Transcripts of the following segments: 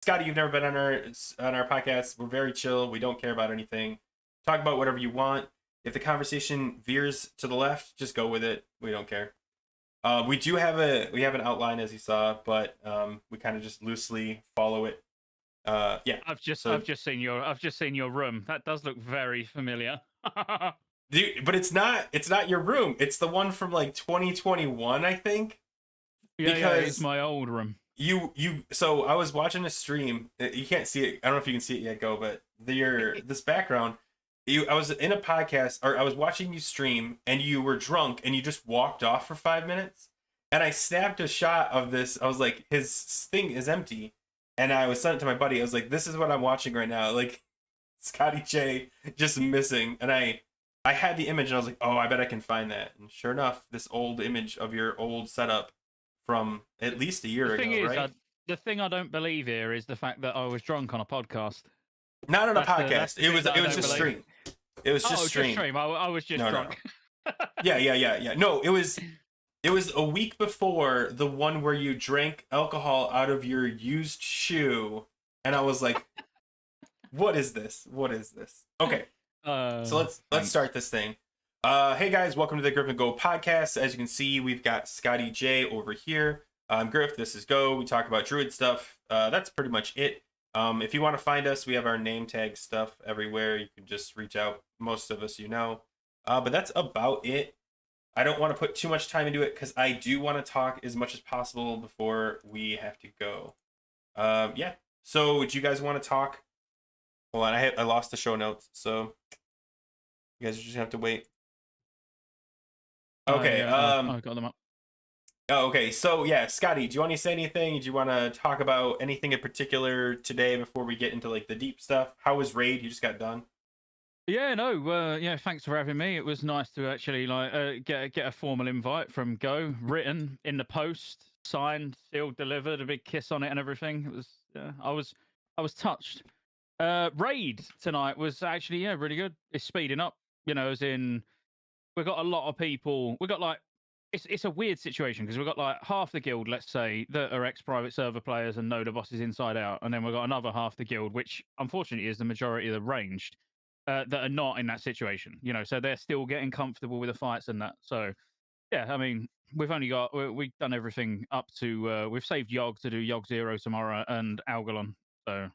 Scotty, you've never been on our podcast. We're very chill. We don't care about anything. Talk about whatever you want. If the conversation veers to the left, just go with it. We don't care. We have an outline as you saw, but we kind of just loosely follow it. Yeah. So, I've just seen your room. That does look very familiar. but it's not your room. It's the one from like 2021, I think. Yeah, it's Because my old room. so I was watching a stream. You can't see it. I don't know if you can see it yet, Go, but this background. I was in a podcast, or I was watching you stream, and you were drunk, and you just walked off for 5 minutes. And I snapped a shot of this. I was like, his thing is empty, and I was sent it to my buddy. I was like, this is what I'm watching right now. Like, Scottejay just missing, and I had the image, and I was like, oh, I bet I can find that. And sure enough, this old image of your old setup from at least a year ago, right? The thing I don't believe here is the fact that I was drunk on a podcast. Not on a That's podcast. the thing that It I was don't just believe. stream. It was just Oh, stream. just stream. I was just No, drunk. no. Yeah. No, it was a week before the one where you drank alcohol out of your used shoe, and I was like, "What is this? What is this?" Okay, so let's start this thing. Hey guys, welcome to the Grif and Go podcast. As you can see, we've got Scotty J over here. I'm Grif. This is Go. We talk about Druid stuff. That's pretty much it. If you want to find us, we have our name tag stuff everywhere. You can just reach out. Most of us, you know. But that's about it. I don't want to put too much time into it because I do want to talk as much as possible before we have to go. Yeah. So, do you guys want to talk? Hold on, I lost the show notes, so you guys just have to wait. Okay. I got them up. Oh, okay. So yeah, Scotty, do you want to say anything? Do you want to talk about anything in particular today before we get into like the deep stuff? How was raid? You just got done. Yeah, no, yeah. Thanks for having me. It was nice to actually get a formal invite from Go, written in the post, signed, sealed, delivered, a big kiss on it, and everything. It was, I was touched. Raid tonight was actually really good. It's speeding up, as in we've got a lot of people. We got like it's a weird situation because we've got like half the guild, let's say, that are ex-private server players and know the bosses inside out, and then we've got another half the guild, which unfortunately is the majority of the ranged, that are not in that situation. So they're still getting comfortable with the fights and that. So yeah, I mean, we've done everything up to we've saved Yogg to do Yogg 0 tomorrow and Algalon. So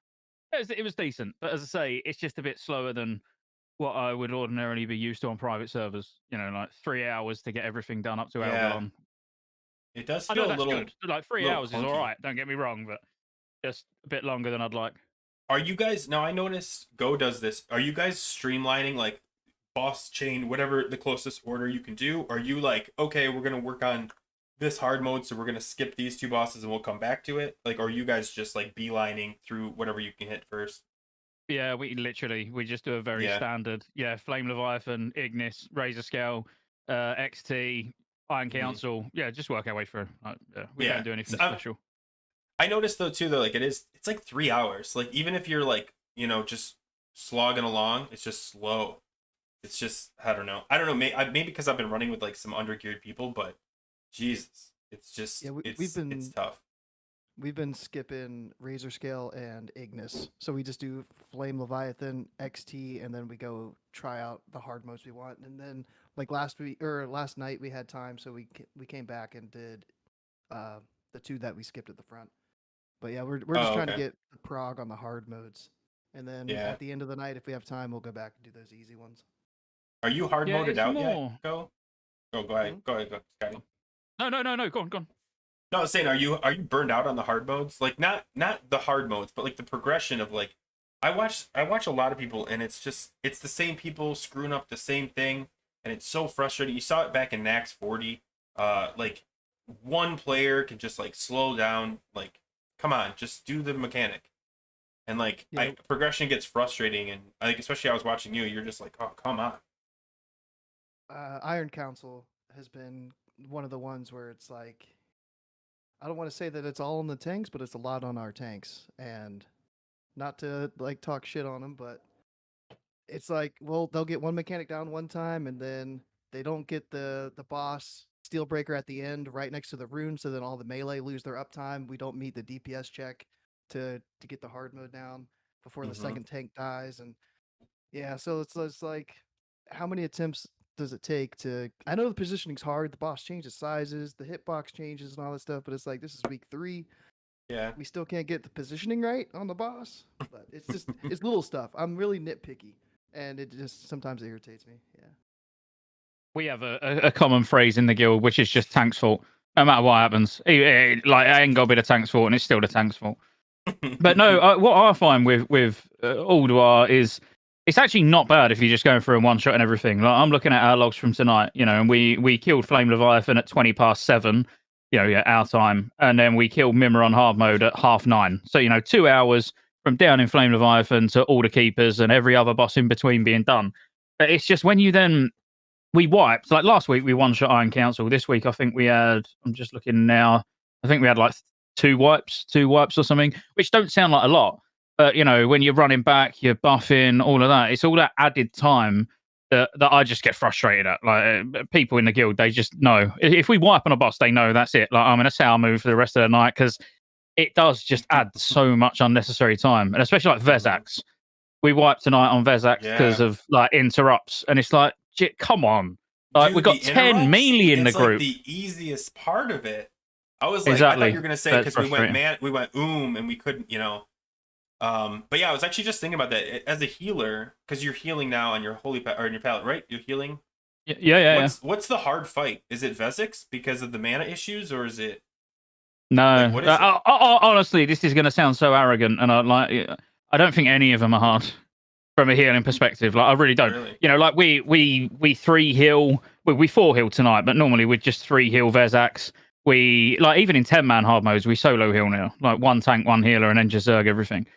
it was decent, but as I say, it's just a bit slower than what I would ordinarily be used to on private servers. Like 3 hours to get everything done up to Yeah, Algalon. it does I know feel a that's good. Like 3 hours is all clunky. right. Don't get me wrong, but just a bit longer than I'd like. Are you guys now? I noticed Go does this. Are you guys streamlining like boss chain, whatever the closest order you can do? Are you like, okay, we're gonna work on this hard mode, so we're gonna skip these two bosses and we'll come back to it? Like, are you guys just like beelining through whatever you can hit first? Yeah, we just do a very standard, Flame Leviathan, Ignis, Razor Scale, XT, Iron Council. Yeah, just work our way through. We don't do anything special. I noticed though too, though, like it's like 3 hours. Like even if you're like, just slogging along, it's just slow. It's just I don't know. Maybe because I've been running with like some undergeared people, but Jesus, it's just it's tough. We've been skipping Razor Scale and Ignis. So we just do Flame Leviathan, XT, and then we go try out the hard modes we want. And then like last night we had time, so we came back and did the two that we skipped at the front. But yeah, we're just trying to get the prog on the hard modes. And then at the end of the night, if we have time, we'll go back and do those easy ones. Are you hard moded out yet? Go ahead. Mm-hmm. Go, Scotty. No. Go on. No, I was saying, are you burned out on the hard modes? Like not the hard modes, but like the progression of like I watch a lot of people, and it's the same people screwing up the same thing, and it's so frustrating. You saw it back in Nax 40. Like one player can just like slow down. Like, come on, just do the mechanic. And like progression gets frustrating, and like especially I was watching you. You're just like, oh, come on. Iron Council has been one of the ones where it's like, I don't want to say that it's all on the tanks, but it's a lot on our tanks. And not to like talk shit on them, but it's like, well, they'll get one mechanic down one time, and then they don't get the boss Steelbreaker at the end right next to the rune, so then all the melee lose their uptime. We don't meet the DPS check. to get the hard mode down before the Mhm. second tank dies, and yeah, so it's like, how many attempts does it take to? I know the positioning's hard. The boss changes sizes, the hitbox changes, and all that stuff. But it's like this is week 3. Yeah. We still can't get the positioning right on the boss. But it's just it's little stuff. I'm really nitpicky, and it just sometimes irritates me. Yeah. We have a common phrase in the guild, which is just tank's fault. No matter what happens, like I ain't got to be the tank's fault, and it's still the tank's fault. But no, what I find with Alduar is it's actually not bad if you're just going through a one shot and everything. Like I'm looking at our logs from tonight, and we killed Flame Leviathan at 7:20, our time, and then we killed Mimir on hard mode at 9:30. So 2 hours from down in Flame Leviathan to all the keepers and every other boss in between being done. But it's just when you then we wiped, like last week we one shot Iron Council. This week I think we had, I'm just looking now, I think we had like two wipes or something, which don't sound like a lot. But when you're running back, you're buffing, all of that, it's all that added time that I just get frustrated at. Like people in the guild, they just know if we wipe on a boss, they know that's it. Like I'm in a sour mood for the rest of the night because it does just add so much unnecessary time, and especially like Vezax. We wiped tonight on Vezax because of like interrupts, and it's like, come on, like Dude, we got 10 mainly in the group. Like the easiest part of it. I was like, exactly. I thought you were gonna say because we went and we couldn't, But yeah, I was actually just thinking about that as a healer because you're healing now on your holy or on your palette, right? You're healing. Yeah. What's the hard fight? Is it Vezax because of the mana issues, or is it? No, like, what is it? Honestly, this is gonna sound so arrogant, and I don't think any of them are hard. From a healing perspective, like I really don't. Really? Like we 3 heal, we 4 heal tonight, but normally we just 3 heal Vezax. We like even in 10-man hard modes, we solo heal now, like 1 tank, 1 healer, and then just zerg everything.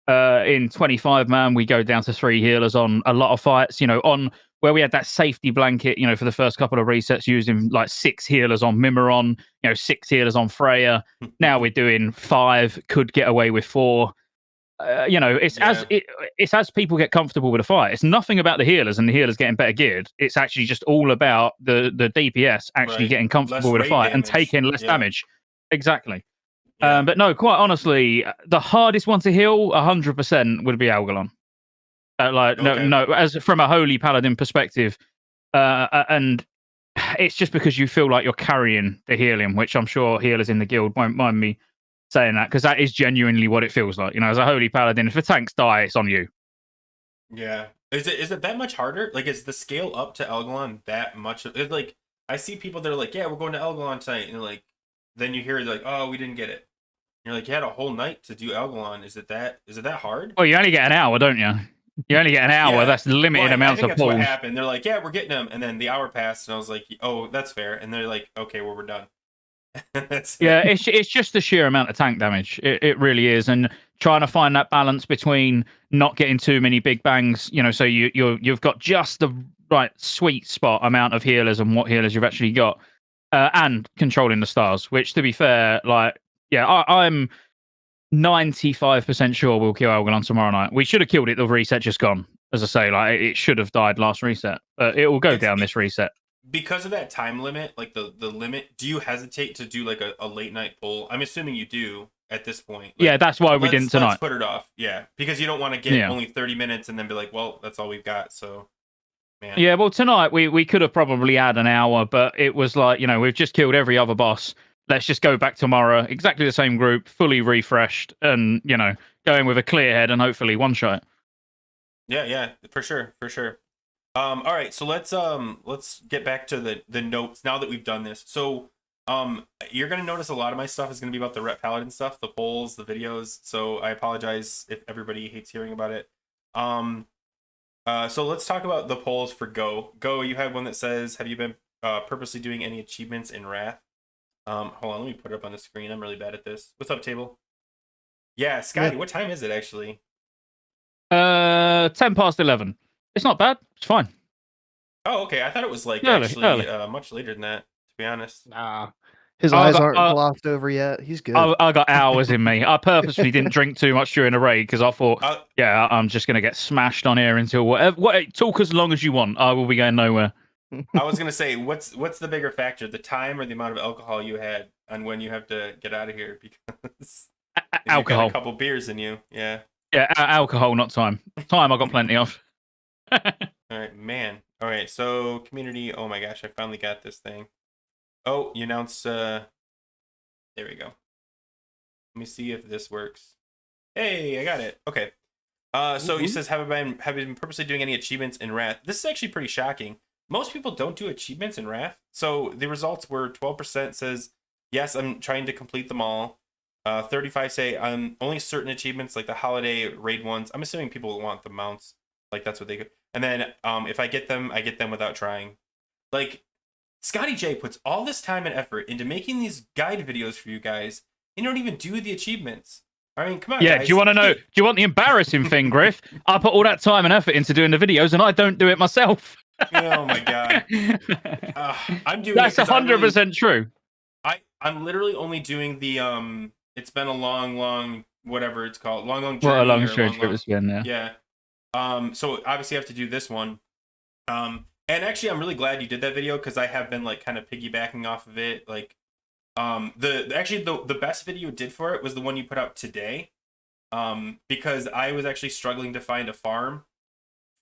In 25-man, we go down to 3 healers on a lot of fights. On where we had that safety blanket, for the first couple of resets, using like 6 healers on Mimiron, 6 healers on Freya. Now we're doing 5, could get away with 4. It's as people get comfortable with a fight. It's nothing about the healers and the healers getting better geared. It's actually just all about the DPS actually getting comfortable with a fight and taking less damage. Exactly. Yeah. But no, quite honestly, the hardest one to heal 100% would be Algalon. No, as from a holy paladin perspective, and it's just because you feel like you're carrying the healing, which I'm sure healers in the guild won't mind me saying that, because that is genuinely what it feels like. As a holy paladin, if the tanks die, it's on you. Yeah. Is it that much harder? Like, is the scale up to Algalon that much? It's like I see people that are like, yeah, we're going to Algalon tonight, and like, then you hear like, oh, we didn't get it. And you're like, you had a whole night to do Algalon. Is it that hard? Well, you only get an hour, don't you? You only get an hour. Yeah. That's limited amounts of pulls. That's what happened. They're like, yeah, we're getting them, and then the hour passed, and I was like, oh, that's fair. And they're like, okay, well, we're done. It's just the sheer amount of tank damage. It really is, and trying to find that balance between not getting too many big bangs. So you've got just the right sweet spot amount of healers and what healers you've actually got, and controlling the stars. Which, to be fair, I'm 95% sure we'll kill Algalon tomorrow night. We should have killed it. The reset just gone. As I say, like it should have died last reset, but it will go down this reset. Because of that time limit, like the limit, do you hesitate to do like a late night pull? I'm assuming you do at this point. Like, yeah, that's why we didn't tonight. Let's put it off. Yeah, because you don't want to get only 30 minutes and then be like, well, that's all we've got. So, man. Yeah, well, tonight we could have probably had an hour, but it was like, we've just killed every other boss. Let's just go back tomorrow, exactly the same group, fully refreshed, and going with a clear head and hopefully one shot. Yeah, for sure. All right, so let's get back to the notes now that we've done this. So you're gonna notice a lot of my stuff is gonna be about the Rep Paladin stuff, the polls, the videos. So I apologize if everybody hates hearing about it. So let's talk about the polls for Go. Go, you had one that says, have you been purposely doing any achievements in Wrath? Hold on, let me put it up on the screen. I'm really bad at this. What's up, table? Yeah, Scotty, what time is it actually? 11:10. It's not bad. It's fine. Oh, okay. I thought it was like early. Much later than that, to be honest. Nah. His eyes aren't glossed over yet. He's good. I got hours in me. I purposely didn't drink too much during the raid because I thought, I'm just going to get smashed on here until whatever. Talk as long as you want. I will be going nowhere. I was going to say, what's the bigger factor, the time or the amount of alcohol you had and when you have to get out of here? Because 'Cause you've got Alcohol. a couple beers in you. Yeah. Yeah, alcohol, not time. Time I got plenty of. All right, man. All right, so community. Oh my gosh, I finally got this thing. Oh, you announced. There we go. Let me see if this works. Hey, I got it. Okay. So he says, have I been purposely doing any achievements in Wrath? This is actually pretty shocking. Most people don't do achievements in Wrath. So the results were 12% says, yes, I'm trying to complete them all. 35 say only certain achievements like the holiday raid ones. I'm assuming people want the mounts. Like that's what they go. And then if I get them without trying. Like Scottejayes puts all this time and effort into making these guide videos for you guys. You don't even do the achievements. I mean, come on, Yeah, guys. do you want to know? Do you want the embarrassing thing, Grif? I put all that time and effort into doing the videos, and I don't do it myself. Oh my god. I'm doing That's it 100% true. I'm literally only doing the it's been a long whatever it's called, long journey. What a long or stretch it was been, yeah. Yeah. So obviously I have to do this one. And actually I'm really glad you did that video because I have been like kind of piggybacking off of it. Like the best video it did for it was the one you put out today. Because I was actually struggling to find a farm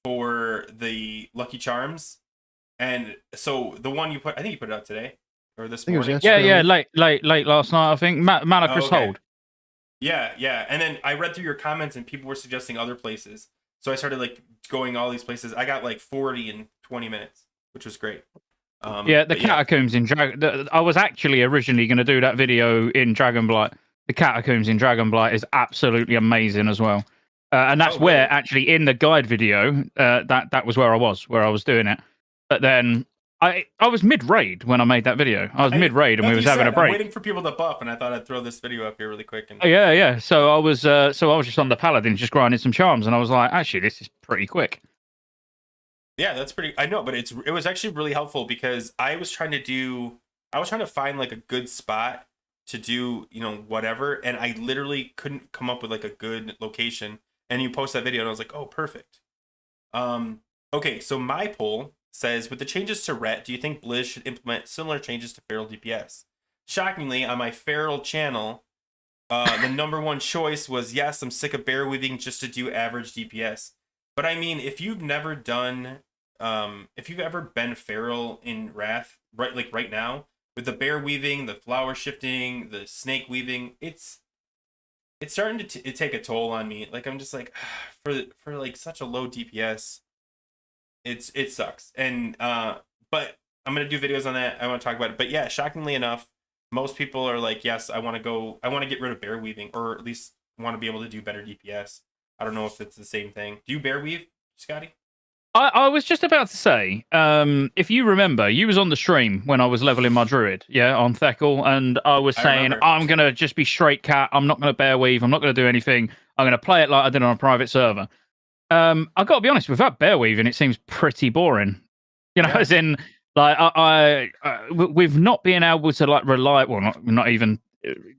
for the Lucky Charms. And so the one you put, I think you put it out today or this think it was morning. yesterday. Yeah, late last night, I think. Malachus Oh, okay. Hold. Yeah. And then I read through your comments and people were suggesting other places. So I started like going all these places. I got like 40 in 20 minutes, which was great. Yeah, the catacombs in Dragon. I was actually originally going to do that video in Dragonblight. The catacombs in Dragonblight is absolutely amazing as well. And that's where actually in the guide video, that was where I was doing it. But then I was mid raid when I made that video. I was mid raid and we was having a break. I'm waiting for people to buff, and I thought I'd throw this video up here really quick. And yeah. So I was just on the paladin, just grinding some charms, and I was like, actually, this is pretty quick. Yeah, that's pretty. I know, but it was actually really helpful because I was trying to find like a good spot to do, whatever, and I literally couldn't come up with like a good location. And you post that video, and I was like, oh, perfect. Okay, so my poll says, with the changes to Ret, do you think Blizz should implement similar changes to Feral DPS? Shockingly, on my Feral channel, the number one choice was, yes, I'm sick of bear weaving just to do average DPS. But I mean, if you've never done, if you've ever been Feral in Wrath, right now, with the bear weaving, the flower shifting, the snake weaving, it's starting to take a toll on me. Like I'm just like, for like such a low DPS, it sucks. And but I'm gonna do videos on that. I want to talk about it. But yeah, shockingly enough, most people are like, yes, I want to get rid of bear weaving, or at least want to be able to do better DPS. I don't know if it's the same thing. Do you bear weave, Scotty? I was just about to say, if you remember, you was on the stream when I was leveling my druid, on Thekel, and I was saying, I'm going to just be straight cat. I'm not going to bear weave. I'm not going to do anything. I'm going to play it like I did on a private server. I got to be honest, without bear weaving, it seems pretty boring. As in, like, we've not been able to, like, rely, well,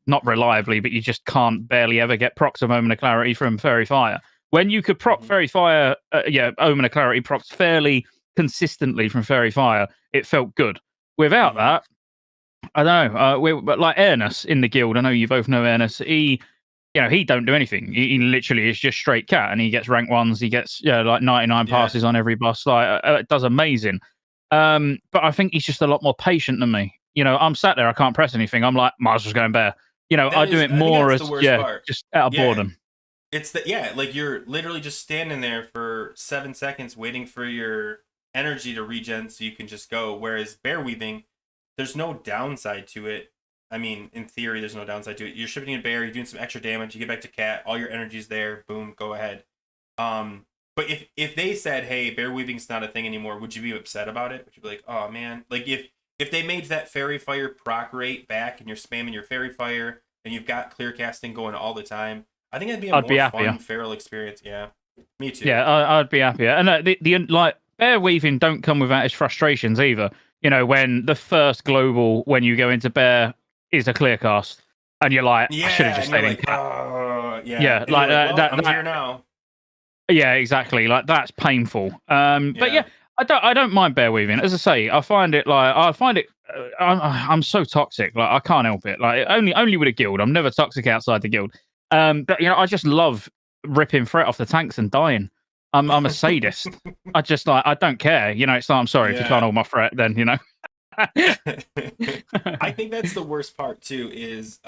not reliably, but you just can't barely ever get procs of Omen of Clarity from Fairy Fire. When you could proc Fairy Fire, Omen of Clarity procs fairly consistently from Fairy Fire, it felt good. Without that, I don't know. But like Ernest in the guild, I know you both know Ernest. He don't do anything. He literally is just straight cat, and he gets rank ones. He gets like 99 passes on every boss. Like it does amazing. But I think he's just a lot more patient than me. I'm sat there, I can't press anything. I'm like, might as well go and bear. I do it more as just out of boredom. It's like you're literally just standing there for 7 seconds waiting for your energy to regen so you can just go. Whereas bear weaving, there's no downside to it. I mean, in theory, there's no downside to it. You're shifting a bear, you're doing some extra damage, you get back to cat, all your energy's there, boom, go ahead. But if they said, hey, bear weaving's not a thing anymore, would you be upset about it? Would you be like, oh man, like if they made that Fairy Fire proc rate back and you're spamming your Fairy Fire and you've got clear casting going all the time, I think it'd be a more fun Feral experience. Yeah, me too. Yeah, I'd be happier. And the bear weaving don't come without its frustrations either. When the first global, when you go into bear, is a clear cast, and you're like, I should have just stayed in cat. Yeah, like that. I'm here now. Yeah, exactly. Like that's painful. But yeah, I don't mind bear weaving. As I say, I find it I'm so toxic. Like I can't help it. Like only with a guild. I'm never toxic outside the guild. But I just love ripping threat off the tanks and dying. I'm a sadist. I just like I don't care. It's like I'm sorry if you can't Yeah. hold my threat. Then I think that's the worst part too. Is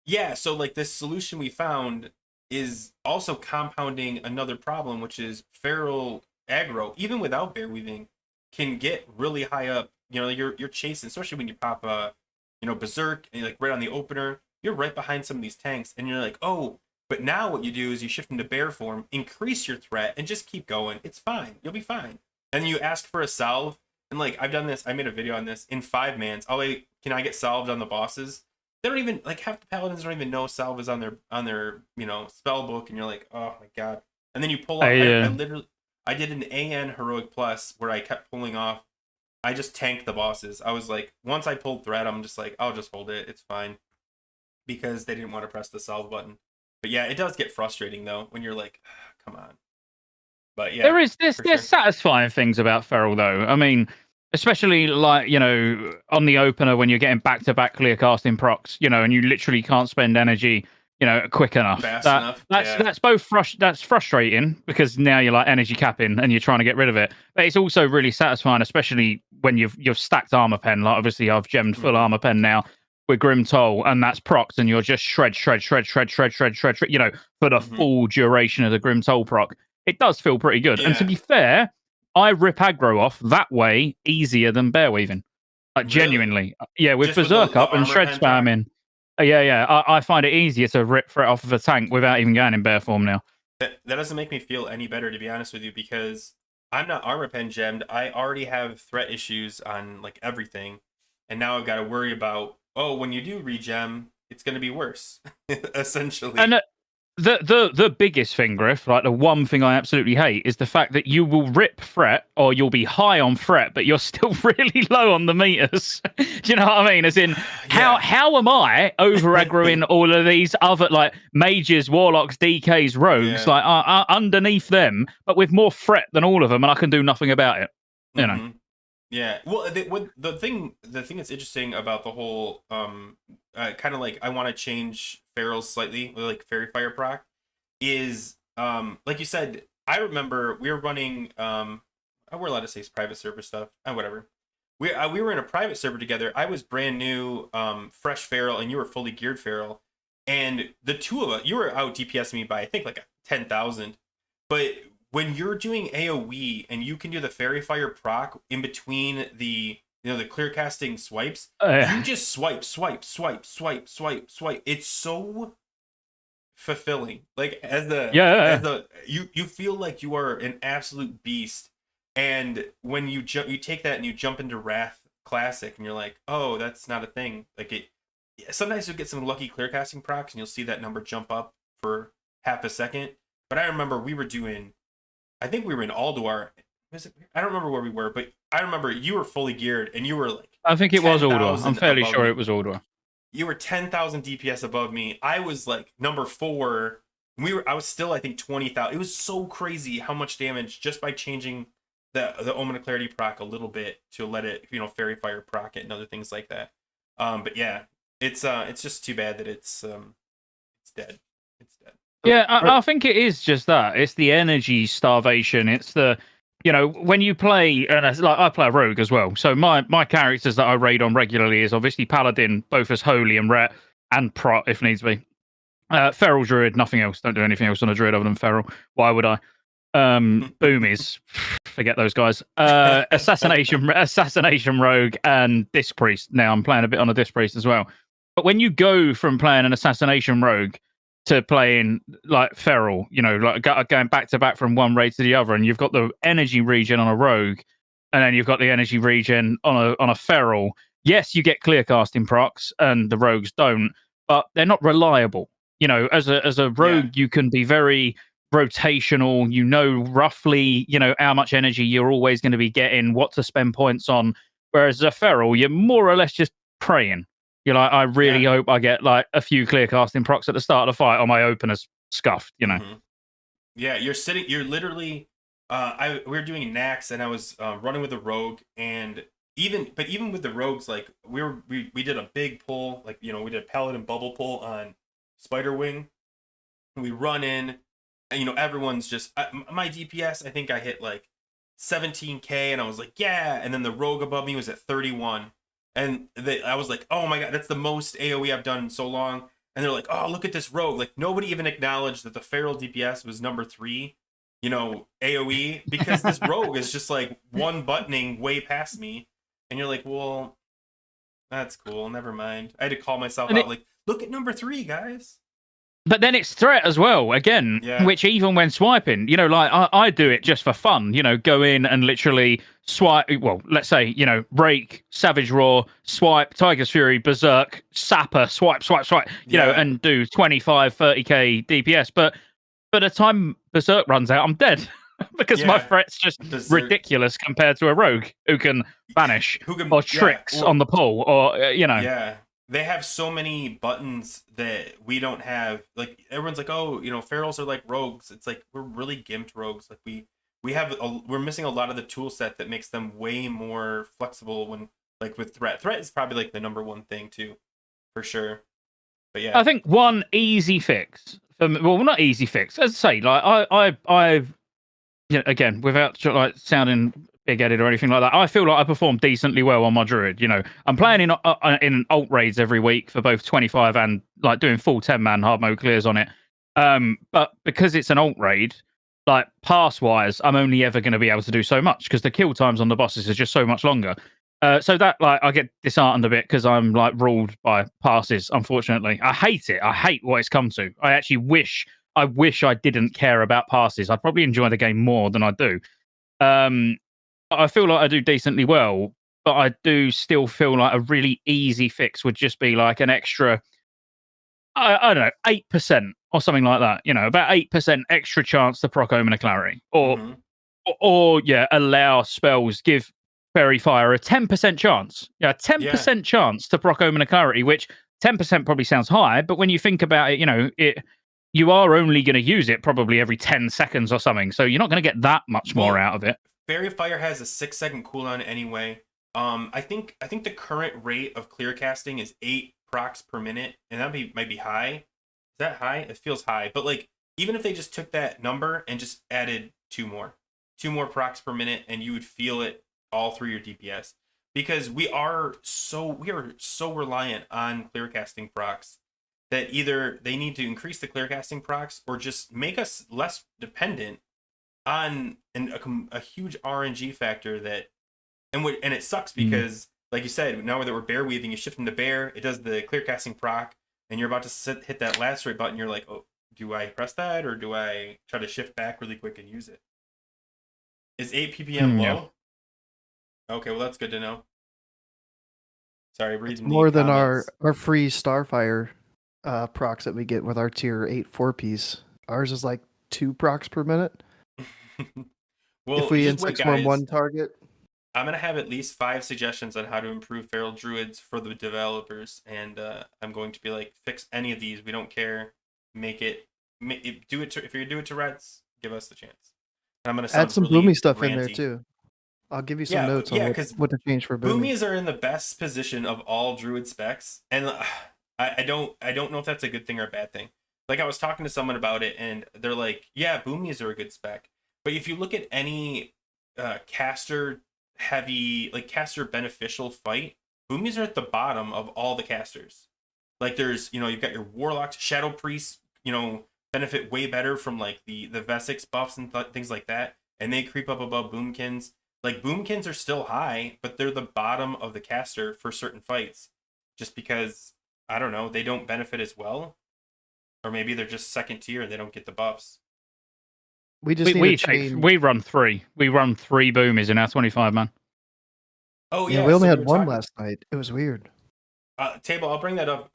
yeah. So like this solution we found is also compounding another problem, which is feral aggro, even without bear weaving, can get really high up. You're chasing, especially when you pop berserk and you're like right on the opener. You're right behind some of these tanks, and you're like, oh. But now what you do is you shift into bear form, increase your threat, and just keep going. It's fine. You'll be fine. And you ask for a salve, and like I've done this. I made a video on this in 5-mans. Can I get salved on the bosses? They don't even like half the paladins don't even know salve is on their spell book, and you're like, oh my god. And then you pull off. I did an AN heroic plus where I kept pulling off. I just tanked the bosses. I was like, once I pulled threat, I'm just like, I'll just hold it. It's fine, because they didn't want to press the salve button. But yeah, it does get frustrating though when you're like, come on. But yeah, there's satisfying things about feral though. I mean, especially like on the opener when you're getting back-to-back clear casting procs, and you literally can't spend energy quick enough. That's both that's frustrating because now you're like energy capping and you're trying to get rid of it, but it's also really satisfying, especially when you've stacked armor pen. Like obviously I've gemmed full armor pen now with Grim Toll, and that's procs, and you're just shred for the full duration of the Grim Toll proc. It does feel pretty good. And to be fair, I rip aggro off that way easier than bear weaving. Like genuinely. Yeah, with Just berserk the up and shred spamming. Yeah. I find it easier to rip threat off of a tank without even going in bear form now. That doesn't make me feel any better, to be honest with you, because I'm not armor pen gemmed. I already have threat issues on like everything, and now I've got to worry about when you do regem, it's going to be worse, essentially. And the biggest thing, Grif, like the one thing I absolutely hate is the fact that you will rip threat or you'll be high on threat, but you're still really low on the meters. Do you know what I mean? As in, how am I over aggroing all of these other like mages, warlocks, DKs, rogues, like underneath them, but with more threat than all of them, and I can do nothing about it. You know. Yeah. Well, the thing that's interesting about the whole kind of like I want to change ferals slightly, like fairy fire proc, is like you said. I remember we were running we're allowed to say private server stuff. Whatever. We were in a private server together. I was brand new, fresh feral, and you were fully geared feral, and the two of us, you were out DPSing me by I think like 10,000, but when you're doing AoE and you can do the fairy fire proc in between the the clear casting swipes, you just swipe. It's so fulfilling. Like you feel like you are an absolute beast. And when you take that and you jump into Wrath Classic, and you're like, oh, that's not a thing. Like sometimes you'll get some lucky clear casting procs, and you'll see that number jump up for half a second. But I remember we were doing. I think we were in Alduar. I don't remember where we were, but I remember you were fully geared, and you were like. I think it was Alduar. I'm fairly sure it was Alduar. You were 10,000 DPS above me. I was like number 4. I was still I think 20,000. It was so crazy how much damage just by changing the Omen of Clarity proc a little bit to let it fairy fire proc it and other things like that. But yeah, it's just too bad that it's dead. It's dead. Yeah, I think it is just that. It's the energy starvation. It's the, when you play, and like I play a rogue as well. So my characters that I raid on regularly is obviously Paladin, both as Holy and Ret, and Prot if needs be. Feral Druid, nothing else. Don't do anything else on a Druid other than Feral. Why would I? Boomies, forget those guys. Assassination Rogue, and Disc Priest. Now I'm playing a bit on a Disc Priest as well. But when you go from playing an Assassination Rogue to playing like feral, like going back to back from one raid to the other, and you've got the energy regen on a rogue, and then you've got the energy regen on a feral. Yes, you get clear casting procs, and the rogues don't, but they're not reliable. As a rogue, you can be very rotational. Roughly, how much energy you're always going to be getting, what to spend points on. Whereas as a feral, you're more or less just praying. You're like, I really hope I get like a few clear casting procs at the start of the fight, or my opener's scuffed. Yeah, you're literally. We were doing Nax, and I was running with a rogue, and even with the rogues, like we did a big pull, like we did a paladin bubble pull on Spider Wing. We run in, and everyone's just my DPS. I think I hit like 17K, and I was like, yeah. And then the rogue above me was at 31, and I was like, oh my god, that's the most AOE I've done in so long. And they're like, oh, look at this rogue. Like nobody even acknowledged that the feral DPS was number 3, AOE, because this rogue is just like one buttoning way past me. And you're like, well, that's cool. Never mind. I had to call myself And out, like, look at number 3, guys. But then it's threat as well, again, Yeah. which even when swiping, like I do it just for fun, go in and literally swipe. Well, let's say, Rake, Savage Roar, swipe, Tiger's Fury, Berserk, Sapper, swipe, Yeah. and do 25, 30k DPS. But by the time Berserk runs out, I'm dead because my Yeah. threat's just Berserk. ridiculous compared to a rogue who can vanish Who can or tricks well, on the pull or, Yeah. They have so many buttons that we don't have. Like everyone's like, oh, ferals are like rogues. It's like we're really gimped rogues. Like we're missing a lot of the tool set that makes them way more flexible when like with threat. Threat is probably like the number one thing too, for sure. But yeah, I think one easy fix for me, well, not easy fix, as I say, like I've again, without like sounding big-headed or anything like that, I feel like I perform decently well on my druid. I'm playing in alt raids every week for both 25 and like doing full 10-man hard mode clears on it. But because it's an alt raid, like pass-wise, I'm only ever going to be able to do so much because the kill times on the bosses is just so much longer. So that like I get disheartened a bit because I'm like ruled by passes. Unfortunately, I hate it. I hate what it's come to. I wish I didn't care about passes. I'd probably enjoy the game more than I do. I feel like I do decently well, but I do still feel like a really easy fix would just be like an extra, I don't know, 8% or something like that. About 8% extra chance to proc Omen of Clarity, or yeah, allow spells give Fairy Fire a 10% chance. Yeah, 10% chance to proc Omen of Clarity, which 10% probably sounds high, but when you think about it, you are only going to use it probably every 10 seconds or something, so you're not going to get that much more out of it. Fairy Fire has a 6-second cooldown anyway. I think the current rate of clear casting is 8 procs per minute, and might be high. Is that high? It feels high, but like even if they just took that number and just added 2 more procs per minute, and you would feel it all through your DPS, because we are so reliant on clear casting procs that either they need to increase the clear casting procs or just make us less dependent on a huge RNG factor and it sucks because like you said, now that we're bear weaving, you shift into bear, it does the clear casting proc, and you're about to hit that lacerate button. You're like, oh, do I press that or do I try to shift back really quick and use it? Is 8 ppm low? Yeah. Okay, well that's good to know. Sorry, reading it's more than comments. our free Starfire procs that we get with our tier 8 4-piece. Ours is like 2 procs per minute. Well, if we just wait, insect swarm guys. one target. I'm going to have at least 5 suggestions on how to improve feral druids for the developers, and I'm going to be like, fix any of these. We don't care. Do it. If you do it to Reds, give us the chance. And I'm going to add some really boomy stuff ranty. in there too. I'll give you some notes on what to change for boomy. Boomies are in the best position of all druid specs, and I don't know if that's a good thing or a bad thing. Like I was talking to someone about it, and they're like, "Yeah, boomies are a good spec." But if you look at any caster heavy, like caster beneficial fight, boomies are at the bottom of all the casters. Like there's, you've got your warlocks, shadow priests, benefit way better from like the Vesics buffs and things like that, and they creep up above boomkins. Like boomkins are still high, but they're the bottom of the caster for certain fights, just because I don't know, they don't benefit as well, or maybe they're just second tier and they don't get the buffs. We just need to change. We run 3. We run 3 boomies in our 25 man. Oh yeah, we only had one last night. It was weird. Table, I'll bring that up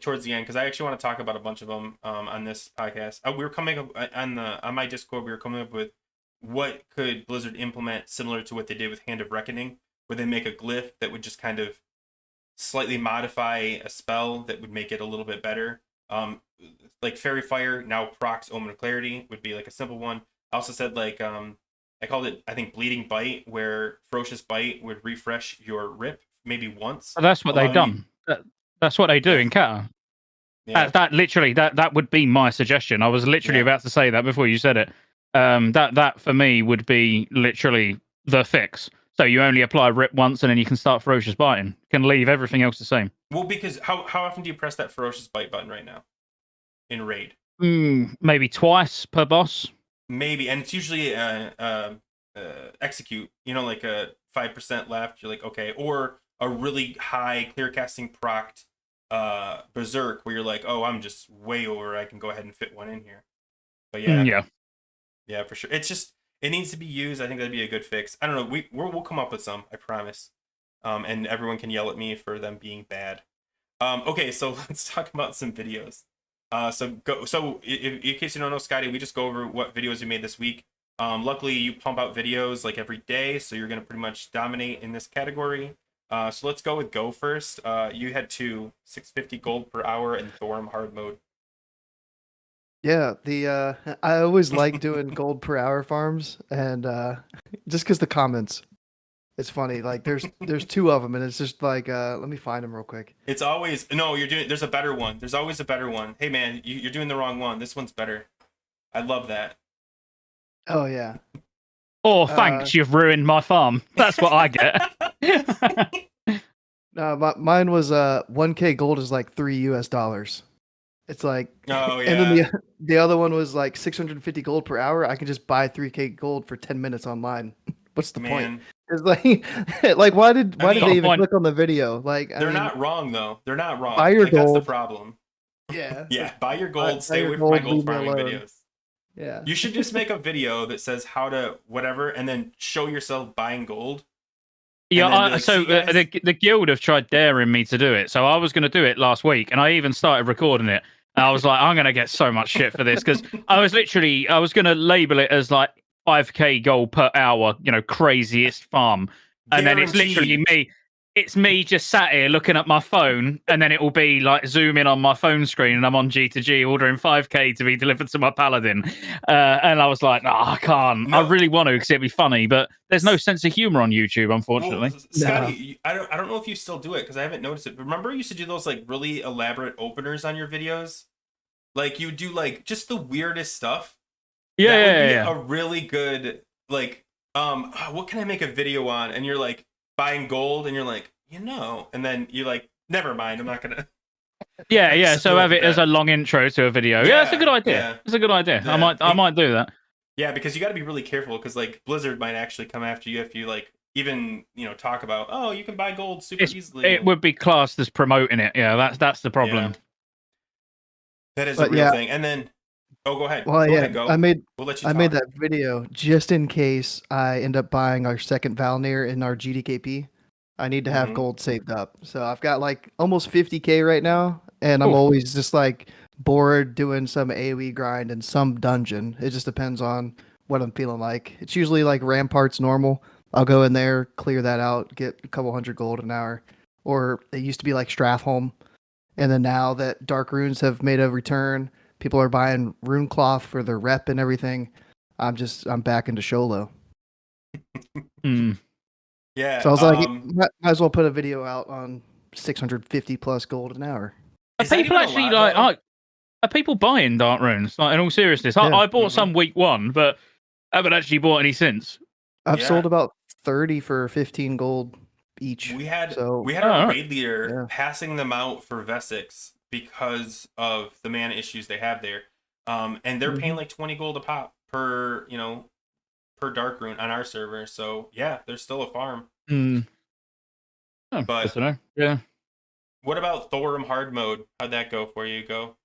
towards the end because I actually want to talk about a bunch of them on this podcast. We were coming up on my Discord. We were coming up with what could Blizzard implement similar to what they did with Hand of Reckoning, where they make a glyph that would just kind of slightly modify a spell that would make it a little bit better. Like Fairy Fire now procs Omen of Clarity would be like a simple one. I also said like I called it, I think, Bleeding Bite, where Ferocious Bite would refresh your rip maybe once, That's what they've allowing you. done. That's what they do Yeah, in Kata. yeah, That literally that would be my suggestion. I was literally yeah. about to say that before you said it. That for me would be literally the fix. So you only apply rip once, and then you can start ferocious biting. Can leave everything else the same. Well, because how often do you press that Ferocious Bite button right now in raid? Maybe twice per boss. Maybe, and it's usually execute. You know, like a 5% left. You're like, okay, or a really high clear casting procced berserk where you're like, oh, I'm just way over. I can go ahead and fit one in here. But yeah, Yeah. yeah, for sure. It's just it needs to be used. I think that'd be a good fix. I don't know. We'll come up with some. I promise. And everyone can yell at me for them being bad. Okay, so let's talk about some videos. So in case you don't know, Scotty, we just go over what videos we made this week. Luckily, you pump out videos like every day, so you're gonna pretty much dominate in this category. So let's go with Go first. You had 650 gold per hour in Thorm hard mode. Yeah, I always like doing gold per hour farms, and just because the comments, it's funny. Like there's two of them, and it's just like let me find them real quick. It's always no. You're doing. There's a better one. There's always a better one. Hey man, you're doing the wrong one. This one's better. I love that. Oh yeah. Oh, thanks, you've ruined my farm. That's what I get. Mine was 1K gold is like $3 US. It's like, Oh and then yeah. the other one was like 650 gold per hour. I can just buy 3K gold for 10 minutes online. What's the point? Man, It's like, like why did I mean, they even point. click on the video? Like, I they're mean, not wrong though. They're not wrong. buy your Like that's the gold. problem. Yeah. Yeah, buy your gold. Buy Stay your away from my gold, gold leave me farming alone. videos. Yeah. You should just make a video that says how to whatever, and then show yourself buying gold. Yeah, And then be like, so "See, guys?" the guild have tried daring me to do it. So I was going to do it last week, and I even started recording it. And I was like, I'm going to get so much shit for this because I was going to label it as like 5K gold per hour, craziest farm, and then it's literally Guaranteed. me. It's me just sat here looking at my phone, and then it will be like zoom in on my phone screen, and I'm on G2G ordering 5K to be delivered to my paladin. And I was like, no, I can't. No. I really want to because it'd be funny, but there's no sense of humor on YouTube, unfortunately. Well, Scotty, I don't know if you still do it because I haven't noticed it. But remember, you used to do those like really elaborate openers on your videos. Like you do like just the weirdest stuff. Yeah, That would be yeah. a really good like what can I make a video on? And you're like buying gold and you're like, and then you're like, never mind, I'm not gonna Yeah. So something have like it as that. a long intro to a video. Yeah, it's a good idea. Yeah. It's a good idea. Yeah. I might do that. Yeah, because you got to be really careful because like Blizzard might actually come after you if you like even talk about, oh, you can buy gold super easily. It would be classed as promoting it. Yeah, that's the problem. Yeah. That is But a real thing. And then go ahead. Well, Go yeah, ahead, go. We'll let you I talk. made that video just in case I end up buying our second Valnir in our GDKP. I need to have Mhm. gold saved up. So I've got like almost 50K right now, and I'm Oof. always just like bored doing some AoE grind in some dungeon. It just depends on what I'm feeling like. It's usually like Ramparts normal. I'll go in there, clear that out, get a couple hundred gold an hour. Or it used to be like Strathholm. And then now that Dark Runes have made a return, people are buying rune cloth for their rep and everything. I'm back into Sholo. Hmm. Yeah. So I was like, might as well put a video out on 650 plus gold an hour. Are people actually are people buying Dark Runes? Like, in all seriousness, Yeah. I bought some week one, but I haven't actually bought any since. I've sold about 30 for 15 gold each. We had our raid leader passing them out for Vesics because of the mana issues they have there. And they're paying like 20 gold a pop per Dark Rune on our server. So yeah, there's still a farm. Oh, But good to know. Yeah. What about Thorum hard mode? How'd that go for you? Go.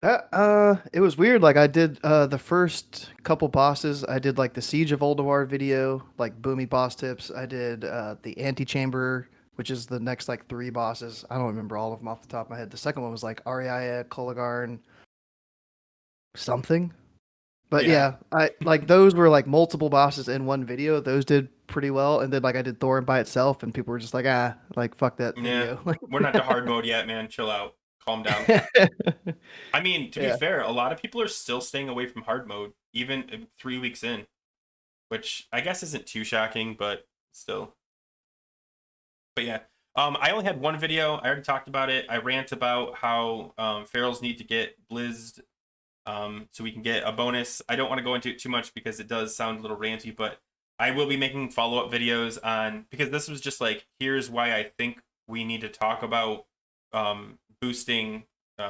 It was weird. Like I did the first couple bosses. I did like the Siege of Oldemar video, like boomy boss tips. I did the Antechamber, which is the next like 3 bosses. I don't remember all of them off the top of my head. The second one was like Ariaya, Kolagarn, something. But yeah, I like those were like multiple bosses in one video. Those did pretty well. And then like I did Thorin by itself, and people were just like, like fuck that video. We're not to hard mode yet, man. Chill out. Calm down. I mean, to be fair, a lot of people are still staying away from hard mode, even 3 weeks in. which I guess isn't too shocking, but still. But yeah, I only had one video. I already talked about it. I rant about how ferals need to get blizzed so we can get a bonus. I don't want to go into it too much because it does sound a little ranty, but I will be making follow-up videos on, because this was just like, here's why I think we need to talk about boosting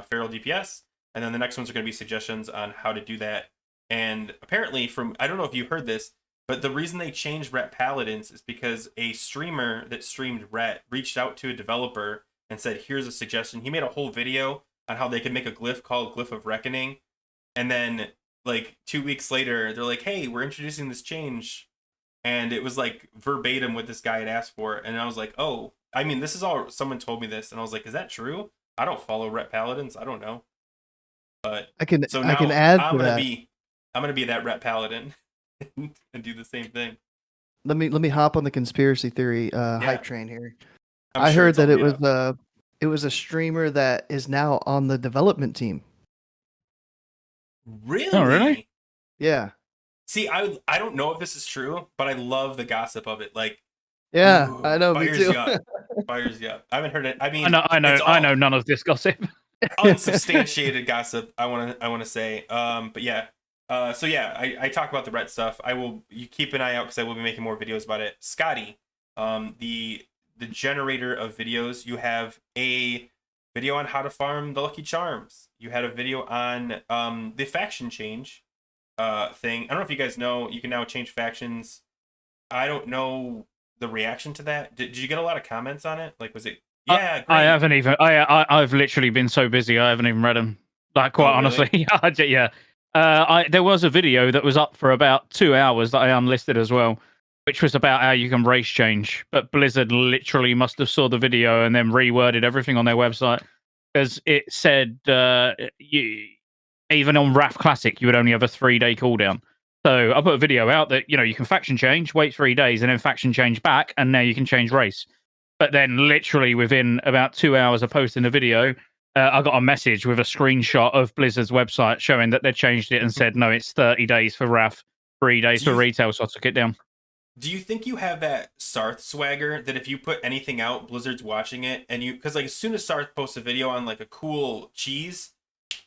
feral DPS, and then the next ones are going to be suggestions on how to do that. And apparently from, I don't know if you heard this, but the reason they changed Ret Paladins is because a streamer that streamed Ret reached out to a developer and said, here's a suggestion. He made a whole video on how they could make a glyph called Glyph of Reckoning. And then like 2 weeks later, they're like, hey, we're introducing this change. And it was like verbatim what this guy had asked for. And I was like, oh, I mean, this is all, someone told me this. And I was like, is that true? I don't follow Ret Paladins. I don't know. But I can so now I can add I'm to gonna that. I'm gonna be that Ret Paladin and do the same thing. Let me hop on the conspiracy theory hype train here. I'm I sure heard it's all that made up. it was a streamer that is now on the development team. Really? Oh, really? Yeah. See, I don't know if this is true, but I love the gossip of it. Like, Yeah, ooh, I know, me fires too. you up. Fires you up. I haven't heard it. I mean, it's I all know none of this gossip. unsubstantiated gossip. I want to say. But yeah. So yeah, I talk about the Ret stuff. You keep an eye out because I will be making more videos about it. Scotty, the generator of videos. You have a video on how to farm the Lucky Charms. You had a video on the faction change thing. I don't know if you guys know, you can now change factions. I don't know the reaction to that. Did you get a lot of comments on it? Like, was it? Yeah, great. I haven't even. I've literally been so busy. I haven't even read them. Like, quite honestly, yeah. There was a video that was up for about 2 hours that I unlisted as well, which was about how you can race change. But Blizzard literally must have saw the video and then reworded everything on their website, because it said even on RAF Classic you would only have a 3-day cooldown. So I put a video out that you can faction change, wait 3 days, and then faction change back, and now you can change race. But then literally within about 2 hours of posting the video, I got a message with a screenshot of Blizzard's website showing that they changed it and said, no, it's 30 days for RAF, 3 days for retail, so I took it down. Do you think you have that Sarth swagger that if you put anything out, Blizzard's watching it, and because like as soon as Sarth posts a video on like a cool cheese,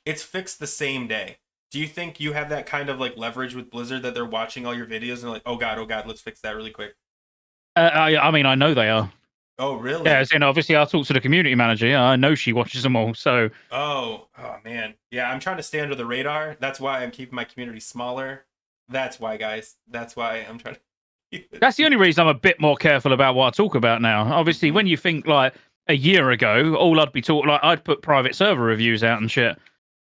it's fixed the same day. Do you think you have that kind of like leverage with Blizzard that they're watching all your videos and they're like, oh god, let's fix that really quick? I mean, I know they are. Oh, really? Yeah, and obviously I talked to the community manager. Yeah, I know she watches them all. So. Oh man, yeah. I'm trying to stay under the radar. That's why I'm keeping my community smaller. That's why, guys. That's why I'm trying to. That's the only reason I'm a bit more careful about what I talk about now. Obviously, when you think like a year ago, all I'd be talking like I'd put private server reviews out and shit.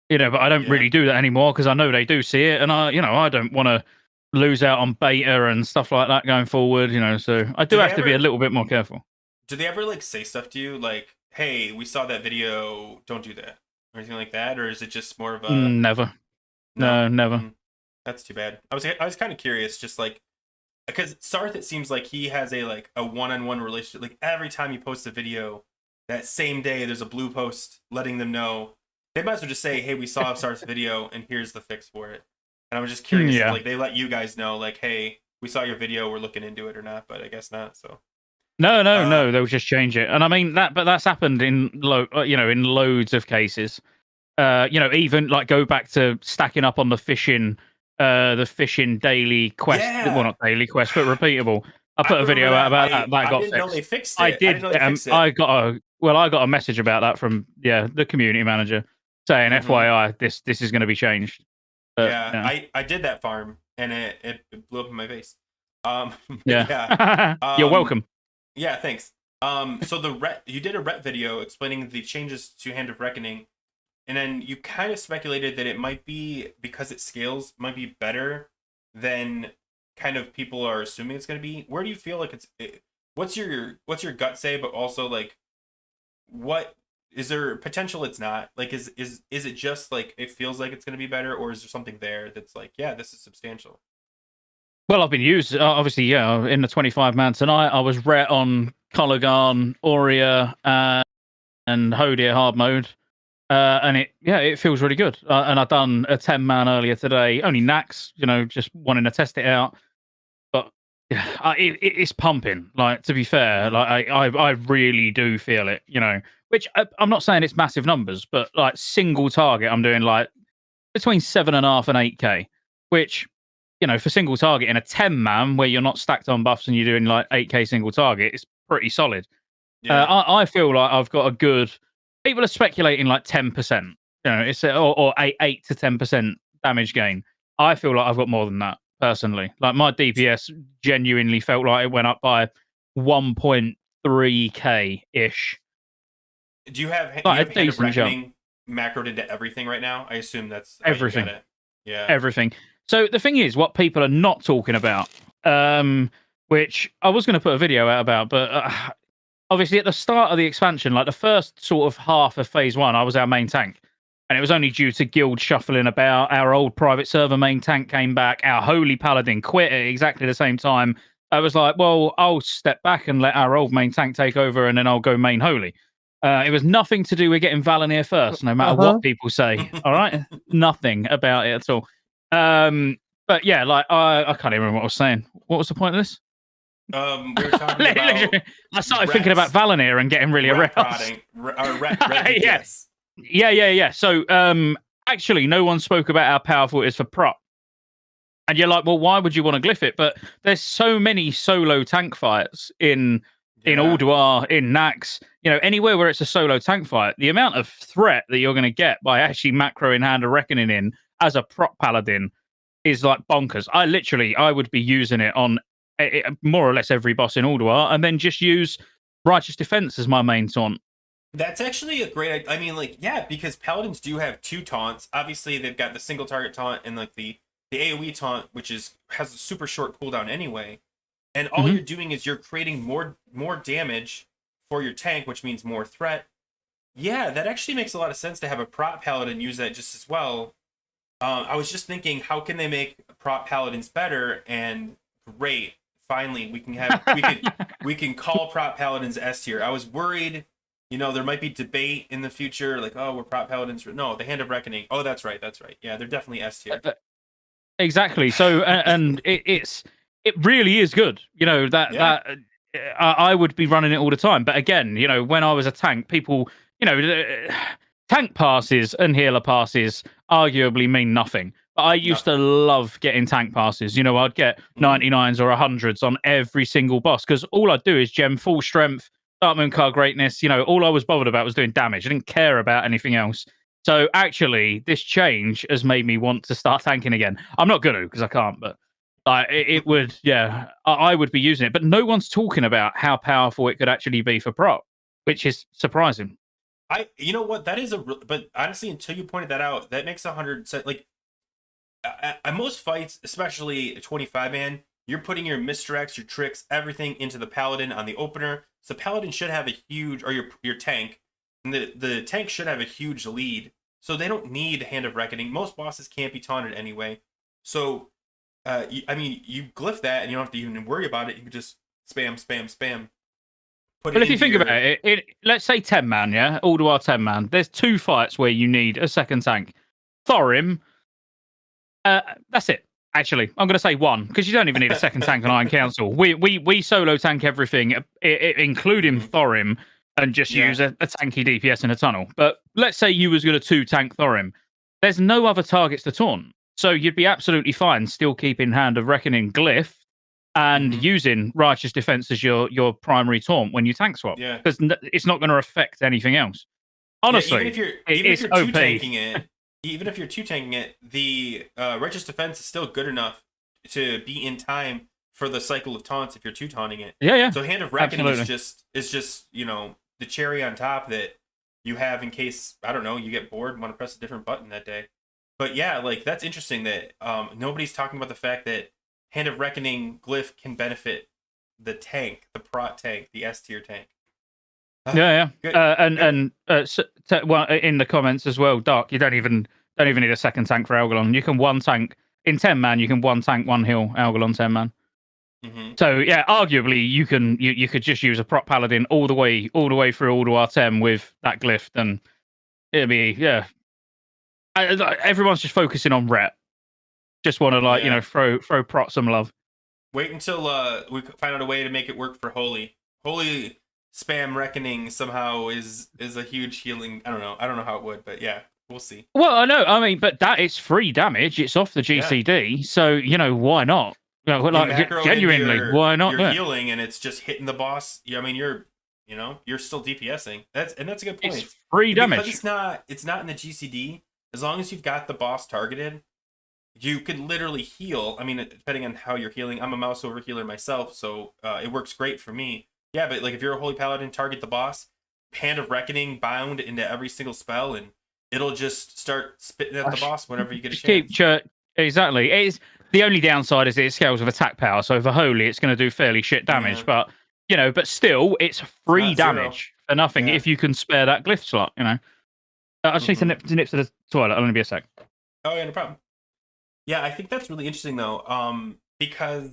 But I don't really do that anymore because I know they do see it, and I don't want to lose out on beta and stuff like that going forward. So I do have to be a little bit more careful. Do they ever like say stuff to you like, "Hey, we saw that video, don't do that," or anything like that, or is it just more of a never? No, never. That's too bad. I was kind of curious, just like because Sarth, it seems like he has a one-on-one relationship. Like every time he posts a video, that same day there's a blue post letting them know. They might as well just say, "Hey, we saw Sarth's video, and here's the fix for it." And I was just curious, if, like they let you guys know, like, "Hey, we saw your video, we're looking into it or not," but I guess not. So. No, they'll just change it, and I mean but that's happened in in loads of cases. Even like go back to stacking up on the fishing daily quest. Yeah. Well, not daily quest, but repeatable. I put a video out about that. That got fixed. I didn't know they fixed it. I did. I got a message about that from the community manager saying, FYI, this is going to be changed. I did that farm and it blew up in my face. Yeah. You're welcome. Yeah, thanks. So you did a Ret video explaining the changes to Hand of Reckoning, and then you kind of speculated that it might be because it scales might be better than kind of people are assuming it's going to be. Where do you feel like what's your gut say, but also like what is there potential it's not? Like is it just like it feels like it's going to be better, or is there something there that's like, yeah, this is substantial? Well, I've been used, obviously, in the 25-man tonight. I was Ret on Colligan, Aurea, and Hodir hard mode. And it feels really good. And I've done a 10-man earlier today. Only Nax, just wanting to test it out. it's pumping. Like, to be fair, like I really do feel it. Which I'm not saying it's massive numbers, but like single target, I'm doing like between 7.5 and 8k, which for single target in a 10-man where you're not stacked on buffs and you're doing like 8k single target, it's pretty solid. Yeah. I feel like I've got a good. People are speculating like 10%. It's or 8 to 10% damage gain. I feel like I've got more than that personally. Like my DPS genuinely felt like it went up by 1.3k ish. Do you have Like a Hand of decent jump. Reckoning macroed into everything right now? I assume that's Everything. How you get it. Yeah. Everything. So the thing is, what people are not talking about, which I was going to put a video out about, but obviously at the start of the expansion, like the first sort of half of phase 1, I was our main tank. And it was only due to guild shuffling about. Our old private server main tank came back. Our holy paladin quit at exactly the same time. I was like, well, I'll step back and let our old main tank take over, and then I'll go main holy. It was nothing to do with getting Valinir first, no matter what people say. All right, nothing about it at all. But yeah, like I can't even remember what I was saying. What was the point of this? We were talking about. I started thinking about Valinir and getting really aroused. Yes. Yeah. So, actually, no one spoke about how powerful it is for prop. And you're like, well, why would you want to glyph it? But there's so many solo tank fights in Ulduar, in Nax, anywhere where it's a solo tank fight. The amount of threat that you're going to get by actually macroing Hand of Reckoning in as a prop paladin is like bonkers. I would be using it on more or less every boss in Ulduar, and then just use Righteous Defense as my main taunt. That's actually a great. I mean, like, yeah, because paladins do have 2 taunts. Obviously, they've got the single target taunt and like the AOE taunt, which has a super short cooldown anyway. And all you're doing is you're creating more damage for your tank, which means more threat. Yeah, that actually makes a lot of sense to have a prop paladin use that just as well. I was just thinking, how can they make prop paladins better? And great, finally we can call prop paladins S tier. I was worried. There might be debate in the future, like, oh, we're prop paladins. No, the Hand of Reckoning. Oh, that's right. Yeah, they're definitely S tier. Exactly. So, and it really is good. I would be running it all the time. But again, when I was a tank, people, tank passes and healer passes arguably mean nothing. But I used to love getting tank passes. I'd get 99s or 100s on every single boss because all I'd do is gem full strength, Dark Mooncar greatness. All I was bothered about was doing damage. I didn't care about anything else. So actually, this change has made me want to start tanking again. I'm not gonna because I can't, but it would. Yeah, I would be using it. But no one's talking about how powerful it could actually be for prop, which is surprising. You know what? That is but honestly, until you pointed that out, that makes 100%. Like, at most fights, especially a 25-man, you're putting your misdirects, your tricks, everything into the paladin on the opener. So paladin should have a huge, or your tank, and the tank should have a huge lead. So they don't need Hand of Reckoning. Most bosses can't be taunted anyway. So, you glyph that, and you don't have to even worry about it. You can just spam. But if you think about it, let's say 10-man, yeah? Ulduar 10-man. There's 2 fights where you need a second tank. Thorim, that's it. Actually, I'm going to say 1, because you don't even need a second tank on Iron Council. We solo tank everything, including Thorim, and just use a tanky DPS in a tunnel. But let's say you was going to 2-tank Thorim. There's no other targets to taunt. So you'd be absolutely fine still keeping Hand of Reckoning glyph and using Righteous Defense as your primary taunt when you tank swap. Yeah. Because it's not going to affect anything else. Honestly, even if you're 2-tanking it, even if you're 2-tanking it, the Righteous Defense is still good enough to be in time for the cycle of taunts if you're 2-taunting it. Yeah. So Hand of Reckoning is just the cherry on top that you have in case, I don't know, you get bored and want to press a different button that day. But yeah, like, that's interesting that nobody's talking about the fact that Hand of Reckoning glyph can benefit the tank, the prot tank, the S tier tank. Yeah. Well, in the comments as well, Dark, you don't even need a second tank for Algalon. You can 1-tank in 10-man. You can 1-tank 1-heal Algalon 10-man. So yeah, arguably you could just use a prop paladin all the way through Ulduar 10 with that glyph, and it'd be everyone's just focusing on rep. Just want to throw prot some love. Wait until we find out a way to make it work for Holy. Holy spam Reckoning somehow is a huge healing. I don't know how it would, but yeah, we'll see. Well, I know. I mean, but that is free damage. It's off the Yeah. GCD, so why not? Like macro genuinely, into why not? You're healing, and it's just hitting the boss. I mean, you're still DPSing. That's a good point. It's free damage. Because it's not in the GCD. As long as you've got the boss targeted, you can literally heal. I mean, depending on how you're healing. I'm a mouse over healer myself, so it works great for me. Yeah, but like if you're a Holy Paladin, target the boss, Hand of Reckoning bound into every single spell, and it'll just start spitting at the boss whenever you get a chance. Exactly. It's the only downside is it scales with attack power. So for Holy, it's going to do fairly shit damage. Yeah. But but still, it's free damage for nothing if you can spare that glyph slot. I just need to nip to the toilet. I'll only be a sec. Oh yeah, no problem. Yeah, I think that's really interesting though, because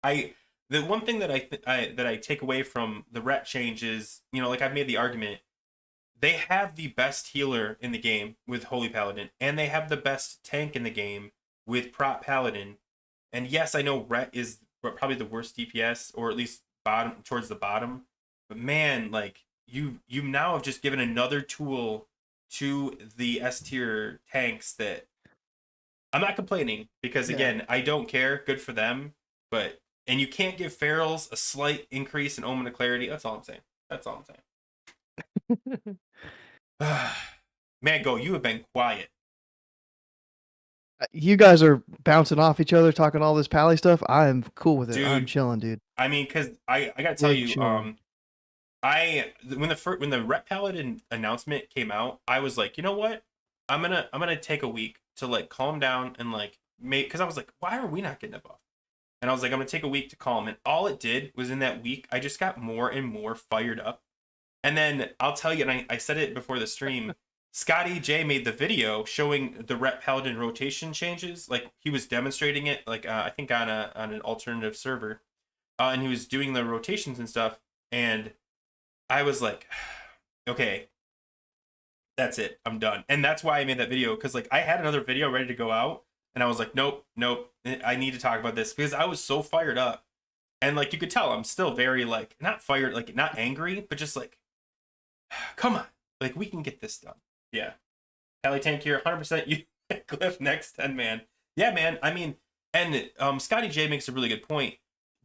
the one thing that I take away from the ret change is, like I've made the argument, they have the best healer in the game with Holy Paladin, and they have the best tank in the game with Prot Paladin. And yes, I know ret is probably the worst DPS, or at least towards the bottom. But man, like you now have just given another tool to the S tier tanks that I'm not complaining, because again, I don't care. Good for them, and you can't give ferals a slight increase in Omen of Clarity. That's all I'm saying. Man, Go, you have been quiet. You guys are bouncing off each other, talking all this pally stuff. I am cool with it. Dude, I'm chilling, dude. I mean, because I gotta tell you, chilling. when the Ret Paladin announcement came out, I was like, you know what? I'm gonna take a week to like calm down and like because I was like, why are we not getting a buff? And I was like, I'm gonna take a week to calm. And all it did was in that week, I just got more and more fired up. And then I'll tell you, and I said it before the stream, Scottejayes made the video showing the Ret Paladin rotation changes. Like he was demonstrating it, like I think on an alternative server, and he was doing the rotations and stuff. And I was like, okay, that's it, I'm done. And that's why I made that video, because like I had another video ready to go out, and I was like, nope, I need to talk about this, because I was so fired up. And like you could tell, I'm still very like not fired, like not angry, but just like, come on, like we can get this done. Yeah. Pally Tank here, 100% you Glyph next 10 man. Yeah, man. I mean, and Scottejayes makes a really good point.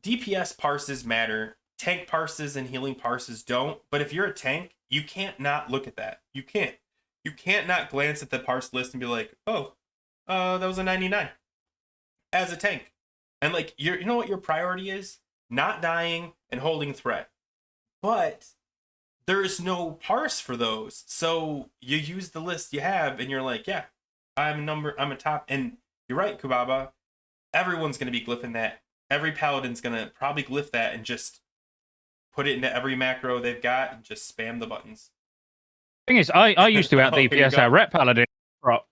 DPS parses matter. Tank parses and healing parses don't. But if you're a tank, you can't not look at that. You can't. You can't not glance at the parse list and be like, oh, that was a 99 as a tank. And like, you know what your priority is? Not dying and holding threat. But there is no parse for those. So you use the list you have and you're like, yeah, I'm a top. And you're right, Kubaba. Everyone's going to be glyphing that. Every paladin's going to probably glyph that and just put it into every macro they've got and just spam the buttons. Thing is, I used to out DPS our Ret Paladin prop.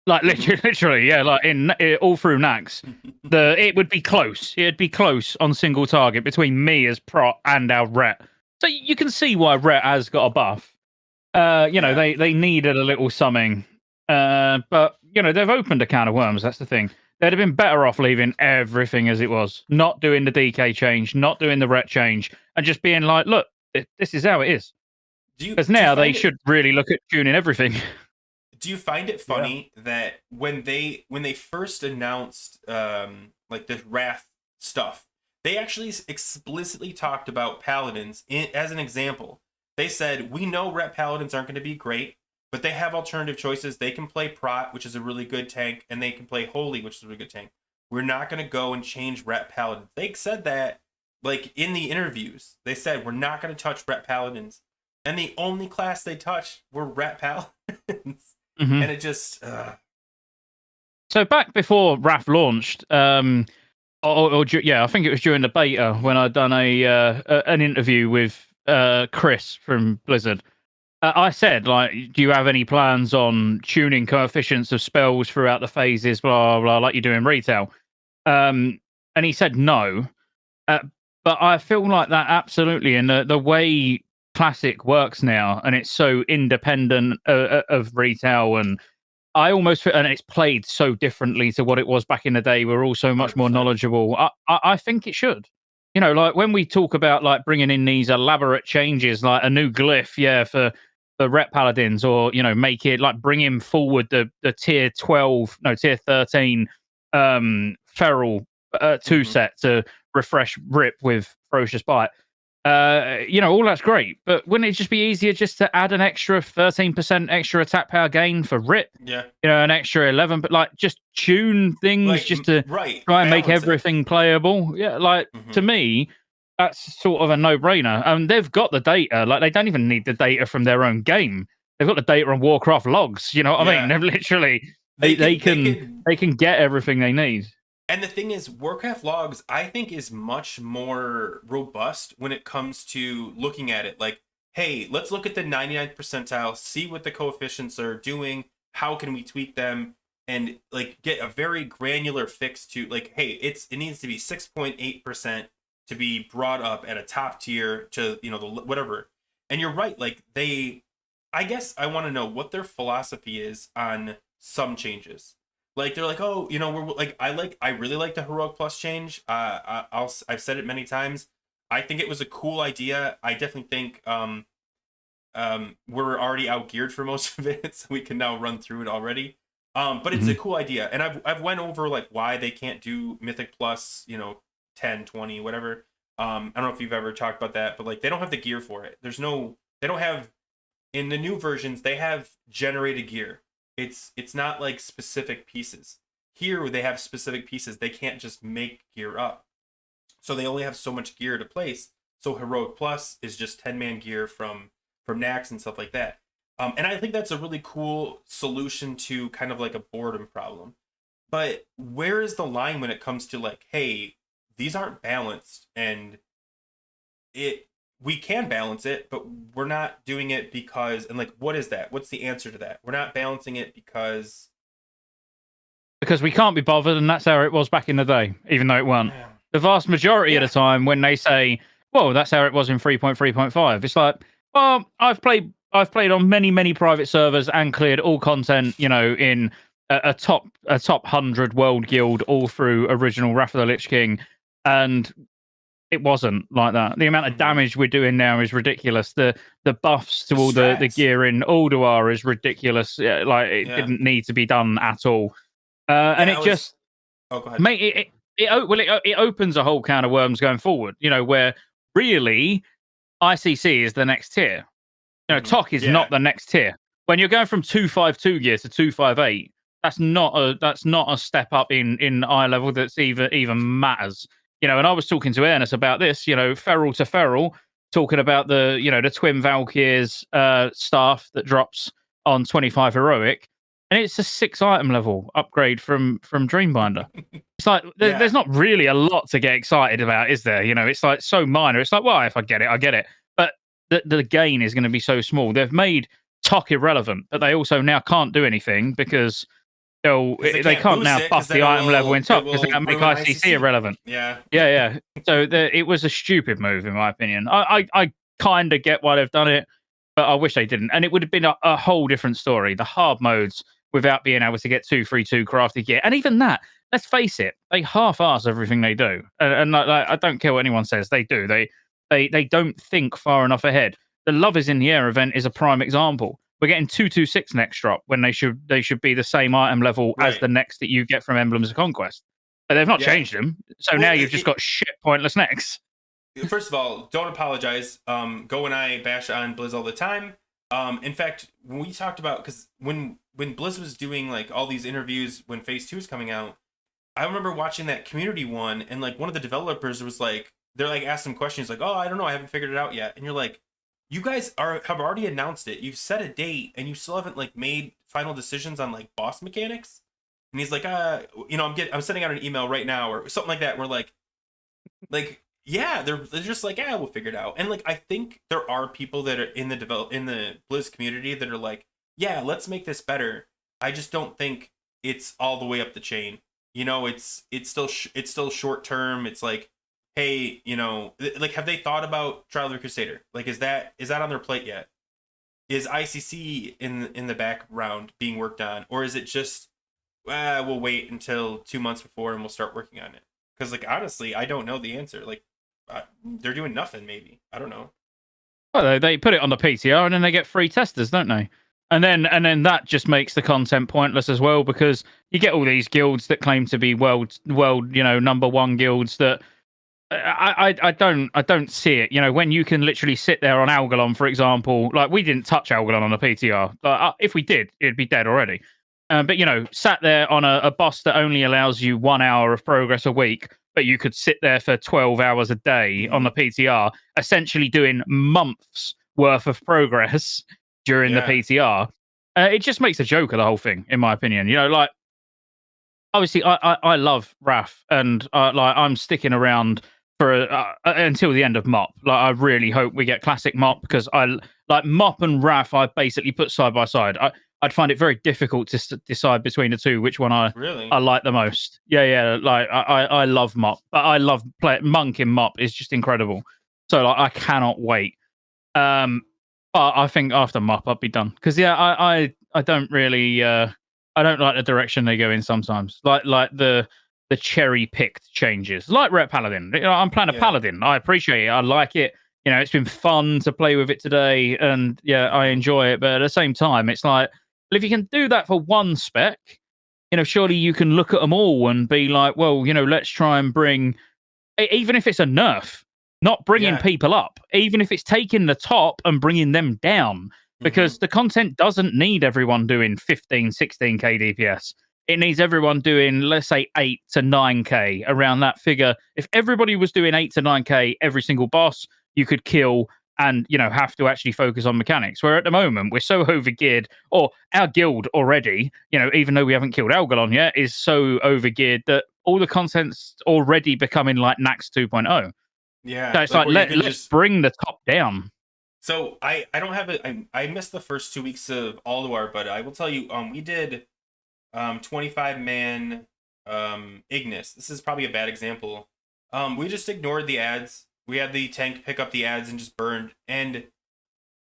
Like literally, yeah, like in all through Nax. It would be close. It'd be close on single target between me as prot and our Ret. So you can see why Ret has got a buff. They needed a little something. But they've opened a can of worms, that's the thing. They'd have been better off leaving everything as it was, not doing the DK change, not doing the Ret change, and just being like, look, this is how it is. Because now they should really look at tuning everything. Do you find it funny that when they first announced like the Wrath stuff, they actually explicitly talked about paladins as an example. They said, we know Ret Paladins aren't going to be great, but they have alternative choices. They can play Prot, which is a really good tank, and they can play Holy, which is a really good tank. We're not going to go and change Ret Paladins. They said that like in the interviews. They said, we're not going to touch Ret Paladins. And the only class they touched were Ret Paladins. And it just... So back before Wrath launched, I think it was during the beta when I'd done an interview with Chris from Blizzard. I said, like, do you have any plans on tuning coefficients of spells throughout the phases, blah, blah, like you do in retail? And he said no. But I feel like that absolutely, and the way Classic works now, and it's so independent of retail, and I almost feel, and it's played so differently to what it was back in the day. We're all so much more 100%. knowledgeable. I think it should. You know, like when we talk about like bringing in these elaborate changes, like a new glyph, yeah, for the rep paladins, or make it like bring him forward the tier 12, no tier 13, feral two Mhm. set to refresh rip with ferocious bite. All that's great, but wouldn't it just be easier just to add an extra 13% extra attack power gain for rip? Yeah. An extra 11, but like just tune things Like just to right. try and make Balance it. everything playable. Yeah, like to Mhm. me, that's sort of a no-brainer. And they've got the data. Like they don't even need the data from their own game. They've got the data on Warcraft logs. You know what I mean? Yeah. They've literally They they can can they can get everything they need. And the thing is, Warcraft logs, I think, is much more robust when it comes to looking at it. Like, hey, let's look at the 99th percentile, see what the coefficients are doing, how can we tweak them, and like get a very granular fix to like, hey, it needs to be 6.8% to be brought up at a top tier to the whatever. And you're right, like I guess I want to know what their philosophy is on some changes. Like they're like, oh, we're like, I really like the heroic plus change. I've said it many times. I think it was a cool idea. I definitely think we're already outgeared for most of it, so we can now run through it already. But it's a cool idea, and I've went over like why they can't do Mythic plus, 10, 20, whatever. I don't know if you've ever talked about that, but like they don't have the gear for it. They don't have in the new versions. They have generated gear. It's not like specific pieces. Here they have specific pieces. They can't just make gear up. So they only have so much gear to place. So Heroic Plus is just 10-man gear from Nax and stuff like that. And I think that's a really cool solution to kind of like a boredom problem. But where is the line when it comes to like, hey, these aren't balanced, and we can balance it, but we're not doing it because, and like, what is that? What's the answer to that? We're not balancing it because we can't be bothered, and that's how it was back in the day, even though it weren't. The vast majority of the time when they say, well, that's how it was in 3.3.5, it's like, well, I've played on many private servers and cleared all content, in a top 100 world guild all through original Wrath of the Lich King, and it wasn't like that. The amount of damage we're doing now is ridiculous. The buffs to all the gear in Ulduar is ridiculous. Like it didn't need to be done at all. And it just oh, go ahead. mate, it opens a whole can of worms going forward. Where really ICC is the next tier. TOC is not the next tier. When you're going from 252 gear to 258, that's not a step up in eye level that's even matters. And I was talking to Ernest about this, feral to feral, talking about the twin Valkyries staff that drops on 25 heroic, and it's a 6 item level upgrade from Dreambinder. It's like there's not really a lot to get excited about, is there? It's like so minor. It's like, well, if I get it, I get it. But the gain is going to be so small. They've made TOC irrelevant, but they also now can't do anything because they can't now buff the item level in TOC because that make ICC irrelevant. Yeah. So it was a stupid move, in my opinion. I kind of get why they've done it, but I wish they didn't. And it would have been a whole different story. The hard modes without being able to get 232 crafted gear, and even that. Let's face it, they half-ass everything they do, and like, I don't care what anyone says, they do. They don't think far enough ahead. The Love is in the Air event is a prime example. We're getting 226 next drop when they should be the same item level as the next that you get from Emblems of Conquest. But they've not changed them, so now you've just got shit pointless next. First of all, don't apologize. Go and I bash on Blizz all the time. In fact, when we talked about, because when Blizz was doing like all these interviews when Phase 2 is coming out, I remember watching that community one, and like one of the developers was like, they're like asked some questions like, oh, I don't know, I haven't figured it out yet. And you're like, you guys have already announced it. You've set a date, and you still haven't like made final decisions on like boss mechanics. And he's like, I'm sending out an email right now or something like that. We're like, yeah, they're just like, yeah, we'll figure it out. And like, I think there are people that are in the Blizz community that are like, yeah, let's make this better. I just don't think it's all the way up the chain. It's still short term. It's like, hey, like, have they thought about Trial of the Crusader? Like, is that on their plate yet? is ICC in the background being worked on, or is it just we'll wait until 2 months before and we'll start working on it? Because like honestly, I don't know the answer. Like they're doing nothing. Maybe I don't know. Well, they put it on the PTR and then they get free testers, don't they? And then that just makes the content pointless as well, because you get all these guilds that claim to be world #1 guilds that I don't see it. When you can literally sit there on Algalon, for example, like we didn't touch Algalon on the PTR. If we did, it'd be dead already. But sat there on a boss that only allows you 1 hour of progress a week, but you could sit there for 12 hours a day on the PTR, essentially doing months worth of progress during the PTR. It just makes a joke of the whole thing, in my opinion. Like obviously I love Wrath, and I'm sticking around for until the end of MOP. Like I really hope we get classic MOP, because I like MOP and Wrath. I basically put side by side. I'd find it very difficult to decide between the two which one I like the most. Yeah. Like I love MOP, but I love Monk in MOP is just incredible. So like I cannot wait. But I think after MOP I'll be done, because I don't really I don't like the direction they go in sometimes. Like the cherry picked changes, like Ret Paladin. I'm playing a Paladin. I appreciate it. I like it. It's been fun to play with it today, and I enjoy it. But at the same time, it's like, well, if you can do that for one spec, surely you can look at them all and be like, well, let's try and bring, even if it's a nerf, not bringing people up, even if it's taking the top and bringing them down, because the content doesn't need everyone doing 15, 16k DPS. It needs everyone doing, let's say, 8 to 9k, around that figure. If everybody was doing 8 to 9k every single boss, you could kill and, have to actually focus on mechanics. Where at the moment, we're so overgeared, or our guild already, even though we haven't killed Algalon yet, is so overgeared that all the content's already becoming like Nax 2.0. Yeah. So it's like let's bring the top down. So I don't have it. I missed the first 2 weeks of Alduar, but I will tell you, we did 25-man Ignis. This is probably a bad example. We just ignored the ads. We had the tank pick up the ads and just burned. And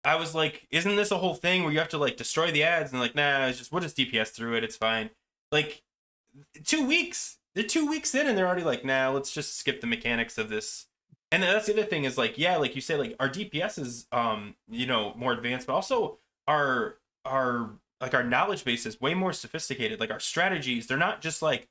I was like, isn't this a whole thing where you have to like destroy the ads? And like, nah, we'll just DPS through it. It's fine. Like 2 weeks. They're 2 weeks in and they're already like, nah, let's just skip the mechanics of this. And that's the other thing is like, like you say, like our DPS is more advanced, but also our knowledge base is way more sophisticated. Like our strategies, they're not just like,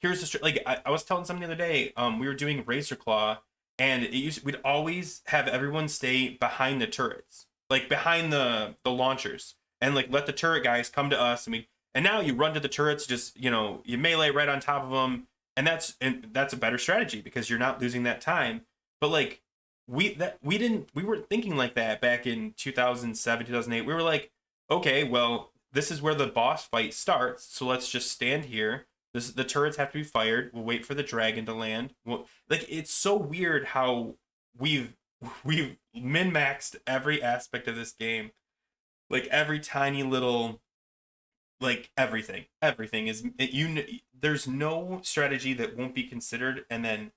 here's the like I was telling someone the other day, we were doing Razor Claw, and we'd always have everyone stay behind the turrets, like behind the launchers, and like let the turret guys come to us, and now you run to the turrets, just you melee right on top of them, and that's a better strategy because you're not losing that time. But like we weren't thinking like that back in 2007, 2008. We were like, okay, well, this is where the boss fight starts, so let's just stand here. The turrets have to be fired. We'll wait for the dragon to land. Like it's so weird how we've min-maxed every aspect of this game. Like every tiny little, like everything is there's no strategy that won't be considered and then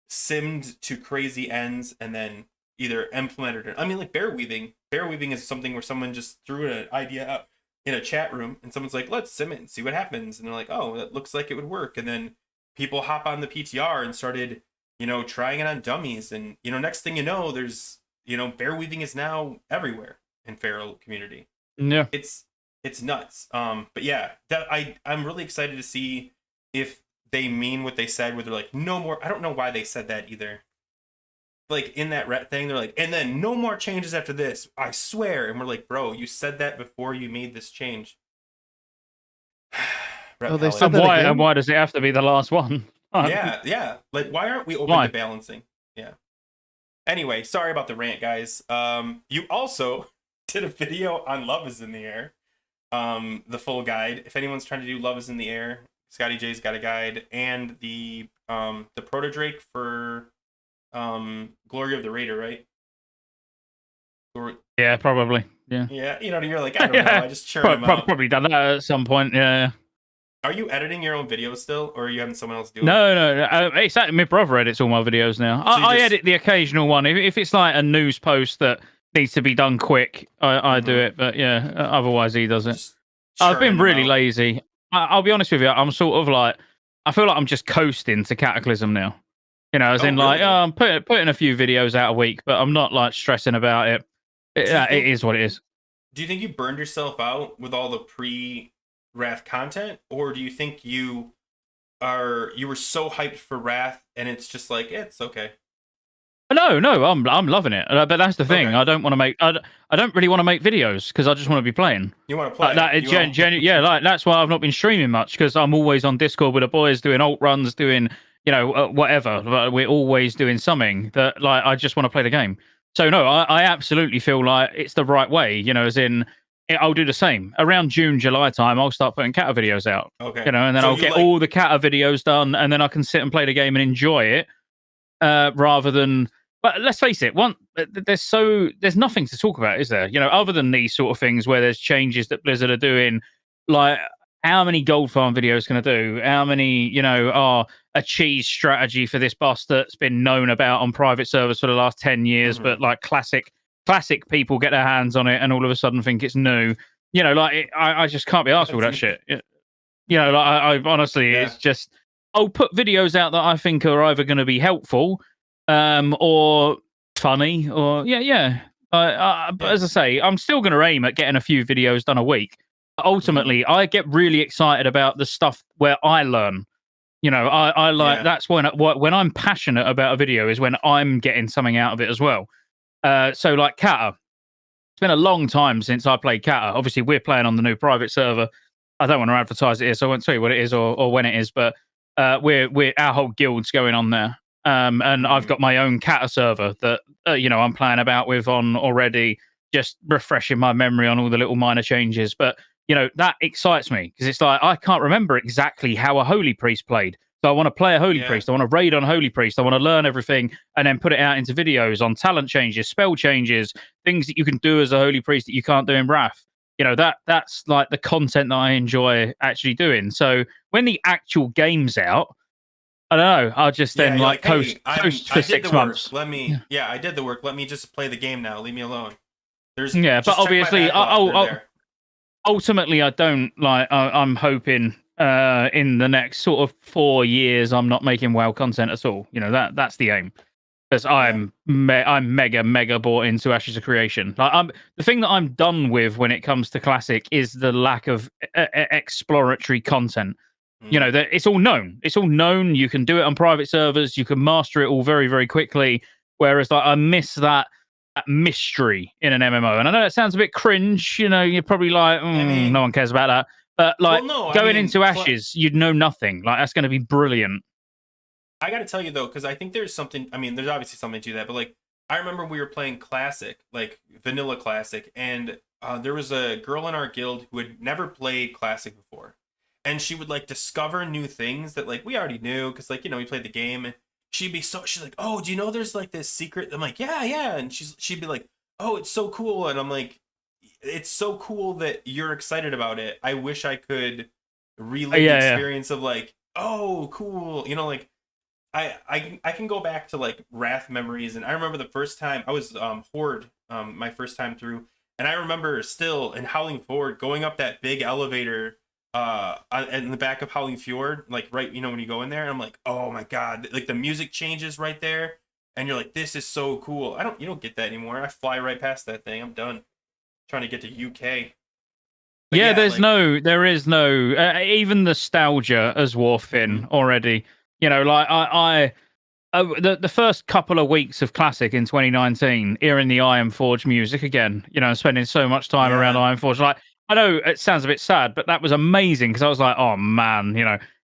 simmed to crazy ends and then either implemented. I mean, like bear weaving is something where someone just threw an idea out in a chat room and someone's like, let's sim it and see what happens, and they're like, oh, that looks like it would work, and then people hop on the PTR and started trying it on dummies, and next thing you know, there's bear weaving is now everywhere in feral community. It's nuts. But yeah, I'm really excited to see if they mean what they said, where they're like, no more. I don't know why they said that either. Like in that ret thing, they're like, and then no more changes after this, I swear. And we're like, bro, you said that before you made this change. They said that again? And why does it have to be the last one? Yeah. Like, why aren't we open to balancing? Yeah. Anyway, sorry about the rant, guys. You also did a video on Love is in the Air. The full guide. If anyone's trying to do Love is in the Air, Scottejayes got a guide, and the proto Drake for Glory of the Raider, right? Yeah, probably. Yeah. Yeah, you're like, I don't know, I just churn them out. Probably done that at some point. Yeah. Are you editing your own videos still, or are you having someone else do it? No. It's my brother edits all my videos now. I edit the occasional one if it's like a news post that needs to be done quick, I do Mhm. it. But yeah, otherwise he does it. Just I've been churning 'em really out. lazy. I'll be honest with you. I'm sort of like, I feel like I'm just coasting to Cataclysm now. You know, as Oh, in like, really? I'm putting a few videos out a week, but I'm not like stressing about it. Do you It think is what it is. do you think you burned yourself out with all the pre-Wrath content, or do you think you were so hyped for Wrath and it's just like it's okay? No, I'm loving it. But that's the thing. Okay. I don't want to make. I don't really want to make videos because I just want to be playing. You want to Like play? that, yeah, like that's why I've not been streaming much because I'm always on Discord with the boys doing alt runs, doing whatever. But we're always doing something that like I just want to play the game. So no, I absolutely feel like it's the right way. You know, as in I'll do the same around June, July time. I'll start putting kata videos out. Okay. You know, and then So I'll you get like all the kata videos done, and then I can sit and play the game and enjoy it rather than. But let's face it, there's nothing to talk about, is there? You know, other than these sort of things where there's changes that Blizzard are doing, like how many gold farm videos can I do? How many, are a cheese strategy for this boss that's been known about on private servers for the last 10 years, but Mhm. like classic people get their hands on it and all of a sudden think it's new. You know, like I just can't be asked for all that That's me. shit. You know, like I honestly, Yeah. it's just I'll put videos out that I think are either going to be helpful, or funny, or yeah. But Yeah. as I say, I'm still going to aim at getting a few videos done a week. Mhm. Ultimately, I get really excited about the stuff where I learn. You know, I like Yeah. that's when I'm passionate about a video is when I'm getting something out of it as well. So like Kata, it's been a long time since I played Kata. Obviously, we're playing on the new private server. I don't want to advertise it here, so I won't tell you what it is or when it is. But we're our whole guild's going on there, and I've Mhm. got my own Kata server that I'm playing about with on already, just refreshing my memory on all the little minor changes. But that excites me because it's like I can't remember exactly how a holy priest played. So I want to play a holy Yeah. priest. I want to raid on holy priest. I want to learn everything and then put it out into videos on talent changes, spell changes, things that you can do as a holy priest that you can't do in Wrath. That's like the content that I enjoy actually doing. So when the actual game's out, I don't know. I'll just Yeah. then You're like like, hey, coast I for did the 6 work. months. Yeah, I did the work. Let me just play the game now. Leave me alone. Yeah, but Just check my obviously, backlog. They're there. ultimately, I don't like. I'm hoping in the next sort of 4 years, I'm not making WoW content at all. That's the aim. Because Yeah. I'm mega bought into Ashes of Creation. Like the thing that I'm done with when it comes to Classic is the lack of exploratory content. Mm. That it's all known. It's all known. You can do it on private servers. You can master it all very very quickly. Whereas like I miss that mystery in an MMO. And I know it sounds a bit cringe. You're probably like, I no mean, one cares about that. But like well, no. I going mean, into Ashes, you'd know nothing. Like that's going to be brilliant. I got to tell you though, because I think there's something. I mean, there's obviously something to that, but like, I remember we were playing Classic, like Vanilla Classic, and there was a girl in our guild who had never played Classic before, and she would like discover new things that like we already knew because like we played the game. And she's like, oh, do you know there's like this secret? I'm like, yeah, and she'd be like, oh, it's so cool, and I'm like, it's so cool that you're excited about it. I wish I could relive the Yeah. experience of like, oh, cool, like. I can go back to like Wrath memories, and I remember the first time I was Horde, my first time through, and I remember still in Howling Fjord going up that big elevator in the back of Howling Fjord, like right when you go in there, and I'm like, oh my god, like the music changes right there, and you're like, this is so cool. You don't get that anymore. I fly right past that thing. I'm done trying to get to UK. But Yeah, yeah, like there is no even nostalgia as mhm, Warfin already. Like the first couple of weeks of Classic in 2019, hearing the Iron Forge music again, spending so much time around yeah, Iron Forge. Like I know it sounds a bit sad, but that was amazing because I was like, oh man,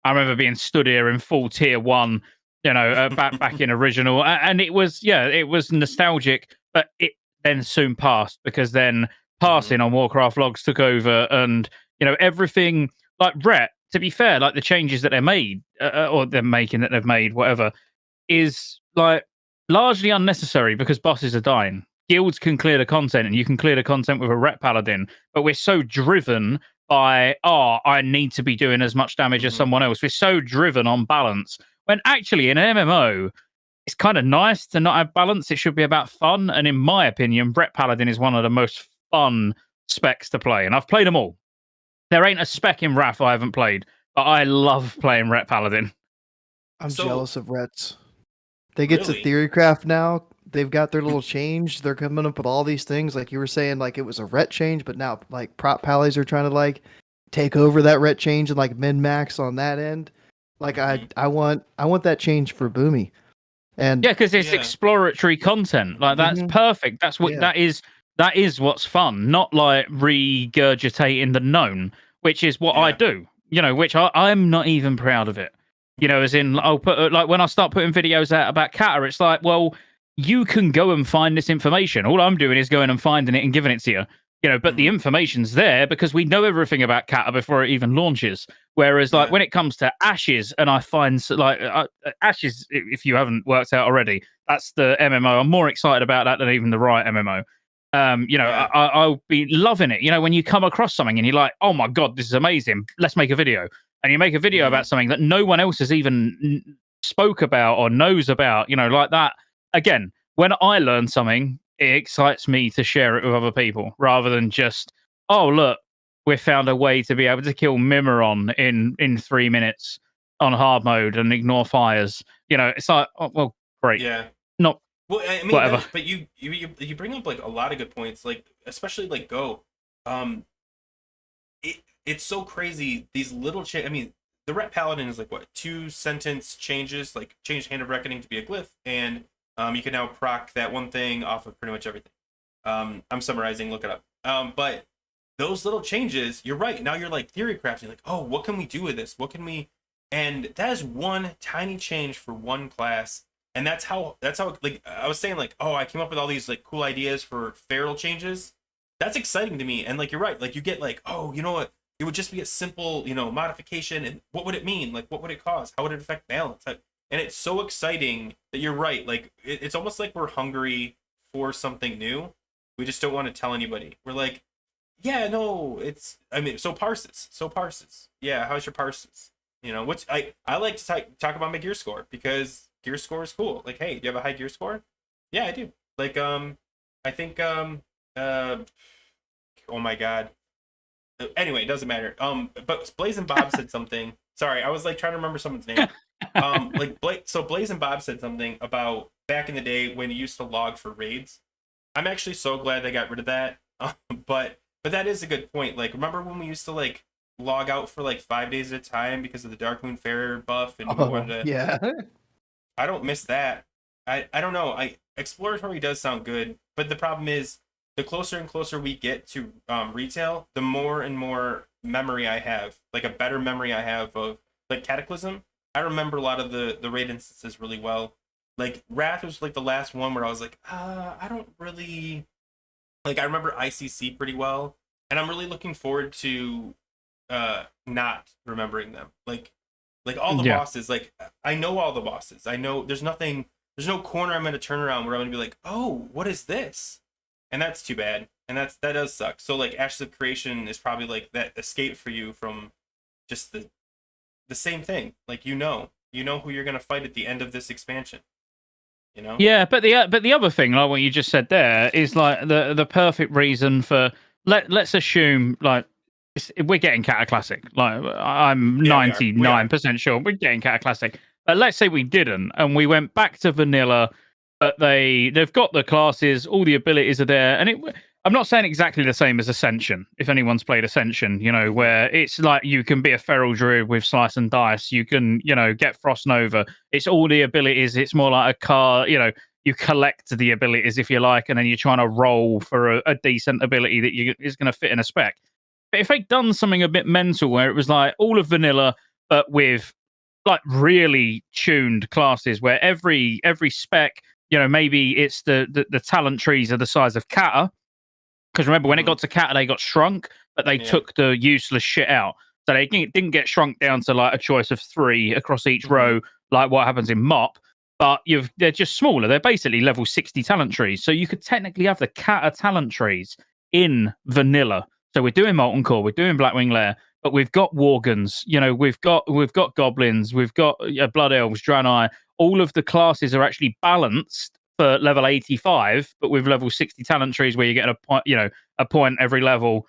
I remember being stood here in full tier 1, back in original, and it was it was nostalgic, but it then soon passed because then mhm, passing on Warcraft logs took over, and everything like Rhett. To be fair, like the changes that they made or they're making that they've made, whatever, is like largely unnecessary because bosses are dying. Guilds can clear the content, and you can clear the content with a Rep Paladin, but we're so driven by, I need to be doing as much damage as mhm, someone else. We're so driven on balance when actually in an MMO, it's kind of nice to not have balance. It should be about fun. And in my opinion, Brett Paladin is one of the most fun specs to play. And I've played them all. There ain't a spec in Wrath I haven't played, but I love playing Brett Paladin. I'm So- jealous of Rets. They get Really? to Theorycraft now. They've got their little change. They're coming up with all these things. Like you were saying, like it was a Ret change, but now like prop pallies are trying to like take over that Ret change and like min max on that end. Like Mhm. I want that change for Boomy. And Yeah, because it's Yeah. exploratory content. Like that's Mhm. perfect. That's what Yeah. that is what's fun, not like regurgitating the known, which is what I Yeah. do. You know, which I'm not even proud of it. You know, as in I'll put like when I start putting videos out about Kata, it's like, well, you can go and find this information. All I'm doing is going and finding it and giving it to you. You know, but the Mhm. information's there because we know everything about Kata before it even launches. Whereas, like Yeah. when it comes to Ashes, and I find Ashes, if you haven't worked out already, that's the MMO. I'm more excited about that than even the Riot MMO. You know, Yeah. I'll be loving it. You know, when you come across something and you're like, "Oh my god, this is amazing! Let's make a video." And you make a video Mhm. about something that no one else has even spoke about or knows about. You know, like that. Again, when I learn something, it excites me to share it with other people rather than just, "Oh look, we found a way to be able to kill Mimeron in 3 minutes on hard mode and ignore fires." You know, it's like, oh, well, great. Yeah. Not Well, I mean, whatever. but you bring up like a lot of good points, like especially like Go. It's so crazy. These little I mean, the Ret Paladin is like what 2 sentence changes, like change Hand of Reckoning to be a glyph, and you can now proc that one thing off of pretty much everything. I'm summarizing. Look it up. But those little changes, you're right. Now you're like theory crafting, like, oh, what can we do with this? What can we? And that is one tiny change for one class. And that's how like I was saying, like, oh, I came up with all these like cool ideas for feral changes. That's exciting to me. And like you're right, like you get like, oh, you know what? It would just be a simple, modification, and what would it mean? Like what would it cause? How would it affect balance? And it's so exciting that you're right. Like it's almost like we're hungry for something new. We just don't want to tell anybody. We're like, yeah, no, I mean, so parses. Yeah, how's your parses? What's I like to talk about my gear score because gear score is cool. Like, hey, do you have a high gear score? Yeah, I do. Like, I think, oh my god. Anyway, it doesn't matter. But Blaze and Bob said something. Sorry, I was like trying to remember someone's name. So Blaze and Bob said something about back in the day when you used to log for raids. I'm actually so glad they got rid of that. But that is a good point. Like, remember when we used to like log out for like 5 days at a time because of the Darkmoon Fair buff, and we wanted to. yeah. I don't miss that. I don't know. Exploratory does sound good, but the problem is the closer and closer we get to retail, the more and more memory I have, like a better memory I have of like Cataclysm. I remember a lot of the raid instances really well. Like Wrath was like the last one where I was like, I don't really like. I remember ICC pretty well, and I'm really looking forward to not remembering them. Like all the Yeah. bosses. Like I know all the bosses. I know there's no corner I'm gonna turn around where I'm gonna be like, oh, what is this? And that's too bad. And that does suck. So like Ashes of Creation is probably like that escape for you from just the same thing. Like you know who you're gonna fight at the end of this expansion. Yeah, but the other thing, like what you just said there, is like the perfect reason for let's assume like we're getting Cataclassic. Like I'm Yeah, we are. 99% sure we're getting Cataclassic. But let's say we didn't, and we went back to vanilla, but they've got the classes, all the abilities are there, and I'm not saying exactly the same as Ascension. If anyone's played Ascension, where it's like you can be a feral druid with slice and dice, you can get Frost Nova. It's all the abilities. It's more like a car. You collect the abilities if you like, and then you're trying to roll for a decent ability that is going to fit in a spec. But if they'd done something a bit mental where it was like all of vanilla, but with like really tuned classes where every spec, maybe it's the talent trees are the size of Kata. Because remember, when it got to Kata, they got shrunk, but they took the useless shit out. So they didn't get shrunk down to like a choice of 3 across each row, like what happens in MOP. But they're just smaller. They're basically level 60 talent trees. So you could technically have the Kata talent trees in vanilla. So we're doing Molten Core, we're doing Blackwing Lair, but we've got Worgans, we've got goblins, we've got blood elves, Draenei. All of the classes are actually balanced for level 85, but with level 60 talent trees where you get a point, a point every level.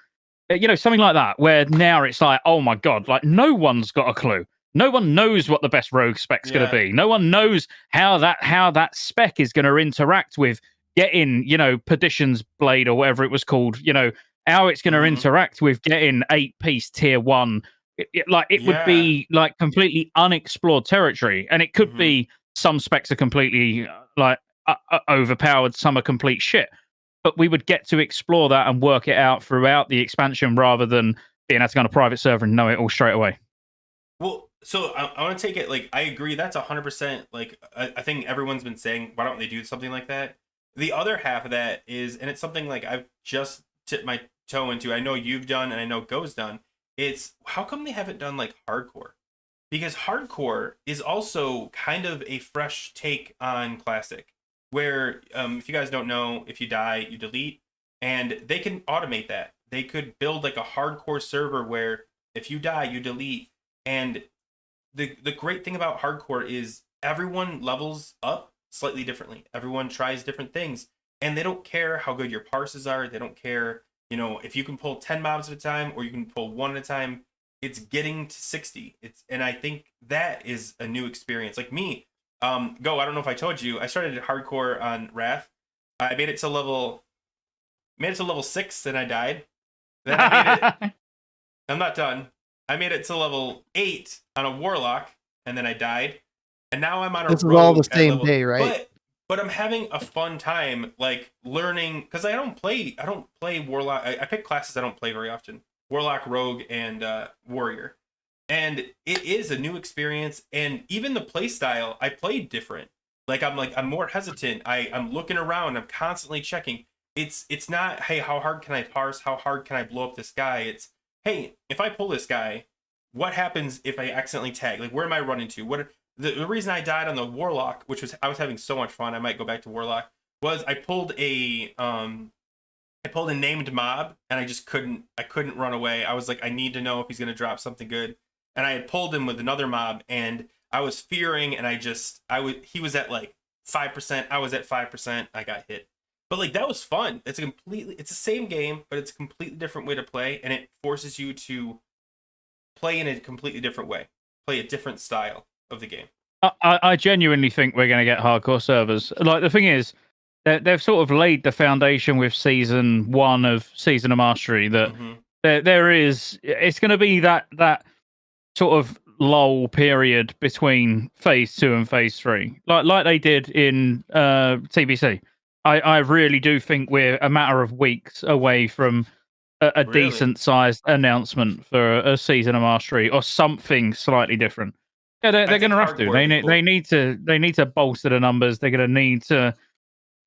Something like that, where now it's like, oh my god, like no one's got a clue. No one knows what the best rogue spec's going to be. No one knows how that spec is going to interact with getting, Perdition's Blade or whatever it was called. How it's going to interact with getting 8-piece tier 1. It would be like completely unexplored territory, and it could be some specs are completely overpowered, some are complete shit. But we would get to explore that and work it out throughout the expansion rather than being able to go on a private server and know it all straight away. Well, so I want to take it, like, I agree, that's 100%, like, I think everyone's been saying, why don't they do something like that? The other half of that is, and it's something like I've just tipped my toe into, I know you've done, and I know Go's done, it's, how come they haven't done, like, hardcore? Because hardcore is also kind of a fresh take on classic, where, if you guys don't know, if you die, you delete, and they can automate that. They could build, like, a hardcore server where if you die, you delete. And the great thing about hardcore is everyone levels up slightly differently. Everyone tries different things, and they don't care how good your parses are. They don't care, if you can pull 10 mobs at a time or you can pull one at a time. It's getting to 60. And I think that is a new experience. Like me, Go, I don't know if I told you, I started hardcore on Wrath. I made it to level 6 and I died. Then I made it. I'm not done. I made it to level 8 on a warlock, and then I died. And now I'm on a rogue. This is all the same day, right? But I'm having a fun time, like, learning, because I don't play warlock. I pick classes I don't play very often. Warlock, rogue, and warrior. And it is a new experience, and even the play style, I played different. I'm more hesitant. I'm looking around, I'm constantly checking. It's not, hey, how hard can I parse? How hard can I blow up this guy? It's, hey, if I pull this guy, what happens if I accidentally tag? Like, where am I running to? The reason I died on the warlock, which was, I was having so much fun, I might go back to warlock, was I pulled a named mob, and I couldn't run away. I was like, I need to know if he's gonna drop something good. And I had pulled him with another mob, and I was fearing, and he was at like 5%, I was at 5%, I got hit. But like, that was fun. It's the same game, but it's a completely different way to play, and it forces you to play in a completely different way, play a different style of the game. I genuinely think we're going to get hardcore servers. Like, the thing is, they've sort of laid the foundation with season 1 of Season of Mastery that it's going to be that sort of lull period between phase 2 and phase 3, like they did in TBC. I really do think we're a matter of weeks away from a decent sized announcement for a Season of Mastery or something slightly different. Yeah, they're going to have to. They need to bolster the numbers. They're going to need to.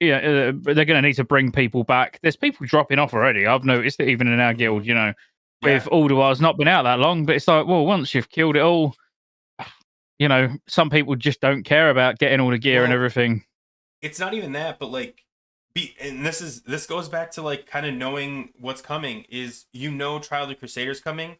Yeah, they're going to need to bring people back. There's people dropping off already. I've noticed it even in our guild. With Alduar's not been out that long, but it's like, well, once you've killed it all, some people just don't care about getting all the gear and everything. It's not even that, but like, and this goes back to like kind of knowing what's coming. Is Trial of the Crusader's coming,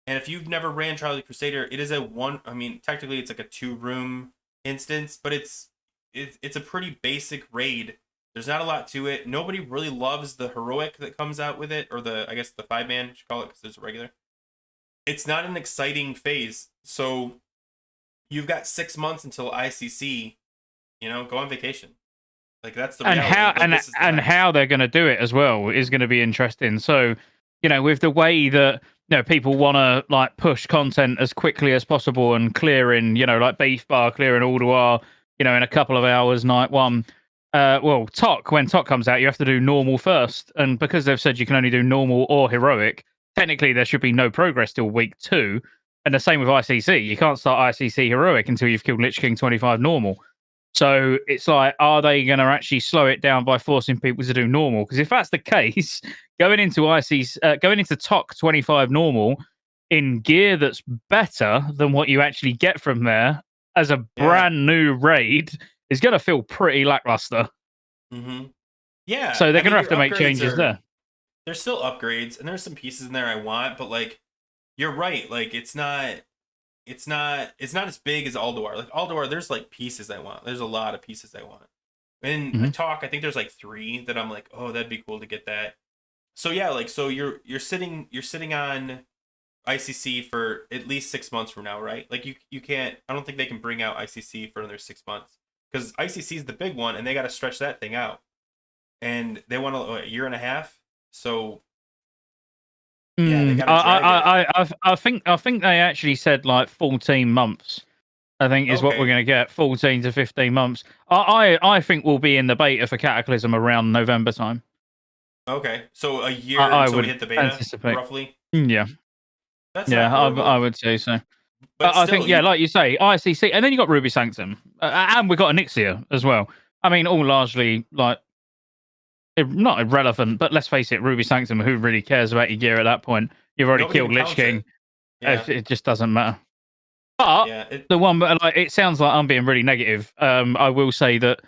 and if you've never ran Trial of the Crusader, it is technically it's like a 2-room instance, but it's a pretty basic raid. There's not a lot to it. Nobody really loves the heroic that comes out with it, or the 5-man, you should call it, because there's a regular. It's not an exciting phase. So you've got 6 months until ICC. Go on vacation. Like, that's the reality. How they're going to do it as well is going to be interesting. So, with the way that people want to like push content as quickly as possible and clearing, like Beef Bar, clearing Alduar, in a couple of hours, night 1. When TOC comes out, you have to do normal first, and because they've said you can only do normal or heroic, technically there should be no progress till week 2. And the same with ICC. You can't start ICC heroic until you've killed Lich King 25 normal. So it's like, are they going to actually slow it down by forcing people to do normal? Because if that's the case, going into TOC 25 normal in gear that's better than what you actually get from there as a brand new raid is going to feel pretty lackluster. Yeah. So they're going to have to make changes there. There's still upgrades, and there's some pieces in there I want, but like, you're right. Like it's not as big as Alduar. Like Alduar, there's like pieces I want. There's a lot of pieces I want. In Mhm. I think there's like 3 that I'm like, oh, that'd be cool to get that. So yeah, like so you're sitting on ICC for at least 6 months from now, right? Like you can't. I don't think they can bring out ICC for another 6 months because ICC is the big one, and they got to stretch that thing out, and they want a year and a half. So yeah, they got to drag it. I think they actually said like 14 months. I think is what we're Okay. going to get, 14 to 15 months. I think we'll be in the beta for Cataclysm around November time. Okay, so a year I until we would hit the beta, anticipate. roughly. Yeah, That's yeah, not I horrible, would say so. but I still, think, yeah, you like you say, ICC, and then you got Ruby Sanctum, and we got Onyxia as well. I mean, all largely like not irrelevant, but let's face it, Ruby Sanctum. Who really cares about your gear at that point? You've already nobody killed even Lich counts King. it. Yeah, It just doesn't matter. But yeah. the one, like, it sounds like I'm being really negative. I will say that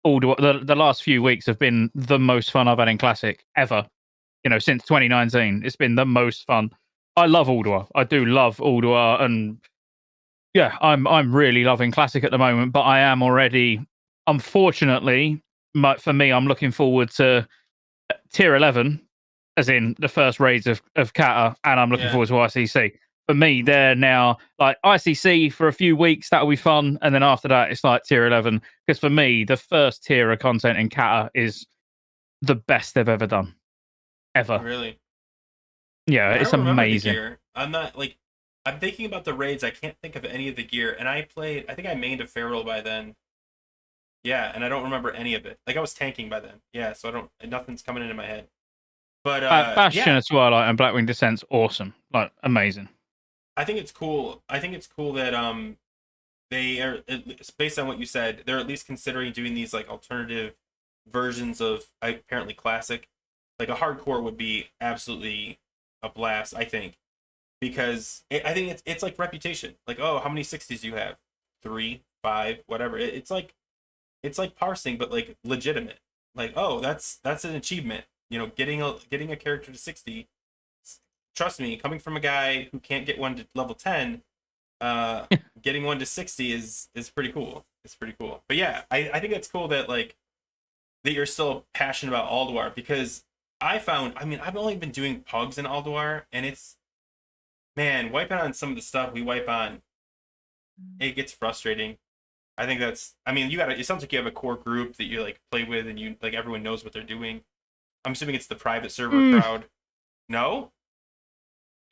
the last few weeks have been the most fun I've had in Classic ever. You know, since 2019, it's been the most fun. I love Alduar. I do love Alduar, and yeah, I'm really loving Classic at the moment. But I am already, unfortunately, for me, I'm looking forward to tier 11, as in the first raids of Kata, and I'm looking Yeah. forward to ICC. For me, they're now like ICC for a few weeks. That'll be fun, and then after that, it's like tier 11. Because for me, the first tier of content in Kata is the best they've ever done, ever. Really. Yeah, I it's don't remember the amazing. gear. I'm not like I'm thinking about the raids. I can't think of any of the gear, and I played. I think I mained a feral by then. Yeah, and I don't remember any of it. Like I was tanking by then. Yeah, so I don't. Nothing's coming into my head. But Bastion yeah, of Twilight and Blackwing Descent's awesome, like amazing. I think it's cool. I think it's cool that they are based on what you said. They're at least considering doing these like alternative versions of apparently classic. Like a hardcore would be absolutely a blast. I think because I think it's like reputation. Like, oh, how many 60s do you have? 3, 5, whatever. It's like parsing, but like legitimate. Like, oh, that's an achievement. You know, getting a character to 60. Trust me, coming from a guy who can't get one to level 10, getting one to 60 is pretty cool. It's pretty cool. But yeah, I think it's cool that like that you're still passionate about Alduar because I mean, I've only been doing pugs in Alduar, and it's man, wiping on some of the stuff we wipe on, it gets frustrating. I think that's. I mean, it sounds like you have a core group that you like play with, and you like everyone knows what they're doing. I'm assuming it's the private server crowd. No.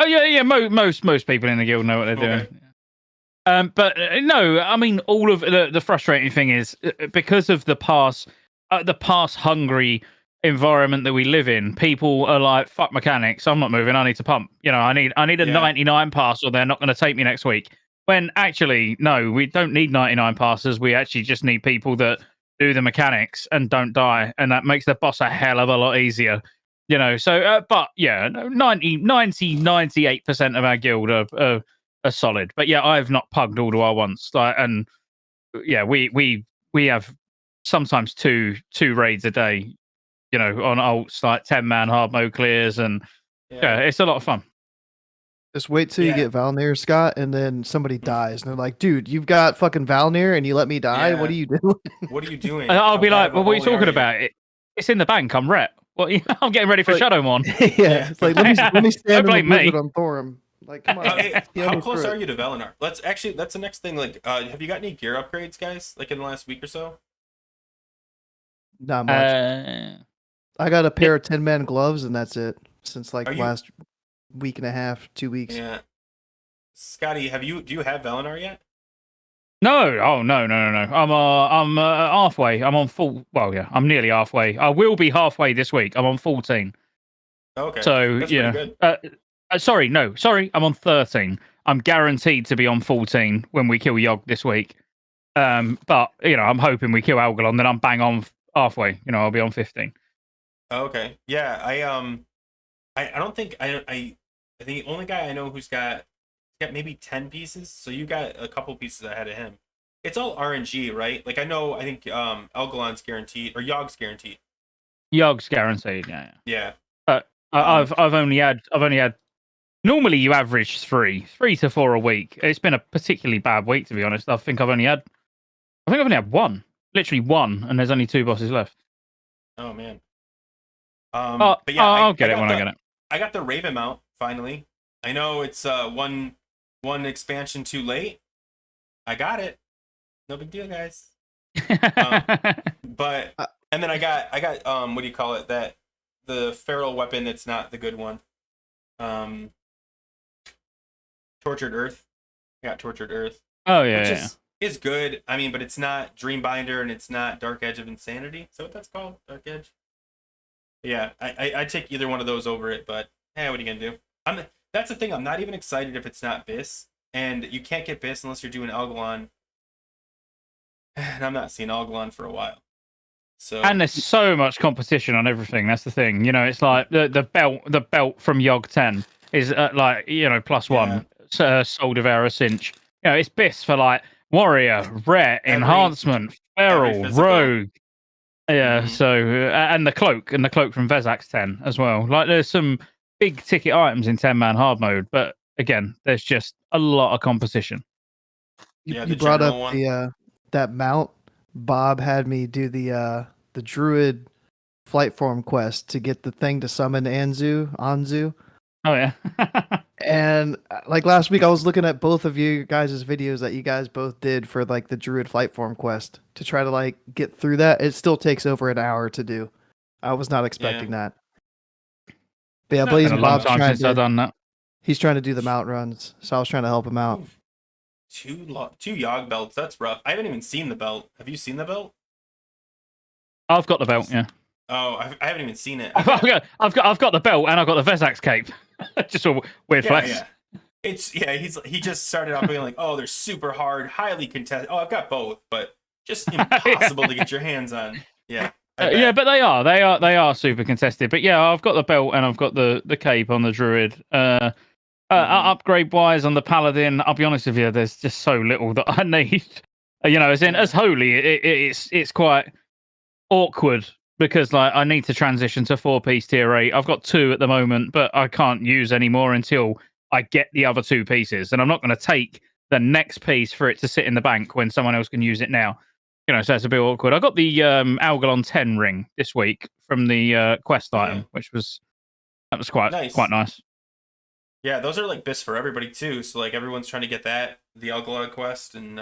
Oh yeah. Most people in the guild know what they're doing. But no, I mean, all of the frustrating thing is because of the pass hungry environment that we live in. People are like, "Fuck mechanics! I'm not moving. I need to pump. You know, I need a 99 pass, or they're not going to take me next week." When actually, no, we don't need 99 passes. We actually just need people that do the mechanics and don't die, and that makes the boss a hell of a lot easier. You know, so but yeah, 98% of our guild are solid. But yeah, I've not pugged Alduar once. Like, and yeah, we have sometimes two raids a day. You know, on ults like 10-man hard mode clears, and yeah, it's a lot of fun. Just wait till you get Valnir, Scott, and then somebody dies, and they're like, "Dude, you've got fucking Valnir, and you let me die. What are you doing?" What are you doing? I'll be like, "Well, what are you talking about? It's in the bank. I'm rep. Well, I'm getting ready for Shadowmon." Yeah, it's like let me stand in the blame me. blizzard on Thorum. Like, come on. How close are you to Valinar? That's the next thing. Like, have you got any gear upgrades, guys? Like in the last week or so? Not much. I got a pair of 10-man gloves, and that's it. Since like last week and a half, 2 weeks. Yeah. Scotty, do you have Valinar yet? No. Oh no. I'm halfway. I'm on full. Well, yeah, I'm nearly halfway. I will be halfway this week. I'm on 14. Okay. So that's yeah. pretty good. Sorry. I'm on 13. I'm guaranteed to be on 14 when we kill Yogg this week. But you know, I'm hoping we kill Algalon, then I'm bang on halfway. You know, I'll be on 15. Okay. Yeah. I don't think I the only guy I know who's got maybe 10 pieces. So you got a couple pieces ahead of him. It's all RNG, right? Like I think Algalon's guaranteed or Yogg's guaranteed. Yogg's guaranteed. Yeah. Yeah. But I've only had Normally you average 3 to 4 a week. It's been a particularly bad week, to be honest. I think I've only had one, literally one, and there's only 2 bosses left. Oh man. Oh, But yeah, I'll get it when I get it. I got the Raven mount finally. I know it's one expansion too late. I got it. No big deal, guys. But and then I got what do you call it? That the feral weapon that's not the good one. Tortured Earth. I got Tortured Earth. Oh yeah, which yeah. is good. I mean, but it's not Dreambinder and it's not Dark Edge of Insanity. Is that what that's called? Dark Edge? Yeah, I'd take either one of those over it, but hey, what are you gonna do? That's the thing, I'm not even excited if it's not Biss. And you can't get Biss unless you're doing Algalon. And I'm not seeing Algalon for a while. So And there's so much competition on everything. That's the thing. You know, it's like the belt from Yog 10 is like, you know, +1. Soul Devourer Cinch. You know, it's Biss for like Warrior, Rare, Enhancement, Feral, Rogue. Yeah, so and the cloak from Vezax 10 as well. Like there's some big ticket items in 10-man hard mode, but again, there's just a lot of competition. You brought up that mount. Bob had me do the Druid flight form quest to get the thing to summon Anzu. Oh yeah. And like last week, I was looking at both of you guys' videos that you guys both did for like the Druid flight form quest to try to like get through that. It still takes over an hour to do. I was not expecting that. But yeah, Blazing Bob's trying to. Done that. He's trying to do the mount runs, so I was trying to help him out. Ooh, two Yogg belts. That's rough. I haven't even seen the belt. Have you seen the belt? I've got the belt. Yeah. Oh, I haven't even seen it. I've got the belt and I've got the Vezax cape. Just a weird flex. Yeah. He just started off being like, oh, they're super hard, highly contested. Oh, I've got both, but just impossible to get your hands on. Yeah. Yeah, but they are super contested. But yeah, I've got the belt and I've got the cape on the Druid. Upgrade wise on the Paladin, I'll be honest with you, there's just so little that I need. You know, as holy, it's quite awkward because like I need to transition to 4-piece tier 8. I've got 2 at the moment, but I can't use any more until I get the other 2 pieces, and I'm not going to take the next piece for it to sit in the bank when someone else can use it now. You know, so it's a bit awkward. I got the Algalon 10 ring this week from the quest item, which was quite nice. Yeah, those are like Biss for everybody too. So like everyone's trying to get that, the Algalon quest, and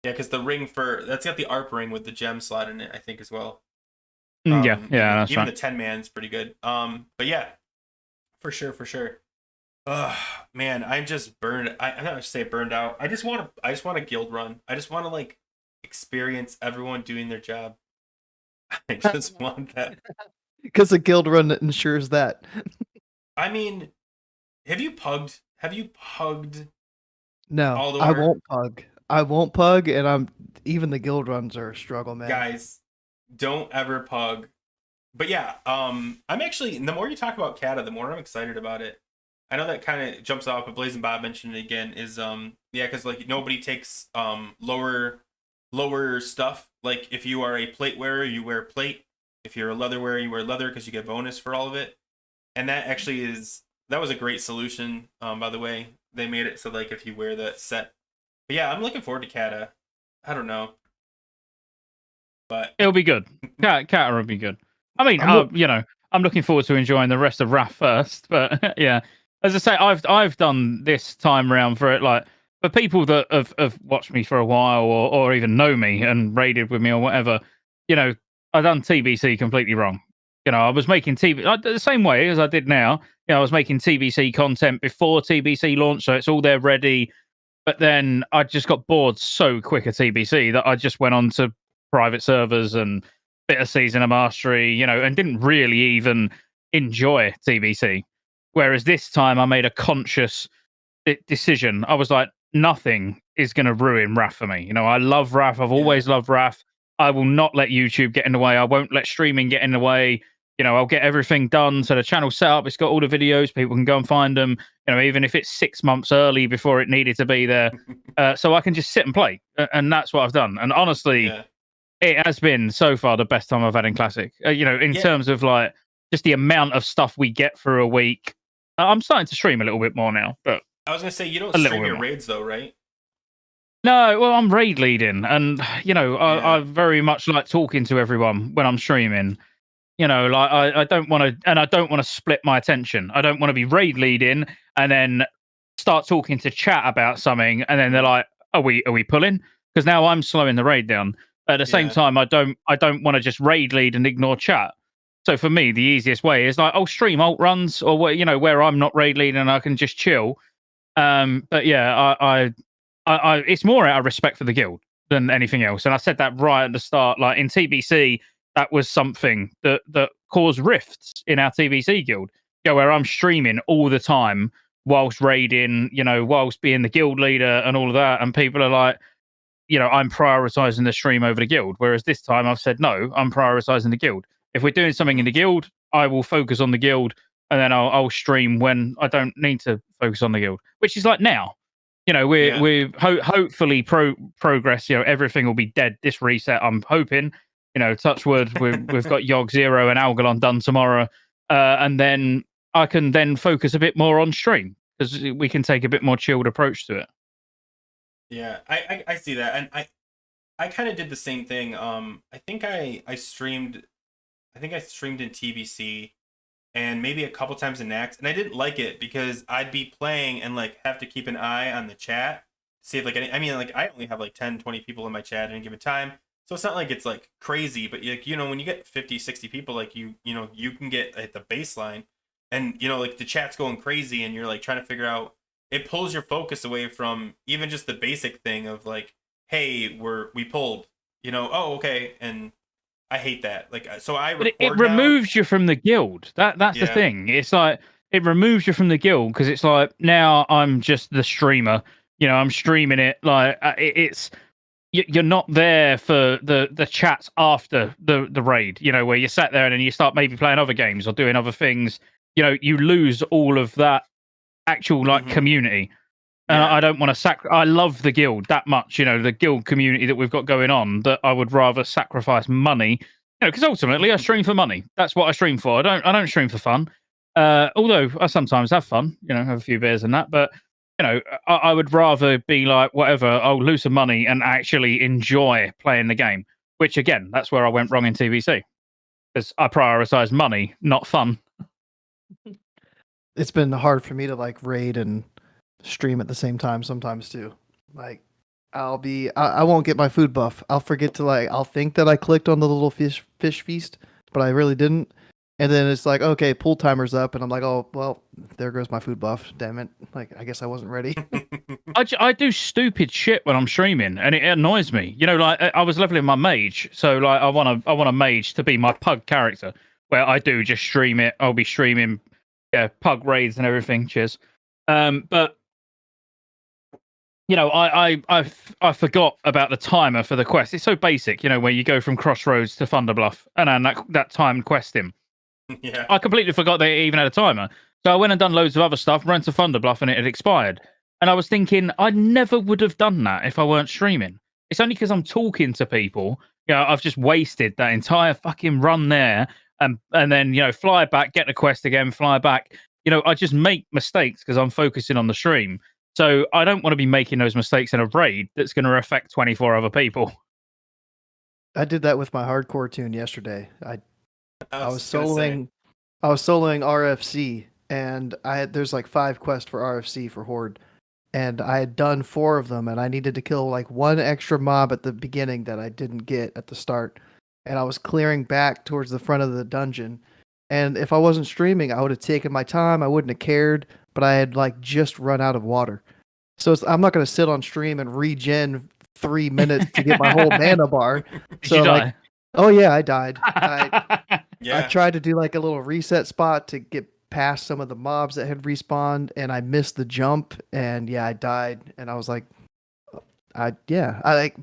because the ring that's got the ARP ring with the gem slot in it, I think as well. That's even right. the 10-man's pretty good. But yeah, for sure. Man, I'm just burned. I'm not gonna say burned out. I just want a guild run. I just want to like experience everyone doing their job. I just want that. Because a guild run ensures that. I mean, have you pugged? No, I won't pug, and even the guild runs are a struggle, man. Guys, don't ever pug. But yeah, I'm actually, the more you talk about Kata, the more I'm excited about it. I know that kind of jumps off, but Blazing Bob mentioned it again, is because like nobody takes lower stuff. Like if you are a plate wearer, you wear plate. If you're a leather wearer, you wear leather because you get bonus for all of it. And that actually that was a great solution, by the way. They made it so like if you wear that set. But yeah, I'm looking forward to Kata. I don't know. But it'll be good. Kata will be good. I mean, I'm looking forward to enjoying the rest of Wrath first. But yeah, as I say, I've done this time around for it. Like for people that have watched me for a while or even know me and raided with me or whatever, you know, I've done TBC completely wrong. You know, I was making the same way as I did now. You know, I was making TBC content before TBC launched, so it's all there ready. But then I just got bored so quick at TBC that I just went on to private servers and bit of Season of Mastery, you know, and didn't really even enjoy TBC. Whereas this time I made a conscious decision. I was like, nothing is going to ruin Wrath for me. You know, I love Wrath. I've always loved Wrath. I will not let YouTube get in the way. I won't let streaming get in the way. You know, I'll get everything done. So the channel's set up. It's got all the videos. People can go and find them. You know, even if it's 6 months early before it needed to be there. So I can just sit and play. And that's what I've done. And honestly, it has been so far the best time I've had in Classic. You know, in terms of like just the amount of stuff we get for a week. I'm starting to stream a little bit more now, but I was gonna say you don't a little stream bit your more. raids though, right? No, well, I'm raid leading, and Yeah. I very much like talking to everyone when I'm streaming. Like I don't want to, and I don't want to split my attention. I don't want to be raid leading and then start talking to chat about something, and then they're like, "Are we pulling?" Because now I'm slowing the raid down. At the same Yeah. time, I don't want to just raid lead and ignore chat. So for me, the easiest way is like I'll stream alt runs or where I'm not raid leading and I can just chill. But yeah, it's more out of respect for the guild than anything else. And I said that right at the start. Like in TBC, that was something that caused rifts in our TBC guild. Where I'm streaming all the time whilst raiding, whilst being the guild leader and all of that, and people are like, I'm prioritizing the stream over the guild. Whereas this time I've said no, I'm prioritizing the guild. If we're doing something in the guild, I will focus on the guild, and then I'll stream when I don't need to focus on the guild, which is like now. We're hopefully progress. Everything will be dead this reset. I'm hoping. Touch wood. We've got Yogg Zero and Algalon done tomorrow, and then I can then focus a bit more on stream because we can take a bit more chilled approach to it. Yeah, I see that, and I kind of did the same thing. I think I streamed in TBC and maybe a couple times in Nax, and I didn't like it because I'd be playing and like have to keep an eye on the chat, see if like I only have like 10, 20 people in my chat at any given time. So it's not like it's like crazy, but like when you get 50, 60 people, like you can get at the baseline, and like the chat's going crazy, and you're like trying to figure out. It pulls your focus away from even just the basic thing of like, hey, we pulled, oh okay, and I hate that. Like, so I But record it now. removes you from the guild. That's the Yeah. thing. It's like it removes you from the guild because it's like now I'm just the streamer. I'm streaming it. Like it's you're not there for the chats after the raid. Where you sat there and then you start maybe playing other games or doing other things. You lose all of that actual like community. And Yeah. I don't want to I love the guild that much, the guild community that we've got going on, that I would rather sacrifice money, because ultimately I stream for money. That's what I stream for. I don't stream for fun. Although I sometimes have fun, have a few beers and that, but I would rather be like, whatever, I'll lose some money and actually enjoy playing the game, which again, that's where I went wrong in TBC because I prioritize money, not fun. It's been hard for me to like raid and stream at the same time sometimes too. Like I won't get my food buff. I'll forget to I'll think that I clicked on the little fish feast, but I really didn't. And then it's like, okay, pool timer's up, and I'm like, oh well, there goes my food buff. Damn it! Like I guess I wasn't ready. I do stupid shit when I'm streaming, and it annoys me. Like I was leveling my mage, so like I want a mage to be my pug character, where I do just stream it. I'll be streaming, pug raids and everything. Cheers. But I forgot about the timer for the quest. It's so basic, where you go from Crossroads to Thunderbluff, and then that timed questing. Yeah. I completely forgot they even had a timer. So I went and done loads of other stuff, ran to Thunderbluff, and it had expired. And I was thinking, I never would have done that if I weren't streaming. It's only because I'm talking to people. I've just wasted that entire fucking run there, and then fly back, get the quest again, fly back. I just make mistakes because I'm focusing on the stream. So I don't want to be making those mistakes in a raid that's going to affect 24 other people. I did that with my hardcore tune yesterday. I was gonna say. soloing RFC, and there's like 5 quests for RFC for Horde, and I had done 4 of them, and I needed to kill like 1 extra mob at the beginning that I didn't get at the start, and I was clearing back towards the front of the dungeon, and if I wasn't streaming, I would have taken my time. I wouldn't have cared, but I had like just run out of water, so I'm not going to sit on stream and regen 3 minutes to get my whole mana bar. Did So you like, die? oh yeah, I died. Yeah. I tried to do like a little reset spot to get past some of the mobs that had respawned, and I missed the jump, and yeah, I died, and I was like, but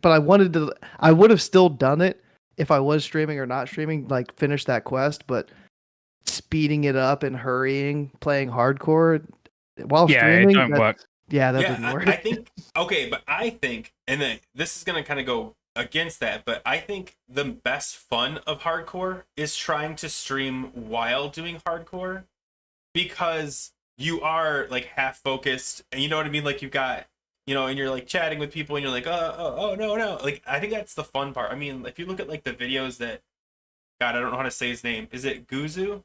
I wanted to. I would have still done it if I was streaming or not streaming, like finish that quest, but speeding it up and hurrying, playing hardcore while streaming, it don't work. Yeah, that didn't work. I think okay, but I think, and then this is gonna kind of go against that, but I think the best fun of hardcore is trying to stream while doing hardcore, because you are like half focused, and you know what I mean. Like you've got, and you're like chatting with people, and you're like, oh no no. Like I think that's the fun part. I mean, if you look at like the videos that, God, I don't know how to say his name. Is it Guzu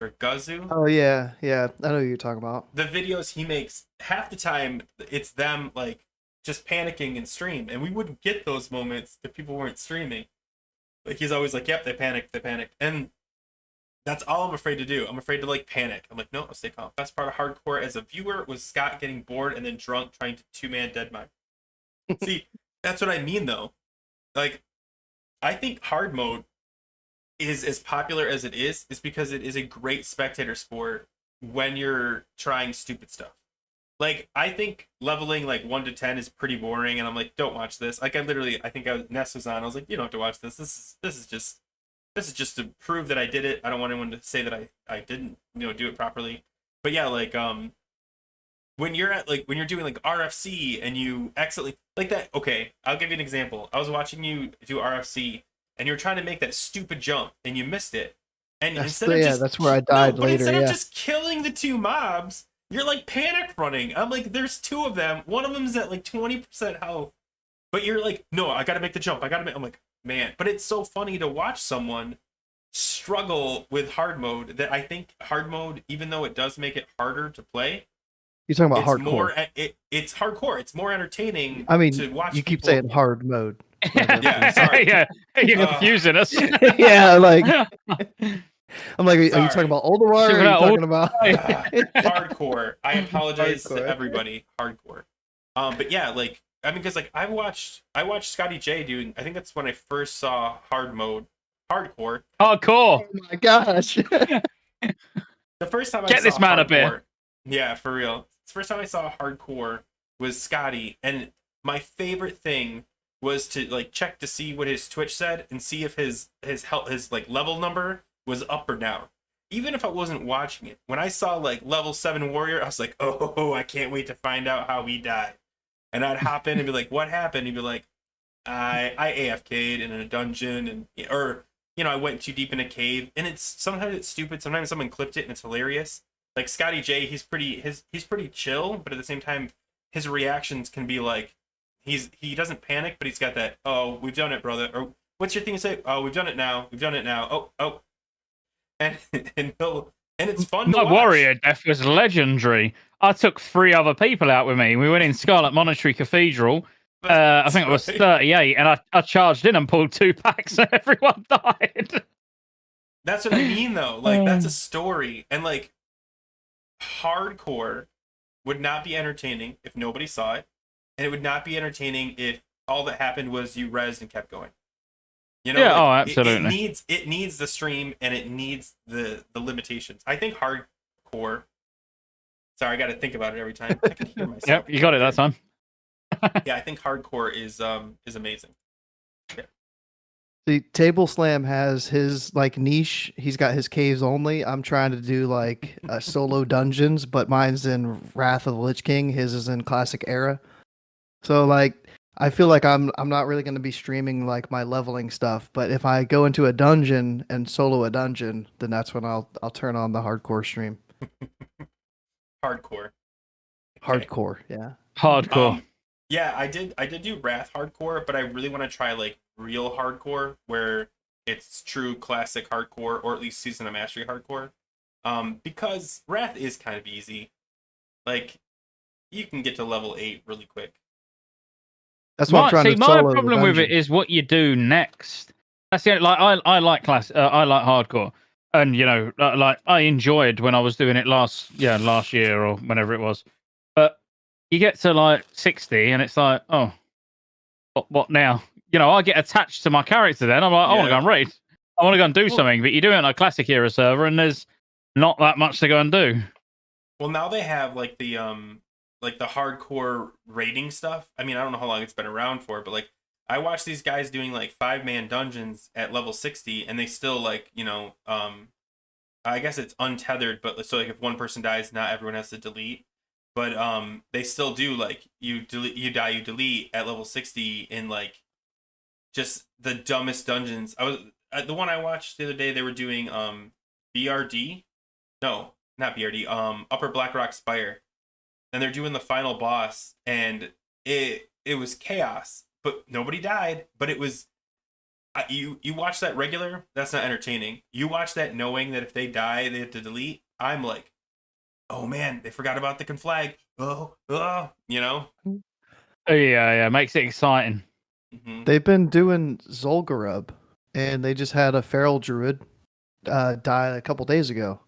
or Guzu? Oh yeah, yeah. I know who you're talking about. The videos he makes, half the time it's them like just panicking in stream, and we wouldn't get those moments if people weren't streaming. Like he's always like, yep, they panicked, and that's all I'm afraid to do. I'm afraid to like panic. I'm like, no, I'll stay calm. Best part of hardcore as a viewer was Scott getting bored and then drunk trying to 2-man dead mine. See, that's what I mean though. Like, I think hard mode is as popular as it is because it is a great spectator sport when you're trying stupid stuff. Like, I think leveling like 1 to 10 is pretty boring, and I'm like, don't watch this. Like, I think Ness was on. I was like, you don't have to watch this. This is just to prove that I did it. I don't want anyone to say that I didn't, do it properly. But yeah, like when you're doing like RFC and you accidentally like that. Okay, I'll give you an example. I was watching you do RFC and you're trying to make that stupid jump and you missed it. And that's where I died later. Instead of just killing the 2 mobs, you're like panic running. I'm like, there's 2 of them. One of them's at like 20% health, but you're like, no, I gotta make the jump. I'm like, man. But it's so funny to watch someone struggle with hard mode that I think hard mode, even though it does make it harder to play, you're talking about it's hardcore. more. It's hardcore. It's more entertaining. I mean, to watch you keep people... saying hard mode. Yeah, sorry. Yeah, you're confusing us. Yeah, like I'm like, are you talking about older one? Or are you talking about hardcore? I apologize to everybody. Hardcore. But yeah, like I mean, because like I watched Scottejayes doing. I think that's when I first saw hard mode, hardcore. Hardcore. Oh my gosh! The first time I get saw this man hardcore, up here. Yeah, for real. The first time I saw hardcore was Scotty, and my favorite thing was to like check to see what his Twitch said and see if his like level number was up or down. Even if I wasn't watching it, when I saw like level 7 warrior, I was like, oh, I can't wait to find out how he died. And I'd hop in and be like, what happened? He'd be like, I AFK'd in a dungeon, and or I went too deep in a cave. And sometimes it's stupid. Sometimes someone clipped it and it's hilarious. Like Scottejayes, he's pretty chill, but at the same time, his reactions can be like, he doesn't panic, but he's got that, oh, we've done it, brother. Or what's your thing to say? Oh, we've done it now. We've done it now. Oh. And it's fun to watch. My warrior death was legendary. I took 3 other people out with me. We went in Scarlet Monastery Cathedral. I think it was 38, and I charged in and pulled 2 packs, and everyone died. That's what I mean, though. Like, that's a story. And, like, hardcore would not be entertaining if nobody saw it. And it would not be entertaining if all that happened was you rezzed and kept going. Yeah, like, absolutely. It needs the stream, and it needs the limitations. I think hardcore. Sorry, I got to think about it every time. I can hear myself. Yep, you got it that time. Yeah, I think hardcore is amazing. Yeah. The Table Slam has his like niche. He's got his caves only. I'm trying to do like solo dungeons, but mine's in Wrath of the Lich King. His is in Classic Era. So like I feel like I'm not really going to be streaming like my leveling stuff, but if I go into a dungeon and solo a dungeon, then that's when I'll turn on the hardcore stream. Hardcore. Okay. Hardcore, yeah. Hardcore. Yeah, I did do Wrath hardcore, but I really want to try like real hardcore where it's true classic hardcore, or at least Season of Mastery hardcore. Because Wrath is kind of easy. Like you can get to level 8 really quick. That's what I'm trying to solo. My problem with it is what you do next. That's the like I like I like hardcore, and like I enjoyed when I was doing it last year or whenever it was. But you get to like 60, and it's like, oh, what now? I get attached to my character. Then I'm like, I want to go and raid. I want to go and do something. But you do it on a classic era server, and there's not that much to go and do. Well, now they have like the hardcore raiding stuff. I mean, I don't know how long it's been around for, but like I watch these guys doing like 5-man dungeons at level 60, and they still like, I guess it's untethered, but so like if one person dies, not everyone has to delete. But they still do like you die, you delete at level 60 in like just the dumbest dungeons. The one I watched the other day, they were doing BRD. No, not BRD, Upper Blackrock Spire, and they're doing the final boss, and it was chaos, but nobody died. But it was you watch that regular, that's not entertaining. You watch that knowing that if they die, they have to delete. I'm like, oh man, they forgot about the conflag. Oh, you know. Oh, yeah, makes it exciting. Mm-hmm. They've been doing Zolgarub, and they just had a feral druid die a couple days ago.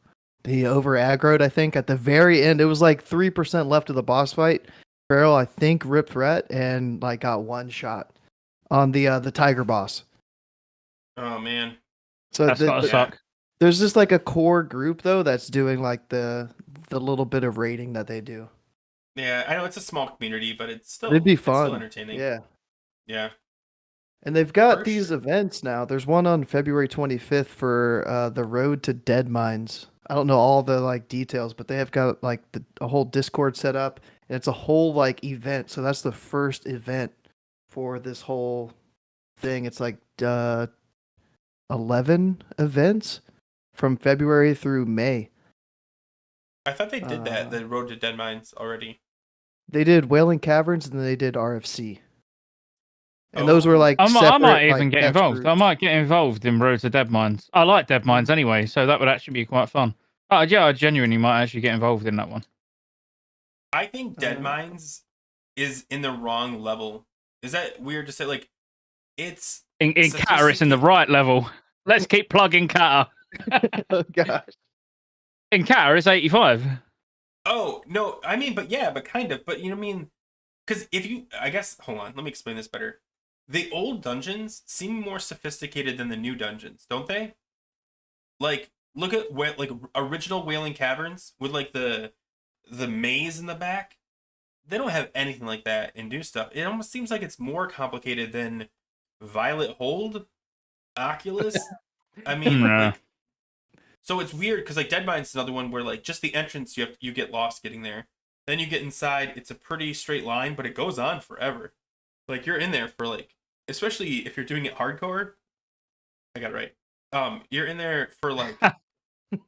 He over aggroed, I think, at the very end. It was like 3% left of the boss fight. Feral, I think, ripped threat and like got one shot on the tiger boss. Oh man. So That's gotta suck. there's just like a core group though that's doing like the little bit of raiding that they do. Yeah, I know it's a small community, but It'd be it's still fun. entertaining. Yeah. Yeah. And they've got For these sure. events now. There's one on February 25th for the Road to Dead Mines. I don't know all the like details, but they have got like a whole Discord set up, and it's a whole like event. So that's the first event for this whole thing. It's like 11 events from February through May. I thought they did that, the Road to Dead Mines already. They did Wailing Caverns and then they did RFC. And those were Oh. like I separate, might even like, get catch involved. I groups. might get involved in Road to Dead Mines. I like Dead Mines anyway, so that would actually be quite fun. Yeah, I genuinely might actually get involved in that one. I think Dead Uh, Mines is in the wrong level. Is that weird to say? Like, it's In Qatar, it's in the right level. Let's keep plugging Qatar. Oh gosh. In Qatar, it's 85. Oh no, I mean, but yeah, but kind of, but you know what I mean? Because if you, I guess, hold on, let me explain this better. The old dungeons seem more sophisticated than the new dungeons, don't they? Like, look at like original Wailing Caverns with like the maze in the back. They don't have anything like that in new stuff. It almost seems like it's more complicated than Violet Hold, Oculus. I mean, Nah. like, so it's weird because like Dead Mines is another one where like just the entrance you get lost getting there. Then you get inside, it's a pretty straight line, but it goes on forever. Like you're in there for like, especially if you're doing it hardcore. I got it right. You're in there for like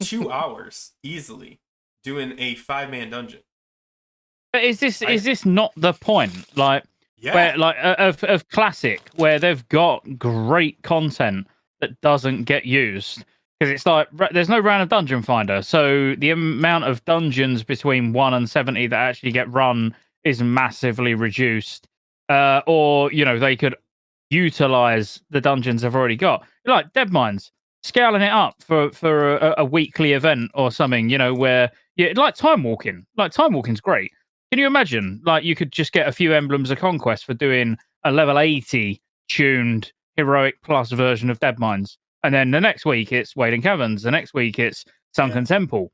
2 hours easily doing a 5-man dungeon. But is this not the point? Like, Yeah. where like of Classic, where they've got great content that doesn't get used because it's like there's no random dungeon finder, so the amount of dungeons between 1 and 70 that actually get run is massively reduced. Or they could utilize the dungeons they've already got, like Dead Mines, scaling it up for a weekly event or something. Where like time walking. Like time walking's great. Can you imagine? Like you could just get a few emblems of conquest for doing a level 80 tuned heroic plus version of Dead Mines, and then the next week it's Wailing Caverns. The next week it's Sunken Temple.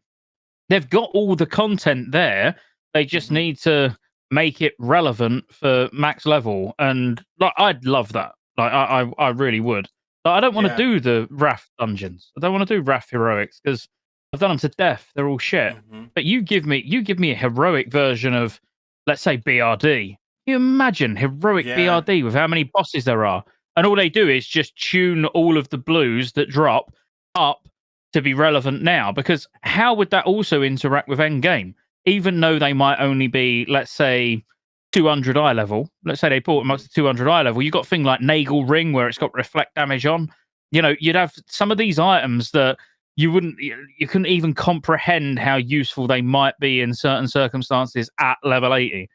They've got all the content there. They just need to make it relevant for max level, and like I'd love that. Like I really would. But I don't want to do the Wrath dungeons. I don't want to do Wrath heroics because I've done them to death. They're all shit. But you give me a heroic version of, let's say, BRD. Can you imagine heroic BRD with how many bosses there are, and all they do is just tune all of the blues that drop up to be relevant now. Because how would that also interact with endgame? Even though they might only be, let's say, 200 eye level. Let's say they brought them up to 200 eye level. You got a thing like Nagel Ring where it's got reflect damage on. You'd have some of these items that you couldn't even comprehend how useful they might be in certain circumstances at level 80.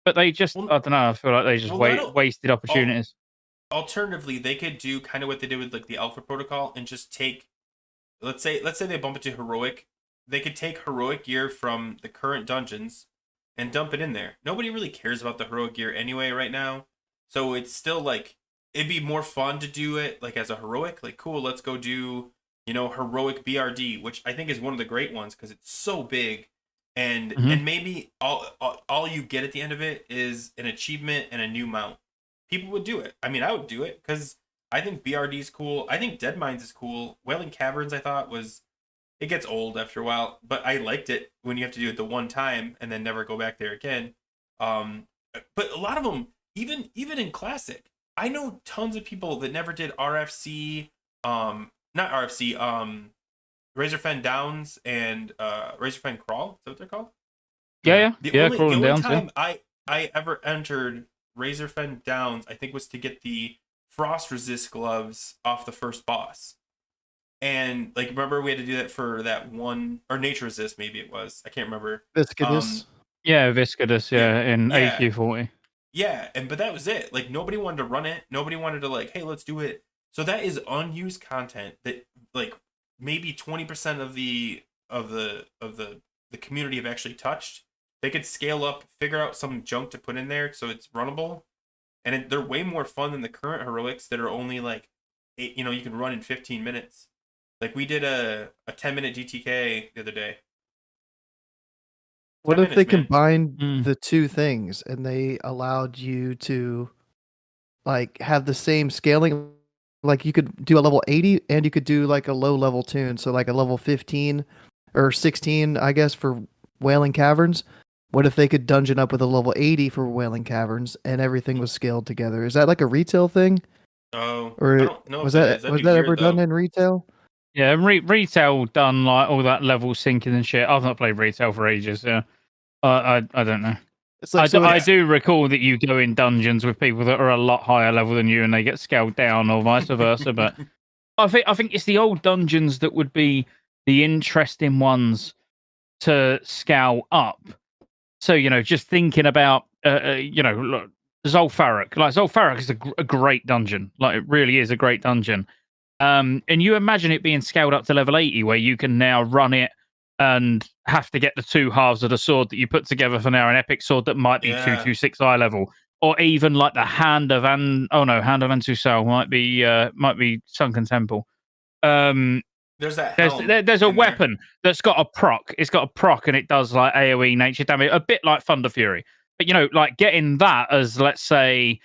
But they just, I don't know, I feel like they just wasted opportunities. Alternatively, they could do kind of what they did with like the Alpha Protocol and just take, let's say they bump into heroic. They could take heroic gear from the current dungeons and dump it in there. Nobody really cares about the heroic gear anyway right now. So it's still like, it'd be more fun to do it like as a heroic. Like, cool, let's go do, heroic BRD, which I think is one of the great ones because it's so big. And maybe all you get at the end of it is an achievement and a new mount. People would do it. I mean, I would do it because I think BRD is cool. I think Dead Mines is cool. Wailing Caverns, I thought, it gets old after a while, but I liked it when you have to do it the one time and then never go back there again. But a lot of them, even in Classic, I know tons of people that never did RFC, not RFC, Razorfen Downs and Razorfen Crawl. Is that what they're called? Yeah, The yeah, only the crawling only down. Yeah. time I ever entered Razorfen Downs, I think, was to get the frost resist gloves off the first boss. And like, remember we had to do that for that one, or nature resist, maybe it was. I can't remember. Viscidus. Yeah, Viscidus, Yeah, yeah, in yeah. AQ40. Yeah, but that was it. Like nobody wanted to run it. Nobody wanted to like, hey, let's do it. So that is unused content that like maybe 20% of the community have actually touched. They could scale up, figure out some junk to put in there so it's runnable, and they're way more fun than the current heroics that are only like you can run in 15 minutes. Like we did a 10-minute GTK the other day. What 10 if they minutes, man. combined Mm. the two things and they allowed you to like have the same scaling? Like you could do a level 80 and you could do like a low level tune. So like a level 15 or 16, I guess, for Wailing Caverns. What if they could dungeon up with a level 80 for Wailing Caverns and everything was scaled together? Is that like a retail thing? Oh, I Or don't know if that is. That'd was be that weird ever done though. in retail? Yeah, retail done like all that level syncing and shit. I've not played retail for ages. Yeah, I don't know. It's like so I it's, do recall that you go in dungeons with people that are a lot higher level than you, and they get scaled down, or vice versa. But I think it's the old dungeons that would be the interesting ones to scale up. So just thinking about look, Zul'Farrak. Like Zul'Farrak is a great dungeon. Like it really is a great dungeon. And you imagine it being scaled up to level 80, where you can now run it and have to get the two halves of the sword that you put together for now an epic sword that might be Yeah. 226 eye level, or even like the Hand of Hand of Antusal might be Sunken Temple. There's that There's helm. there's a in there. weapon that's got a proc. It's got a proc and it does like AoE nature damage, a bit like Thunder Fury. But like getting that as, let's say,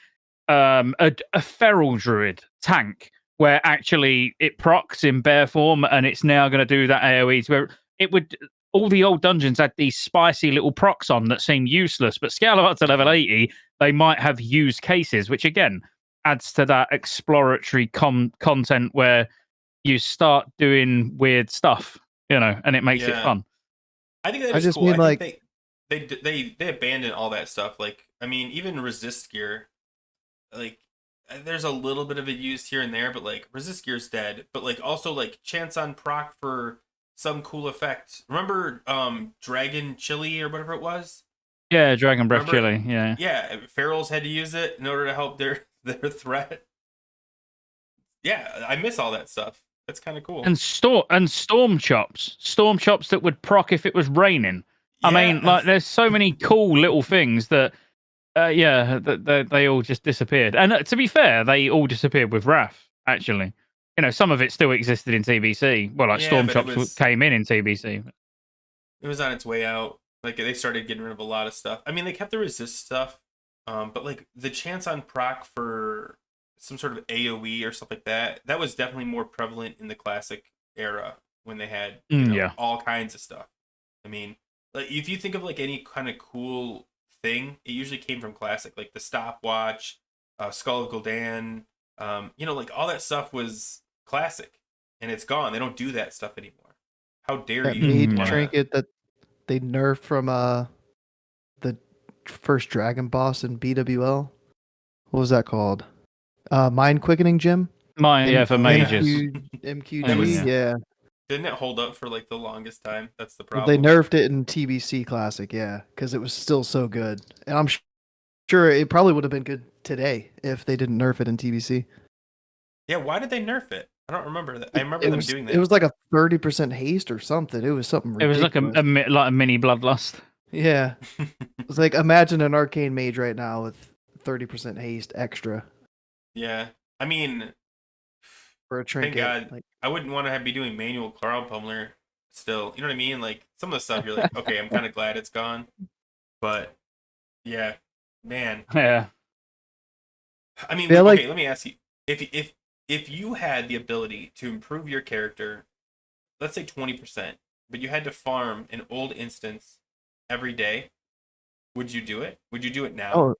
a feral druid tank where actually it procs in bear form and it's now going to do that AoE to where it would. All the old dungeons had these spicy little procs on that seem useless, but scale up to level 80, they might have used cases, which again adds to that exploratory content where you start doing weird stuff, and it makes it fun. I think that I is just cool. mean I like think they abandoned all that stuff. Like, I mean, even resist gear, like there's a little bit of it used here and there, but like resist gear's dead. But like also like chance on proc for some cool effect. Remember Dragon Chili or whatever it was? Yeah, Dragon Breath Remember? Chili. Yeah. Yeah, ferals had to use it in order to help their threat. Yeah, I miss all that stuff. That's kind of cool. And storm chops that would proc if it was raining. I mean, like there's so many cool little things that they all just disappeared. And to be fair, they all disappeared with Wrath, actually. Some of it still existed in TBC. Well, like storm chops came in TBC. It was on its way out. Like they started getting rid of a lot of stuff. I mean, they kept the resist stuff, but like the chance on proc for some sort of AoE or stuff like that, that was definitely more prevalent in the classic era when they had all kinds of stuff. I mean, like if you think of like any kind of cool thing, it usually came from classic, like the stopwatch, Skull of Gul'dan, like all that stuff was classic, and it's gone. They don't do that stuff anymore. How dare that you? mead trinket that they nerfed from the first dragon boss in BWL. What was that called? Mind Quickening Gem? For mages. MQG, yeah. Didn't it hold up for like the longest time? That's the Well, problem. they nerfed it in TBC Classic, yeah, because it was still so good. And I'm sure it probably would have been good today if they didn't nerf it in TBC. Yeah, why did they nerf it? I don't remember that. I remember them doing that. It was like a 30% haste or something. It was something ridiculous. It was like a mini bloodlust. Yeah. It's like imagine an arcane mage right now with 30% haste extra. Yeah. I mean, for a trinket. Thank God. I wouldn't want to be doing manual Carl Pummeler still. You know what I mean? Like some of the stuff you're like, okay, I'm kind of glad it's gone. But yeah, man. Yeah. I mean, okay, let me ask you. If you had the ability to improve your character, let's say 20%, but you had to farm an old instance every day, would you do it? Would you do it now? Oh,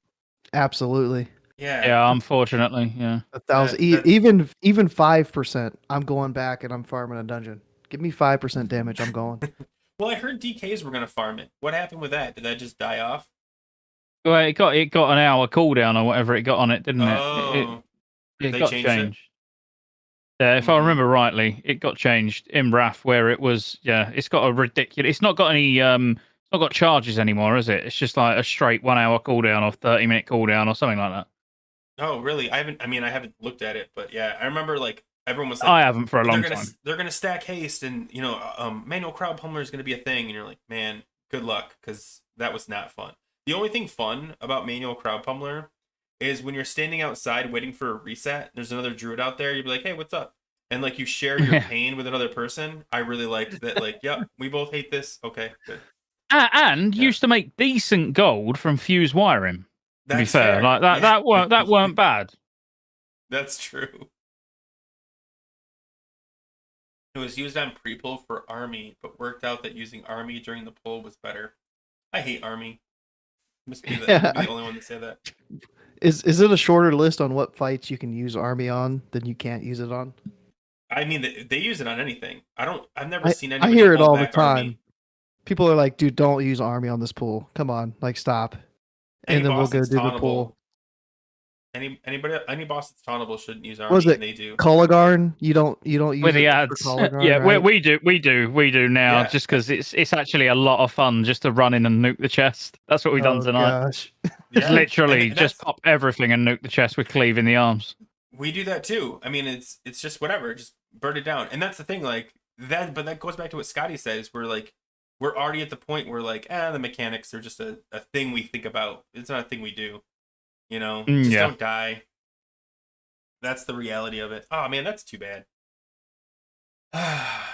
absolutely. Yeah. Yeah, unfortunately, yeah. 1,000, even 5%. I'm going back and I'm farming a dungeon Give me 5% damage. I'm going. Well, I heard DKs were gonna farm it. What happened with that? Did that just die off? Well, it got an hour cooldown or whatever it got on it, didn't it? Oh, It they got changed it? changed. Yeah, if I Mhm. remember rightly, it got changed in Wrath where it was. Yeah, it's got a ridiculous. It's not got any. It's not got charges anymore, is it? It's just like a straight 1 hour cooldown or 30-minute cooldown or something like that. Oh, really? I haven't looked at it, but yeah, I remember like everyone was I like, haven't for a long they're gonna time. they're gonna stack haste, and manual crowd pummeler is gonna be a thing, and you're like, man, good luck, because that was not fun. The only thing fun about manual crowd pummeler is when you're standing outside waiting for a reset. There's another druid out there. You'd be like, hey, what's up? And like you share your Yeah. pain with another person. I really liked that. Like, yep, we both hate this. Okay, good. And Yeah. used to make decent gold from fused wiring. To be That's fair, fair. like that Yeah. that weren't bad. That's true. It was used on pre-pull for army, but worked out that using army during the pull was better. I hate army. Must be the only one to say that. Is it a shorter list on what fights you can use army on than you can't use it on? I mean, they use it on anything. I've never I, seen I anybody hear it hold all the back time. army. People are like, dude, don't use army on this pool. Come on, like stop. Any And then we'll boss go that's do the tauntable. pool. Any boss that's tauntable shouldn't use What was army, it? and they do. Coligarn? You don't use With the it ads, for Coligarn, yeah, right? we do now, Yeah. just because it's actually a lot of fun just to run in and nuke the chest. That's what we've done tonight. Gosh. Just Yeah, literally and just that's, pop everything and nuke the chest with cleave in the arms. we do that too. I mean, it's just whatever, just burn it down. And that's the thing, like that. But that goes back to what Scotty says. We're already at the point where like, the mechanics are just a thing we think about. It's not a thing we do. You know, just Yeah. don't die. That's the reality of it. Oh man, that's too bad.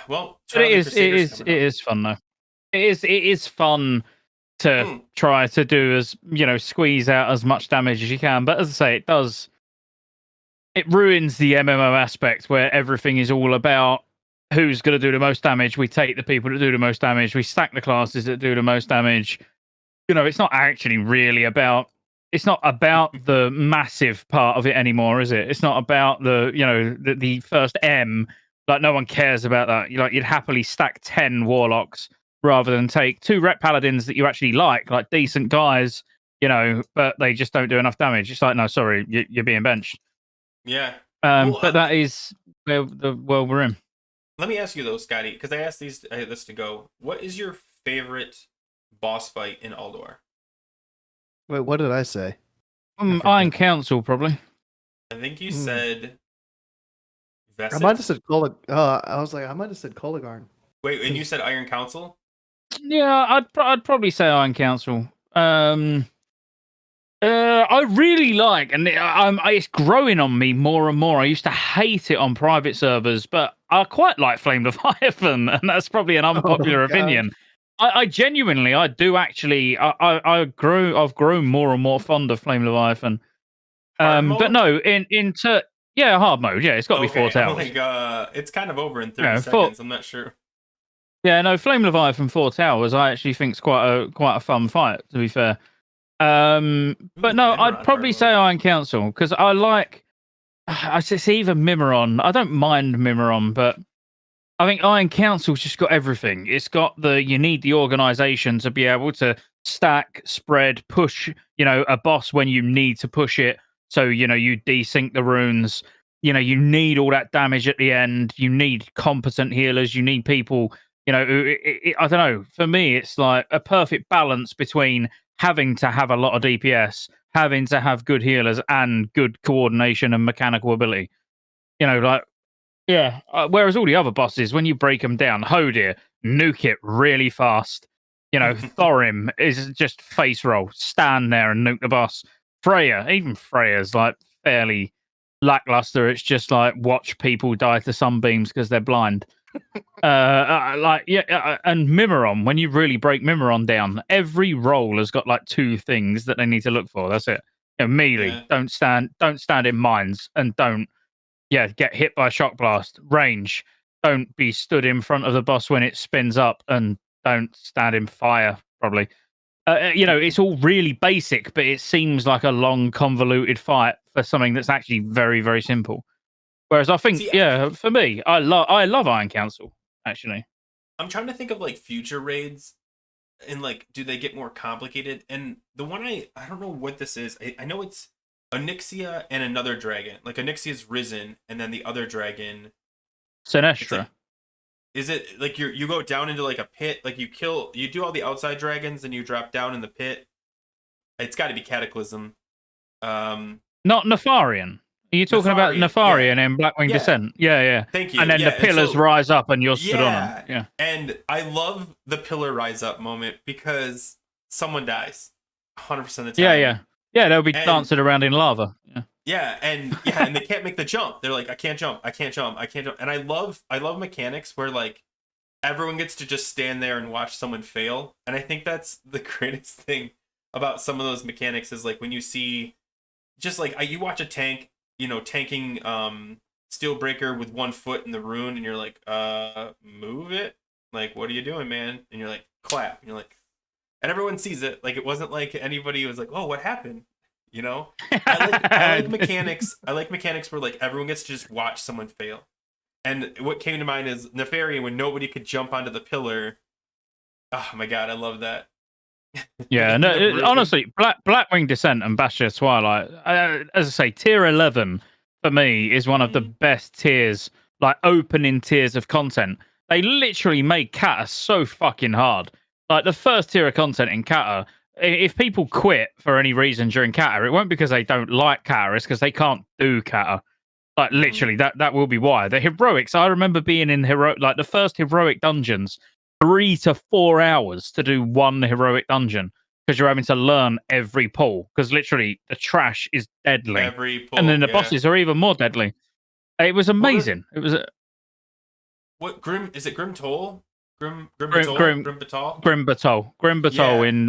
Well, But Trial of the Crusaders it coming up. is fun though. It is fun to try to do as squeeze out as much damage as you can. But as I say, it ruins the MMO aspect where everything is all about who's going to do the most damage. We take the people that do the most damage. We stack the classes that do the most damage. It's not actually really about. It's not about the massive part of it anymore, is it? It's not about the first M. Like no one cares about that. You'd happily stack 10 warlocks rather than take 2 rep paladins that you actually like decent guys, but they just don't do enough damage. It's like, no, sorry, you're being benched. Yeah. But that is the world we're in. Let me ask you though, Scotty, because I asked this to go. What is your favorite boss fight in Aldor? Wait, what did I say? Iron Council, probably. I think you said Vesset? I might have said I was like, I might have said Coligarn. Wait, and you said Iron Council? Yeah, I'd probably say Iron Council. I really like, and it's growing on me more and more. I used to hate it on private servers, but I quite like Flame Leviathan, and that's probably an unpopular opinion. I genuinely, I do actually. I've grown more and more fond of Flame Leviathan. But no, yeah, hard mode. Yeah, it's got to be 4 towers. Like, it's kind of over in 30 seconds. I'm not sure. Yeah, no, Flame Leviathan 4 towers. I actually think it's quite a fun fight. To be fair. But no, I'd probably say Iron Council because I like. It's either Mimiron. I don't mind Mimiron, but I think Iron Council's just got everything. It's got you need the organization to be able to stack, spread, push, a boss when you need to push it. So, you desync the runes. You need all that damage at the end. You need competent healers. You need people, I don't know. For me, it's like a perfect balance between having to have a lot of DPS, having to have good healers, and good coordination and mechanical ability. Yeah. Whereas all the other bosses, when you break them down, Hodir, nuke it really fast. Thorim is just face roll, stand there and nuke the boss. Freya, even Freya's like fairly lackluster. It's just like watch people die to sunbeams because they're blind. And Mimiron, when you really break Mimiron down, every role has got like 2 things that they need to look for. That's it. Melee, don't stand in mines, and don't get hit by a shock blast. Range, don't be stood in front of the boss when it spins up, and don't stand in fire. Probably, it's all really basic, but it seems like a long, convoluted fight for something that's actually very, very simple. Whereas I think, for me, I love Iron Council. actually. I'm trying to think of like future raids and like do they get more complicated? And the one I don't know what this is. I know it's Onyxia and another dragon. Like Onyxia's risen, and then the other dragon. It's Sinestra. like, is it like you go down into like a pit? Like you do all the outside dragons, and you drop down in the pit. It's got to be Cataclysm. Not Nefarian. Are you talking about Nefarian, Nefarian in Blackwing yeah. Descent? Yeah, yeah. Thank you. And then Yeah, the and pillars so- rise up and you're stood on them. Yeah. Yeah. And I love the pillar rise up moment because someone dies 100% of the time. Yeah, yeah. Yeah, they'll be And- dancing around in lava. Yeah. And they can't make the jump. They're like, I can't jump. And I love mechanics where like everyone gets to just stand there and watch someone fail. And I think that's the greatest thing about some of those mechanics is like when you see just like you watch a tank, tanking Steelbreaker with 1 foot in the rune, and you're like, move it. Like, what are you doing, man? And you're like, clap. And you're like, and everyone sees it. Like, it wasn't like anybody was like, oh, what happened? I like mechanics. I like mechanics where like everyone gets to just watch someone fail. And what came to mind is Nefarian when nobody could jump onto the pillar. Oh my god, I love that. Yeah, no, honestly, Blackwing Descent and Bastion of Twilight, as I say, tier 11 for me is one of the best tiers, like opening tiers of content. They literally made Kata so fucking hard. Like the first tier of content in Kata, if people quit for any reason during Kata, it won't because they don't like Kata, it's because they can't do Kata. Like literally, that will be why. The heroics, I remember being in the first heroic dungeons, 3 to 4 hours to do one heroic dungeon because you're having to learn every pull because literally the trash is deadly. Every pull, and then the bosses are even more deadly. It was amazing. It was what Grim is it? Grim Toll? Grim Batal? Grim Batal in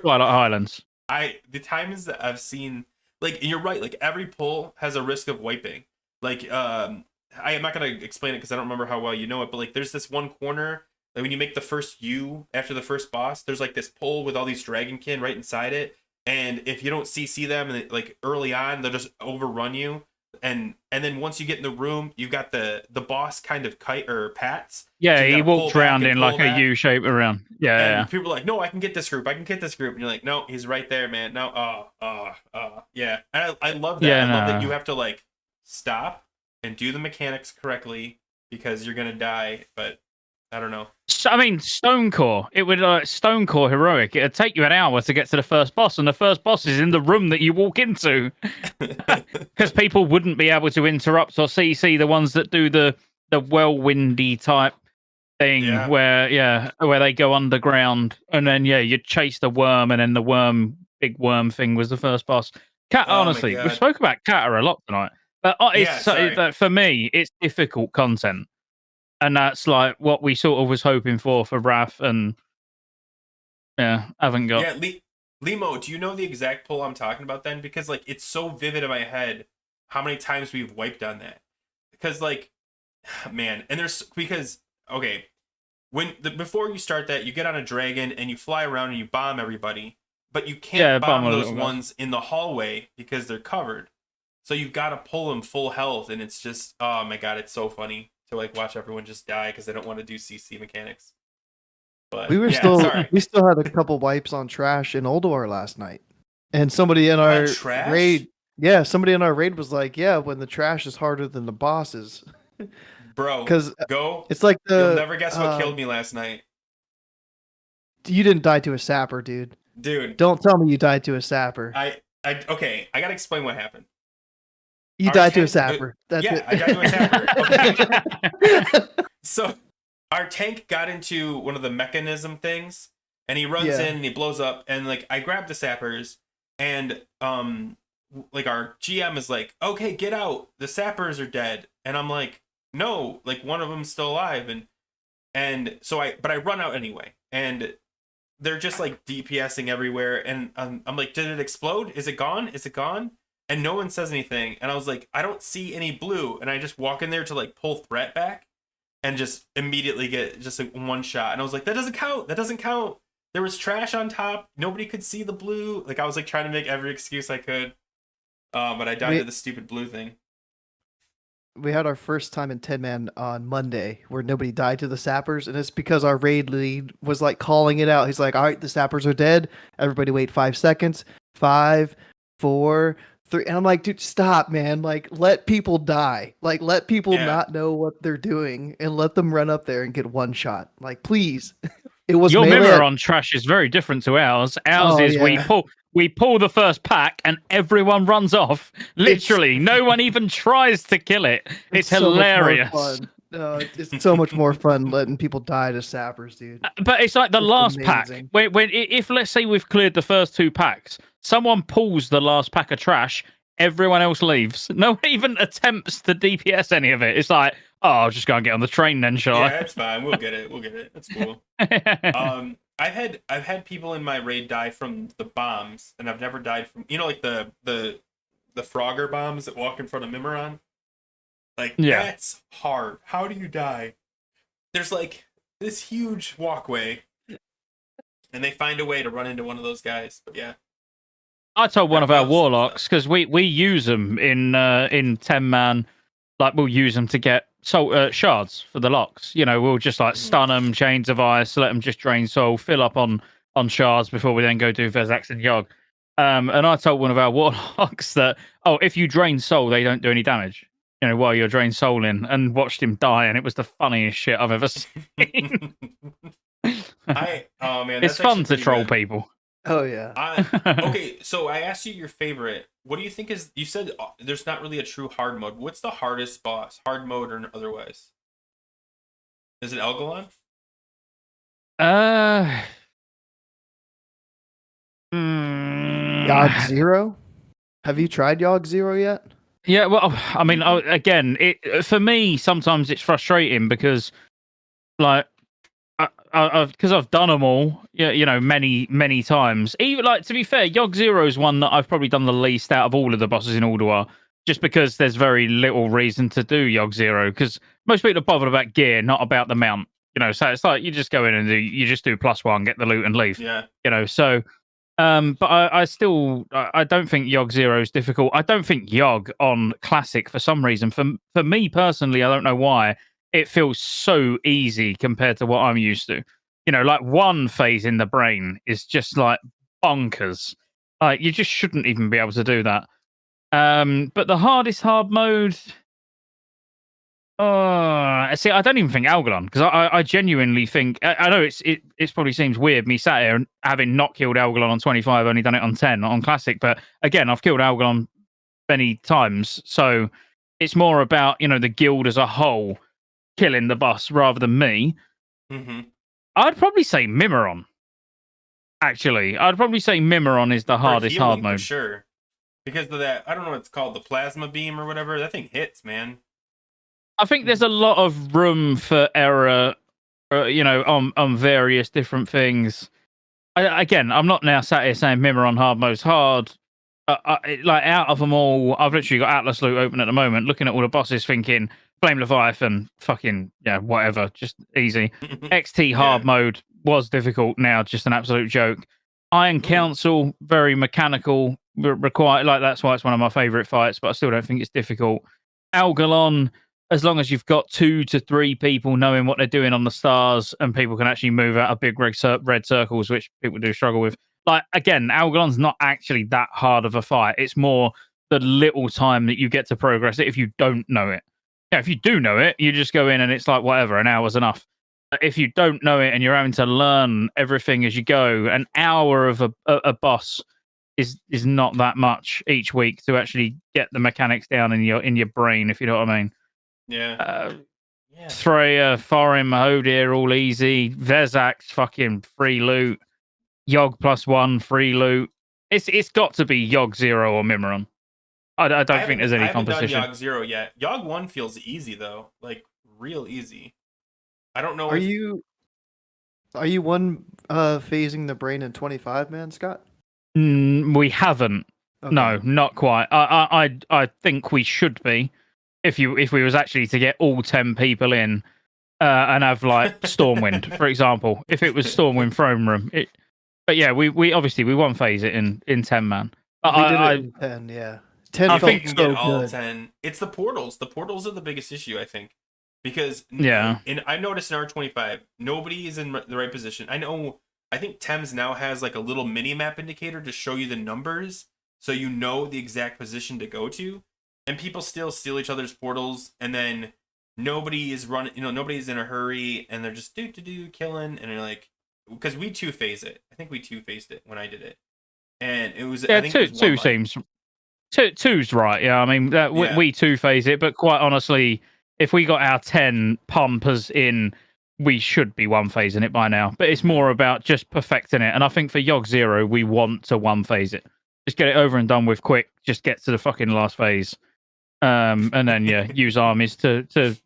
Twilight Highlands. The times that I've seen, like, you're right, like every pull has a risk of wiping. Like I am not gonna explain it because I don't remember how well you know it, but like there's this one corner, like when you make the first U after the first boss, there's like this pull with all these dragonkin right inside it, and if you don't CC them and like early on, they'll just overrun you. And then once you get in the room, you've got the boss kind of kite or pats. Yeah, so he walks around in like a U shape around. Yeah, and people are like, no, I can get this group. And you're like, no, he's right there, man. No, yeah. And I love that. Yeah, I love that you have to like stop and do the mechanics correctly because you're gonna die. But I don't know. So, I mean, Stonecore. It would Stonecore heroic. It'd take you an hour to get to the first boss, and the first boss is in the room that you walk into, because people wouldn't be able to interrupt or CC the ones that do the whirlwindy type thing, where they go underground, and then you chase the worm, and then the big worm thing was the first boss. Cat, honestly, we spoke about Kata a lot tonight, but for me, it's difficult content. And that's like what we sort of was hoping for Wrath, and haven't got. Yeah, Limo, do you know the exact pull I'm talking about then? Because like it's so vivid in my head how many times we've wiped on that. Because like, man, and before you start that, you get on a dragon and you fly around and you bomb everybody, but you can't bomb those ones in the hallway because they're covered. So you've got to pull them full health, and it's just, oh my god, it's so funny to like watch everyone just die because they don't want to do CC mechanics. But we still had a couple wipes on trash in Oldor last night, and somebody in our raid, somebody in our raid was like, "Yeah, when the trash is harder than the bosses." Bro, because it's like you'll never guess what killed me last night. You didn't die to a sapper, dude. Don't tell me you died to a sapper. I gotta explain what happened. You died to a sapper. That's it. I died to a sapper. Okay. So our tank got into one of the mechanism things, and he runs in and he blows up, and like I grabbed the sappers, and like our GM is like, okay, get out, the sappers are dead, and I'm like, no, like one of them's still alive, and so I run out anyway, and they're just like DPSing everywhere, and I'm like, did it explode? Is it gone? And no one says anything. And I was like, I don't see any blue. And I just walk in there to like pull threat back and just immediately get just like one shot. And I was like, that doesn't count. There was trash on top. Nobody could see the blue. Like I was like trying to make every excuse I could. But I died to the stupid blue thing. we had our first time in 10-man on Monday where nobody died to the sappers, and it's because our raid lead was like calling it out. He's like, "All right, the sappers are dead. Everybody wait 5 seconds. 5, 4, 3." And I'm like, "Dude, stop, man! Like, let people die. Like, let people Yeah. not know what they're doing, and let them run up there and get one shot. Like, please." It was Your melee. Mimiron trash is very different to ours. Ours Oh, is yeah. we pull the first pack and everyone runs off. Literally, no one even tries to kill it. It's so much more hilarious. fun. It's so much more fun letting people die to sappers, dude. But it's like the It's last pack. amazing. If let's say we've cleared the first 2 packs, someone pulls the last pack of trash, everyone else leaves. No one even attempts to DPS any of it. It's like, oh, I'll just go and get on the train then, shall Yeah, I? that's fine. We'll get it. We'll get it. That's cool. I've had people in my raid die from the bombs, and I've never died from like the Frogger bombs that walk in front of Mimiron. Like that's hard. How do you die? There's like this huge walkway, and they find a way to run into one of those guys. But yeah, I told one of our Stuff. warlocks because we use them in 10-man. Like we'll use them to get shards for the locks. You know, we'll just like stun them, chains of ice, let them just drain soul, fill up on shards before we then go do Vezax and Yogg. And I told one of our warlocks that, oh, if you drain soul, they don't do any damage. You know, while you're drain soul in, and watched him die, and it was the funniest shit I've ever seen. Oh man, it's fun to troll people. Oh yeah. Okay, so I asked you your favorite. What do you think is? You said there's not really a true hard mode. What's the hardest boss, hard mode or otherwise? Is it Elgalon? Yogg Zero? Have you tried Yogg Zero yet? Yeah, well, I mean, again, for me sometimes it's frustrating because, like, because I've done them all, you know, many times. Even like to be fair, Yogg Zero is one that I've probably done the least out of all of the bosses in Ulduar, just because there's very little reason to do Yogg Zero. Because most people are bothered about gear, not about the mount. You know, so it's like you just go in and you just do +1, get the loot and leave. Yeah. You know, so. But I still don't think Yogg Zero is difficult. I don't think Yogg on Classic for some reason. For me personally, I don't know why. It feels so easy compared to what I'm used to. You know, like one phase in the brain is just like bonkers. Like you just shouldn't even be able to do that. But the hardest hard mode. See, I don't even think Algalon, because I genuinely think I know it probably seems weird me sat here and having not killed Algalon on 25, only done it on 10 on Classic, but again I've killed Algalon many times, so it's more about the guild as a whole killing the boss rather than me. Mm-hmm. I'd probably say Mimiron. Actually, I'd probably say Mimiron is the hardest hard mode. For sure, because of that. I don't know what it's called, the plasma beam or whatever. That thing hits, man. I think there's a lot of room for error, on various different things. Again, I'm not now sat here saying Mimiron hard mode's hard. Like out of them all, I've literally got Atlas loot open at the moment, looking at all the bosses, thinking Flame Leviathan, fucking whatever, just easy. XT hard mode was difficult. Now just an absolute joke. Iron Council, very mechanical, required. Like that's why it's one of my favorite fights, but I still don't think it's difficult. Algalon. As long as you've got 2 to 3 people knowing what they're doing on the stars, and people can actually move out of big red circles, which people do struggle with. Like, again, Algalon's not actually that hard of a fight. It's more the little time that you get to progress it if you don't know it. Yeah, if you do know it, you just go in and it's like, whatever, an hour's enough. But if you don't know it and you're having to learn everything as you go, an hour of a boss is not that much each week to actually get the mechanics down in your brain, if you know what I mean. Yeah. Freya, Thorin, Mahodir, all easy. Vezax, fucking free loot. Yogg +1, free loot. It's got to be Yogg Zero or Mimiron. I don't think there's any competition. I haven't done Yogg Zero yet. Yogg 1 feels easy though, like real easy. I don't know. Are you one phasing the brain in 25, man, Scott? We haven't. Okay. No, not quite. I think we should be. If we was actually to get all 10 people in and have like Stormwind, for example, if it was Stormwind Throne Room, but yeah, we obviously we won't phase it in 10 man. We did it in 10, yeah. 10 I If you think felt can get so all good. 10, it's the portals. The portals are the biggest issue, I think, because Yeah. and I noticed in R25 nobody is in the right position. I think Thames now has like a little mini map indicator to show you the numbers, so you know the exact position to go to, and people still steal each other's portals, and then nobody is running. Nobody's in a hurry, and they're just do killing, and you're like, because we two phase it. I think we two phased it when I did it, and it was. Yeah, I think it was two 1 month. seems two's right. Yeah, I mean Yeah. we two phase it, but quite honestly, if we got our 10 pumpers in, we should be one phasing it by now. But it's Mhm. more about just perfecting it. And I think for Yogg Zero, we want to one phase it. Just get it over and done with quick. Just get to the fucking last phase. And then use armies to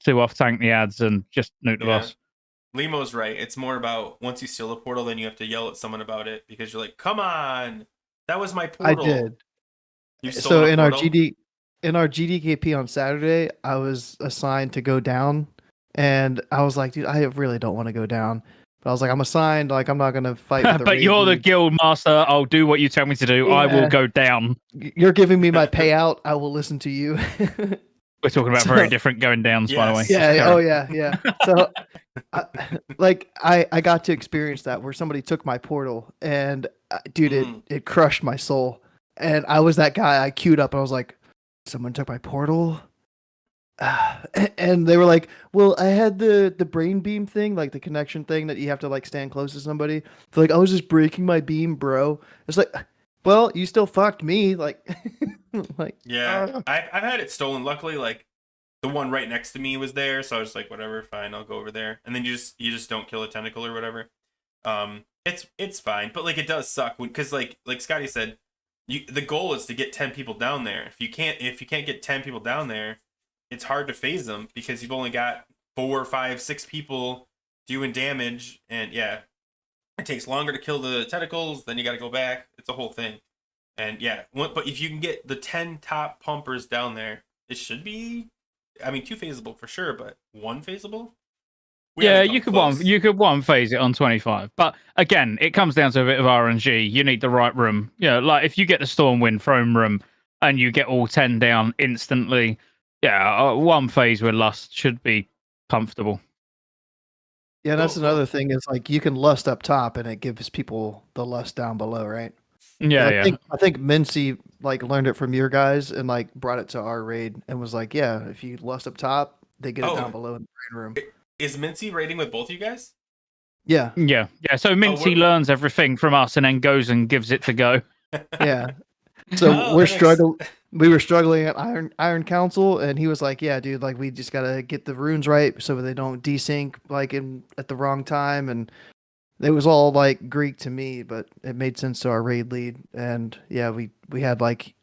off tank the ads and just nuke the Yeah. boss. Limo's right. It's more about once you steal a portal, then you have to yell at someone about it because you're like, "Come on, that was my I portal." did. You So stole a in our portal. GDKP on Saturday, I was assigned to go down, and I was like, dude, I really don't want to go down. But I was like, I'm assigned. Like, I'm not gonna fight with the But raid you're the lead. guild master. I'll do what you tell me to do. I will Yeah. go down. You're giving me my payout. I will listen to you. We're talking about So- very different going downs, by the way. Yes. Just Yeah. carry Oh on. yeah. Yeah. So, I got to experience that where somebody took my portal, and dude, Mm. it crushed my soul. And I was that guy. I queued up. And I was like, someone took my portal. And they were like, well, I had the brain beam thing, like the connection thing that you have to like stand close to somebody. They're like, I was just breaking my beam, bro. It's like, well, you still fucked me. Like, like Yeah, I've had it stolen. Luckily, like the one right next to me was there, so I was like, whatever, fine, I'll go over there. And then you just don't kill a tentacle or whatever. It's fine, but like it does suck because like Scotty said, the goal is to get 10 people down there. If you can't get 10 people down there, it's hard to phase them because you've only got 4, 5, 6 people doing damage, and yeah, it takes longer to kill the tentacles. Then you got to go back. It's a whole thing. And yeah, but if you can get the 10 top pumpers down there, it should be, I mean, 2 phaseable for sure, but 1 phaseable? Yeah, you could one phase it on 25. But again, it comes down to a bit of RNG. You need the right room. Like if you get the Stormwind throne room and you get all 10 down instantly, yeah, one phase with Lust should be comfortable. yeah, that's Cool. another thing is like you can lust up top and it gives people the lust down below, right? Yeah, I think Mincy like learned it from your guys and like brought it to our raid and was like, yeah, if you lust up top, they get it down below in the brain room. Is Mincy raiding with both you guys? Yeah, Yeah. So Mincy learns everything from us and then goes and gives it to Go. yeah. So Oh, we're that makes- struggling. We were struggling at Iron Council, and he was like, "Yeah, dude, like we just gotta get the runes right so they don't desync like at the wrong time." And it was all like Greek to me, but it made sense to our raid lead. And yeah, we had like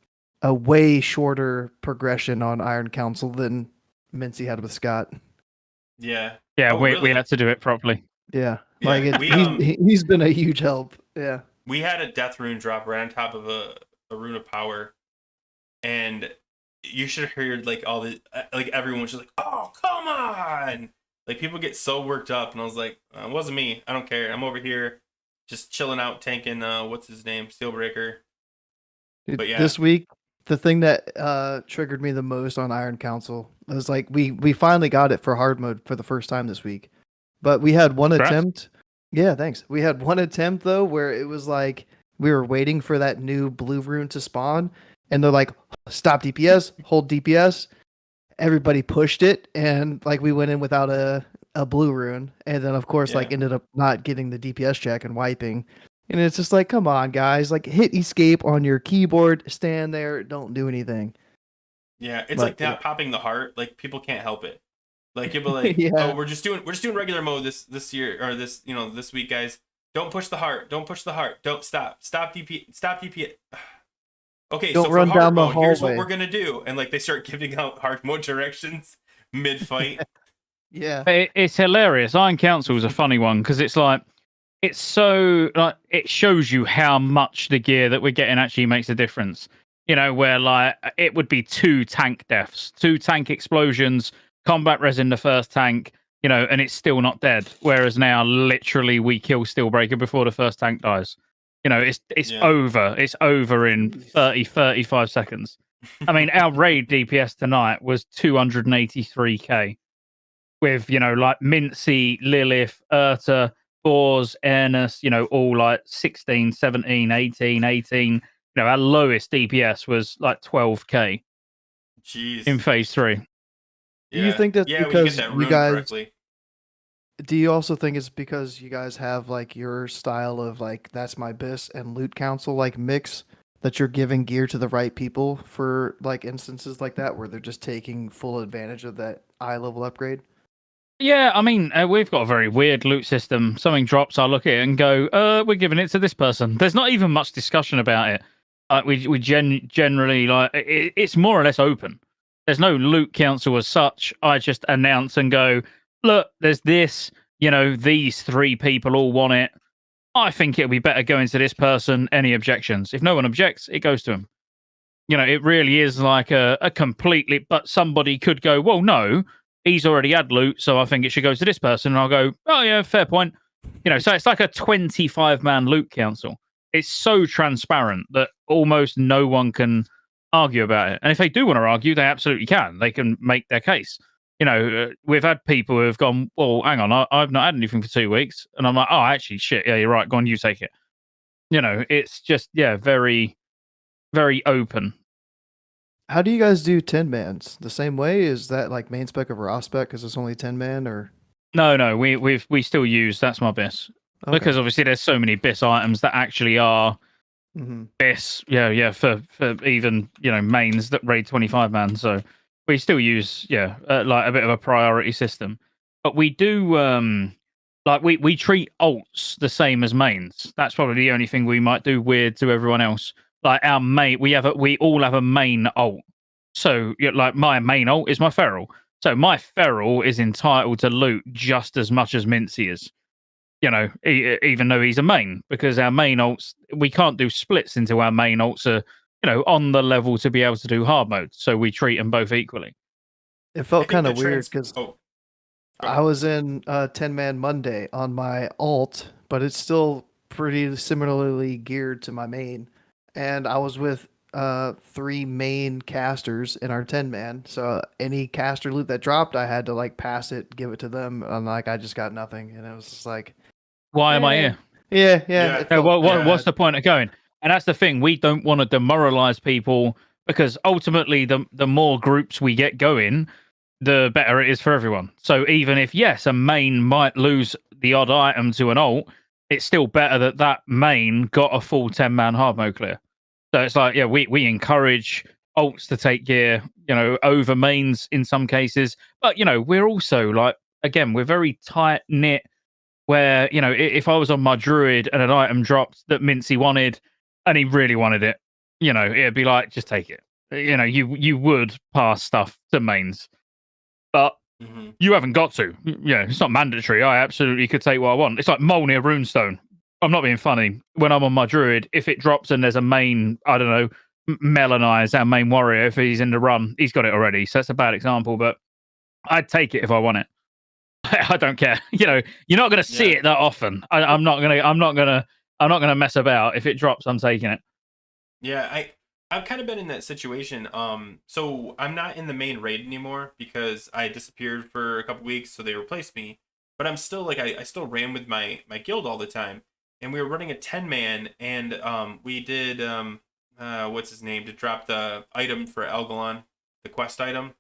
a way shorter progression on Iron Council than Mincy had with Scott. Yeah. Yeah, Oh, we really? had to do it properly. Yeah, Yeah, like we, he's been a huge help. Yeah. We had a death rune drop right on top of a rune of power, and you should have heard like all the like everyone was just like, "Oh, come on!" Like people get so worked up, and I was like, "It wasn't me. I don't care. I'm over here, just chilling out, tanking. What's his name? Steelbreaker." Dude, But yeah. this week, the thing that triggered me the most on Iron Council was like we finally got it for hard mode for the first time this week, but we had one Congrats. attempt. Yeah, thanks. We had one attempt though where it was like we were waiting for that new blue rune to spawn, and they're like, "Stop DPS, hold DPS." Everybody pushed it, and like we went in without a blue rune, and then of course like Yeah. ended up not getting the DPS check and wiping. And it's just like, come on, guys! Like, hit escape on your keyboard, stand there, don't do anything. Yeah, it's But, like not popping the heart. Like people can't help it. Like you'll be like, Yeah. "Oh, we're just doing regular mode this year or this this week, guys. Don't push the heart. Don't push the heart. Don't stop DP. Stop DP." Okay, Don't so run for hard down the mode, here's what hallway. we're gonna do, and like they start giving out hard mode directions mid fight. Yeah, It's hilarious. Iron Council is a funny one because it's like it's so like it shows you how much the gear that we're getting actually makes a difference. Where like it would be 2 tank deaths, 2 tank explosions, combat res in the first tank, and it's still not dead. Whereas now, literally, we kill Steelbreaker before the first tank dies. It's Yeah. over. It's over in Jeez. 35 seconds. I mean, our raid DPS tonight was 283k with, like Mincy, Lilith, Urta, Boars, Airness, all like 16, 17, 18, 18. Our lowest DPS was like 12k in Jeez. phase 3. Do you Yeah. think that's Yeah, when you get because that you rune guys? correctly. Do you also think it's because you guys have like your style of like that's my bis and loot council like mix that you're giving gear to the right people for like instances like that where they're just taking full advantage of that eye level upgrade? Yeah, I mean, we've got a very weird loot system. Something drops, I look at it and go, we're giving it to this person. There's not even much discussion about it. We generally, like, it's more or less open. There's no loot council as such. I just announce and go, look, there's this, these 3 people all want it. I think it'll be better going to this person. Any objections? If no one objects, it goes to him. It really is like a completely, but somebody could go, well, no, he's already had loot, so I think it should go to this person. And I'll go, oh, yeah, fair point. So it's like a 25-man loot council. It's so transparent that almost no one can argue about it. And if they do want to argue, they absolutely can. They can make their case. We've had people who have gone, well, hang on, I've not had anything for 2 weeks. And I'm like, oh, actually, shit, yeah, you're right. Go on, you take it. It's just, yeah, very, very open. How do you guys do 10 mans? The same way? Is that like main spec over off spec because it's only 10 man or? No, we still use that's my BIS Okay. because obviously there's so many BIS items that actually are BIS. Yeah, for even mains that raid 25 man. So we still use like a bit of a priority system, but we do like we treat alts the same as mains. That's probably the only thing we might do weird to everyone else. Like our main, we all have a main alt. So like my main alt is my feral. So my feral is entitled to loot just as much as Mincy is, even though he's a main, because our main alts, we can't do splits into our main alts are, on the level to be able to do hard mode. So we treat them both equally. It I felt think kind the of weird because go I ahead. was in 10 man Monday on my alt, but it's still pretty similarly geared to my main. And I was with 3 main casters in our 10 man. So any caster loot that dropped, I had to like pass it, give it to them. And like I just got nothing. And it was just like, Why am I eh. here? Yeah, Yeah. it felt What's bad. the point of going? And that's the thing. We don't want to demoralize people because ultimately, the more groups we get going, the better it is for everyone. So even if, yes, a main might lose the odd item to an alt, it's still better that that main got a full 10-man hard mode clear. So it's like, yeah, we encourage alts to take gear, over mains in some cases. But, we're also like, again, we're very tight knit where, if I was on my druid and an item dropped that Mincy wanted and he really wanted it, it'd be like, just take it. You would pass stuff to mains, but you haven't got to. Yeah, it's not mandatory. I absolutely could take what I want. It's like Mjolnir Runestone. I'm not being funny. When I'm on my druid, if it drops and there's a main, I don't know, Melanize, our main warrior, if he's in the run, he's got it already. So that's a bad example, but I'd take it if I want it. I don't care. You're not going to see it that often. I'm not gonna mess about. If it drops, I'm taking it. Yeah, I've kind of been in that situation. So I'm not in the main raid anymore because I disappeared for a couple weeks, so they replaced me. But I'm still like I still ran with my guild all the time, and we were running a 10-man, and we did what's his name to drop the item for Elgalon, the quest item.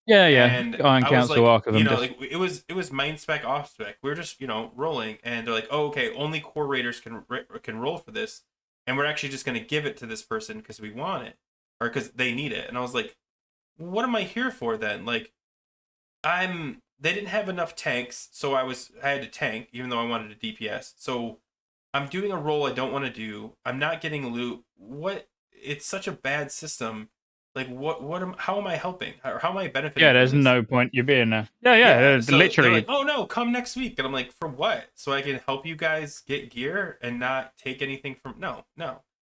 Yeah. And Iron I was Council like, Arc of them. like it was main spec off spec. We were just rolling, and they're like, oh okay, only core raiders can roll for this, and we're actually just gonna give it to this person because we want it or because they need it. And I was like, what am I here for then? Like, they didn't have enough tanks, so I had to tank even though I wanted a DPS. So I'm doing a role I don't want to do. I'm not getting loot. What? It's such a bad system. Like how am I helping? How am I benefiting? Yeah, from there's this? no point you being there. Yeah, So literally. they're like, oh no, come next week. And I'm like, for what? So I can help you guys get gear and not take anything from no.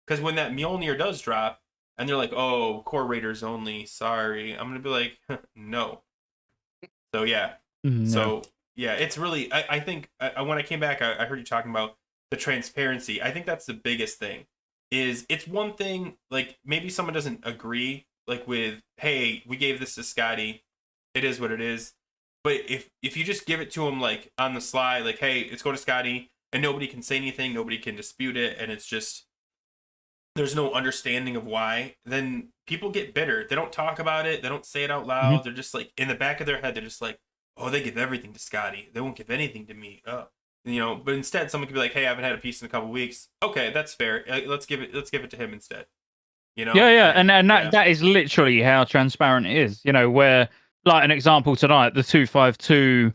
Because when that Mjolnir does drop and they're like, oh, core raiders only, sorry. I'm gonna be like, no. So yeah. No. So yeah, it's really I think when I came back I heard you talking about the transparency. I think that's the biggest thing. Is it's one thing like maybe someone doesn't agree like with, hey, we gave this to Scotty, it is what it is. But if you just give it to him like on the sly, like, hey, let's go to Scotty, and nobody can say anything, nobody can dispute it, and it's just there's no understanding of why, then people get bitter. They don't talk about it, they don't say it out loud. They're just like in the back of their head, they're just like, oh, they give everything to Scotty, they won't give anything to me. But instead someone could be like, hey, I haven't had a piece in a couple weeks. Okay, that's fair. Let's give it to him instead. Yeah, and that is literally how transparent it is. Where, like, an example tonight, the 252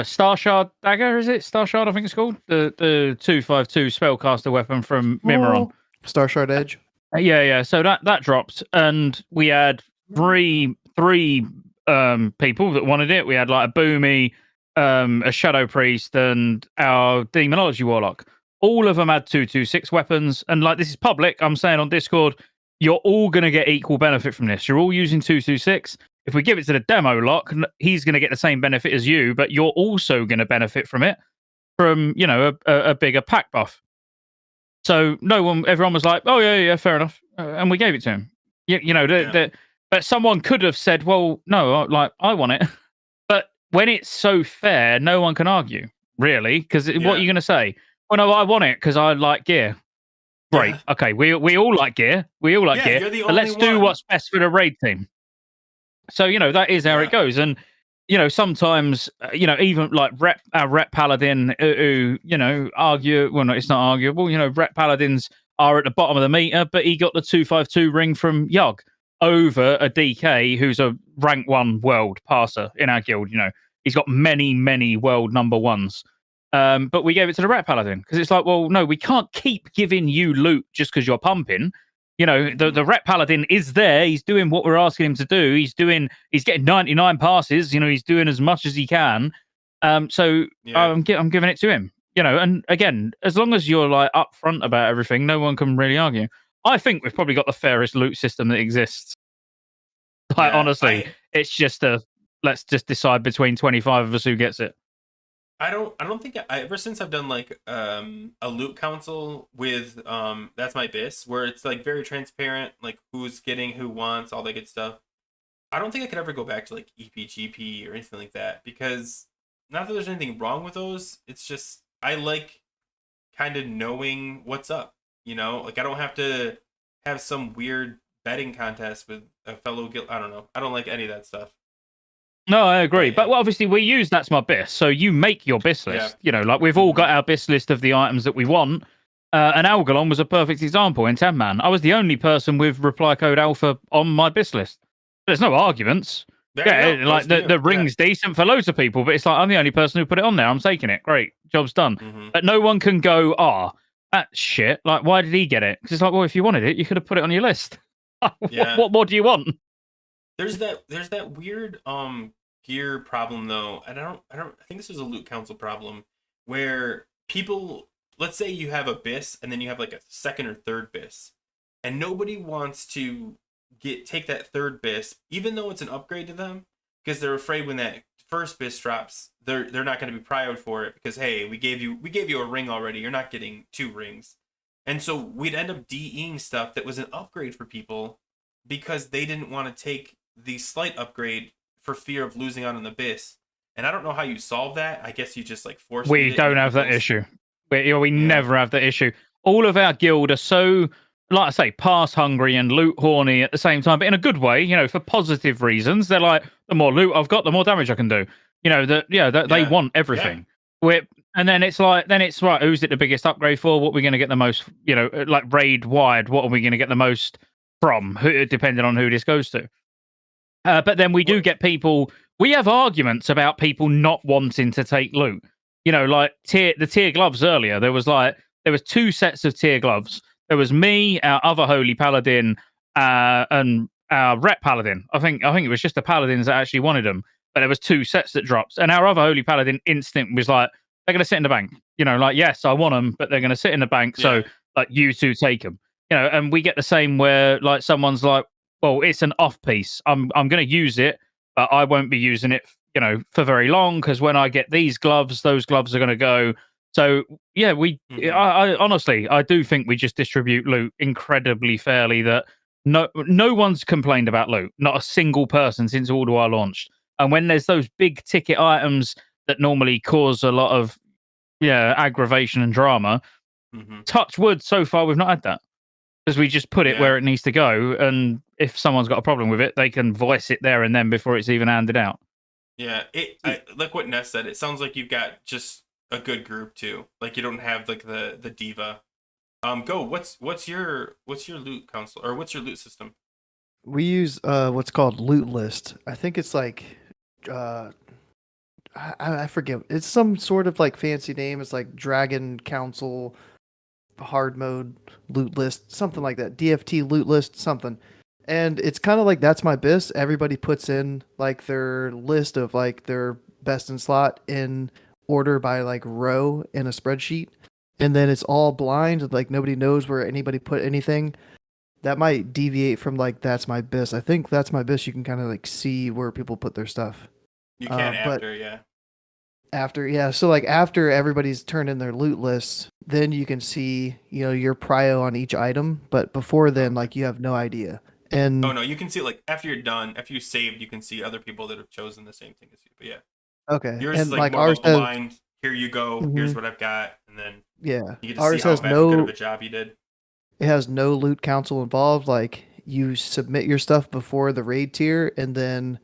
Star Shard dagger, is it Star Shard? I think it's called the 252 spellcaster weapon from Mimiron. Star Shard Edge. Yeah. So that dropped, and we had three people that wanted it. We had like a Boomy, a Shadow Priest, and our Demonology Warlock. All of them had 226 weapons, and like, this is public. I'm saying on Discord, you're all going to get equal benefit from this. You're all using 226. If we give it to the demo lock, he's going to get the same benefit as you, but you're also going to benefit from it, from a bigger pack buff. So everyone was like, oh yeah, fair enough, and we gave it to him. But someone could have said, well, no, like, I want it. But when it's so fair, no one can argue, really, because what are you going to say? Well, no, I want it because I like gear. Great. Yeah. Okay, we all like gear. We all like gear. But let's do what's best for the raid team. So, that is how it goes. And, sometimes, even like our rep paladin who, argue, well, no, it's not arguable. Rep paladins are at the bottom of the meter, but he got the 252 ring from Yug over a DK who's a rank 1 world passer in our guild. He's got many, many world number ones. But we gave it to the Rat Paladin because it's like, well, no, we can't keep giving you loot just because you're pumping. The Rat Paladin is there. He's doing what we're asking him to do. He's getting 99 passes. He's doing as much as he can. I'm giving it to him. And again, as long as you're like upfront about everything, no one can really argue. I think we've probably got the fairest loot system that exists. Like, honestly, it's just let's just decide between 25 of us who gets it. I don't think ever since I've done like a loot council with That's My Biss, where it's like very transparent, like who's getting, who wants, all that good stuff. I don't think I could ever go back to like EPGP or anything like that, because not that there's anything wrong with those, it's just I like kind of knowing what's up, like I don't have to have some weird betting contest with a fellow guild. I don't know. I don't like any of that stuff. No, I agree. But obviously we use That's My Biss. So you make your Biss list. Like we've all got our Biss list of the items that we want. And Algalon was a perfect example in 10-man. I was the only person with reply code alpha on my Biss list. There's no arguments. Like the ring's decent for loads of people, but it's like, I'm the only person who put it on there. I'm taking it. Great. Job's done. But no one can go, that's shit. Like, why did he get it? Because it's like, well, if you wanted it, you could have put it on your list. What more do you want? There's that weird gear problem though, and I think this is a loot council problem, where people, let's say you have a Biss and then you have like a second or third Biss, and nobody wants to take that third Biss, even though it's an upgrade to them, because they're afraid when that first Biss drops, they're not going to be prioed for it, because hey, we gave you a ring already, you're not getting 2 rings. And so we'd end up DEing stuff that was an upgrade for people because they didn't want to take the slight upgrade for fear of losing out on the Biss. And I don't know how you solve that. I guess you just like force. We don't have that issue. We never have that issue. All of our guild are so, like I say, pass hungry and loot horny at the same time, but in a good way, for positive reasons. They're like, the more loot I've got, the more damage I can do. They want everything. And then it's like, right, who's it the biggest upgrade for? What are we going to get the most, like raid wide, what are we going to get the most from? Depending on who this goes to. But then we do get people. We have arguments about people not wanting to take loot. Like the tier gloves earlier. There was 2 sets of tier gloves. There was me, our other holy paladin, and our rep paladin. I think it was just the paladins that actually wanted them. But there was 2 sets that dropped, and our other holy paladin instant was like, they're going to sit in the bank. Like, yes, I want them, but they're going to sit in the bank. So like, you 2 take them. And we get the same where like someone's like, well, it's an off piece. I'm going to use it, but I won't be using it, for very long, because when I get these gloves, those gloves are going to go. So yeah, I honestly, I do think we just distribute loot incredibly fairly. That no one's complained about loot. Not a single person since Alduar launched. And when there's those big ticket items that normally cause a lot of aggravation and drama, touch wood, so far we've not had that. Because we just put it where it needs to go, and if someone's got a problem with it, they can voice it there and then before it's even handed out. Yeah, like what Ness said, it sounds like you've got just a good group too. Like you don't have like the diva. Go. What's your loot council, or what's your loot system? We use what's called loot list. I think it's like I forget. It's some sort of like fancy name. It's like Dragon Council hard mode loot list, something like that. DFT loot list, something. And it's kind of like that's my BIS. Everybody puts in like their list of like their best in slot in order by like row in a spreadsheet. And then it's all blind, like nobody knows where anybody put anything. That might deviate from like that's my BIS. I think that's my BIS. You can kind of like see where people put their stuff. You can So like after everybody's turned in their loot lists, then you can see your prio on each item. But before then, like you have no idea. And no, you can see like after you're done, after you saved, you can see other people that have chosen the same thing as you. But yeah, okay, yours is like more ours blind. Here you go. Here's what I've got, and then you get to ours see how has good of a job you did. It has no loot council involved. Like you submit your stuff before the raid tier, and then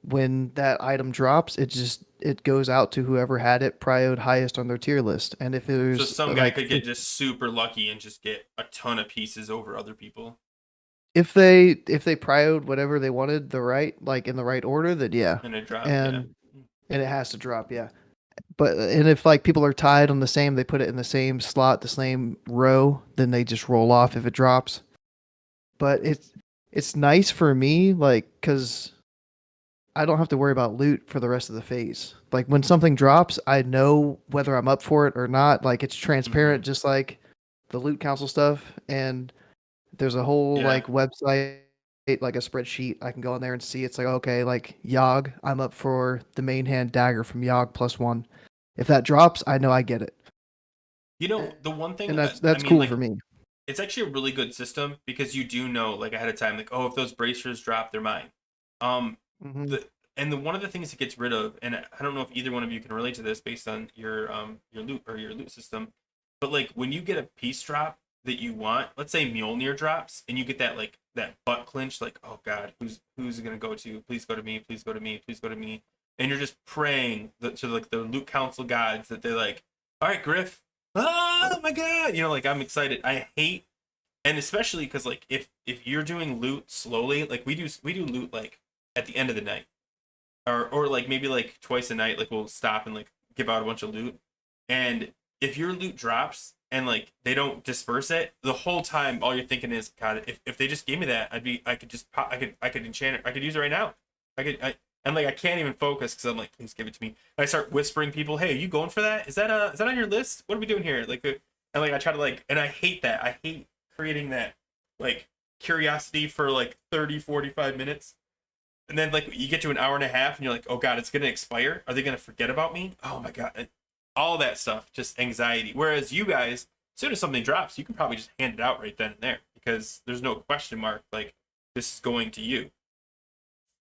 when that item drops, it goes out to whoever had it prioed highest on their tier list. And if there's so some guy could get just super lucky and just get a ton of pieces over other people. If they prioed whatever they wanted like in the right order, then yeah. And it drops. And it has to drop, yeah. But and if like people are tied on the same, they put it in the same slot, the same row, then they just roll off if it drops. But it's nice for me, like, because I don't have to worry about loot for the rest of the phase. Like when something drops, I know whether I'm up for it or not. Like it's transparent, just like the loot council stuff. And there's a whole like website, like a spreadsheet. I can go in there and see. It's like, okay, like Yogg, I'm up for the main hand dagger from Yogg +1. If that drops, I know I get it. The one thing, and that's cool for me. It's actually a really good system because you do know like ahead of time, like, oh, if those bracers drop, they're mine. One of the things it gets rid of, and I don't know if either one of you can relate to this based on your loot or your loot system, but like when you get a piece drop that you want, let's say Mjolnir drops, and you get that like that butt clinch, like, oh god, who's it gonna go to? Please go to me, please go to me, please go to me. And you're just praying to like the loot council gods that they're like, all right, Grif, oh my god, like I'm excited. I hate, and especially because like if you're doing loot slowly, like we do loot like at the end of the night, or like maybe like twice a night, like we'll stop and like give out a bunch of loot, and if your loot drops and like they don't disperse it the whole time, all you're thinking is, god, if they just gave me that, I could enchant it, I could use it right now, and like I can't even focus because I'm like, please give it to me. And I start whispering people, hey, are you going for that? Is that on your list? What are we doing here? Like, and like I try to like, and I hate that. I hate creating that like curiosity for like 30-45 minutes. And then like you get to an hour and a half and you're like, oh god, it's gonna expire. Are they gonna forget about me? Oh my god, all that stuff, just anxiety. Whereas you guys, as soon as something drops, you can probably just hand it out right then and there because there's no question mark. Like this is going to you.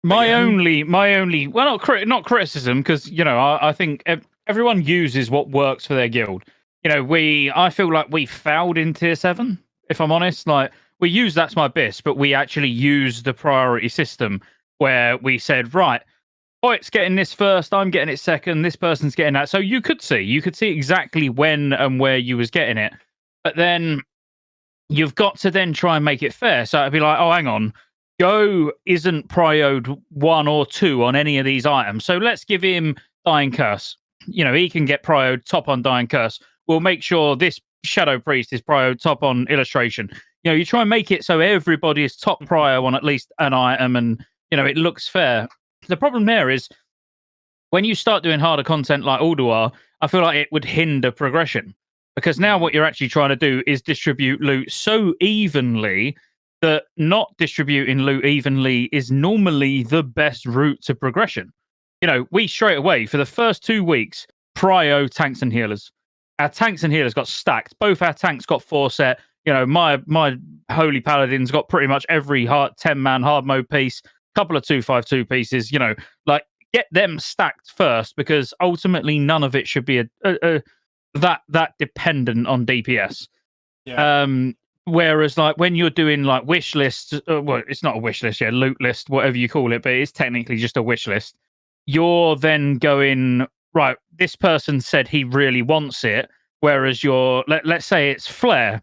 My only, well, not criticism, because I think everyone uses what works for their guild. I feel like we failed in tier 7. If I'm honest, like we use that's my BIS, but we actually use the priority system where we said, right, it's getting this first, I'm getting it second, this person's getting that. So you could see exactly when and where you was getting it, but then you've got to then try and make it fair. So it'd be like, oh, hang on. Go isn't prioed 1 or 2 on any of these items. So let's give him Dying Curse. He can get prioed top on Dying Curse. We'll make sure this Shadow Priest is prioed top on Illustration. You try and make it so everybody is top prio on at least an item and, it looks fair. The problem there is when you start doing harder content like Alduar, I feel like it would hinder progression because now what you're actually trying to do is distribute loot so evenly that not distributing loot evenly is normally the best route to progression. We straight away, for the first 2 weeks, prio tanks and healers. Our tanks and healers got stacked. Both our tanks got 4 set. my Holy Paladin's got pretty much every 10-man hard mode piece, couple of 252 pieces. Like get them stacked first, because ultimately none of it should be that dependent on DPS. Yeah. Whereas like when you're doing like wish lists, well, it's not a wish list, loot list, whatever you call it, but it's technically just a wish list. You're then going, right, this person said he really wants it, whereas let's say it's Flare.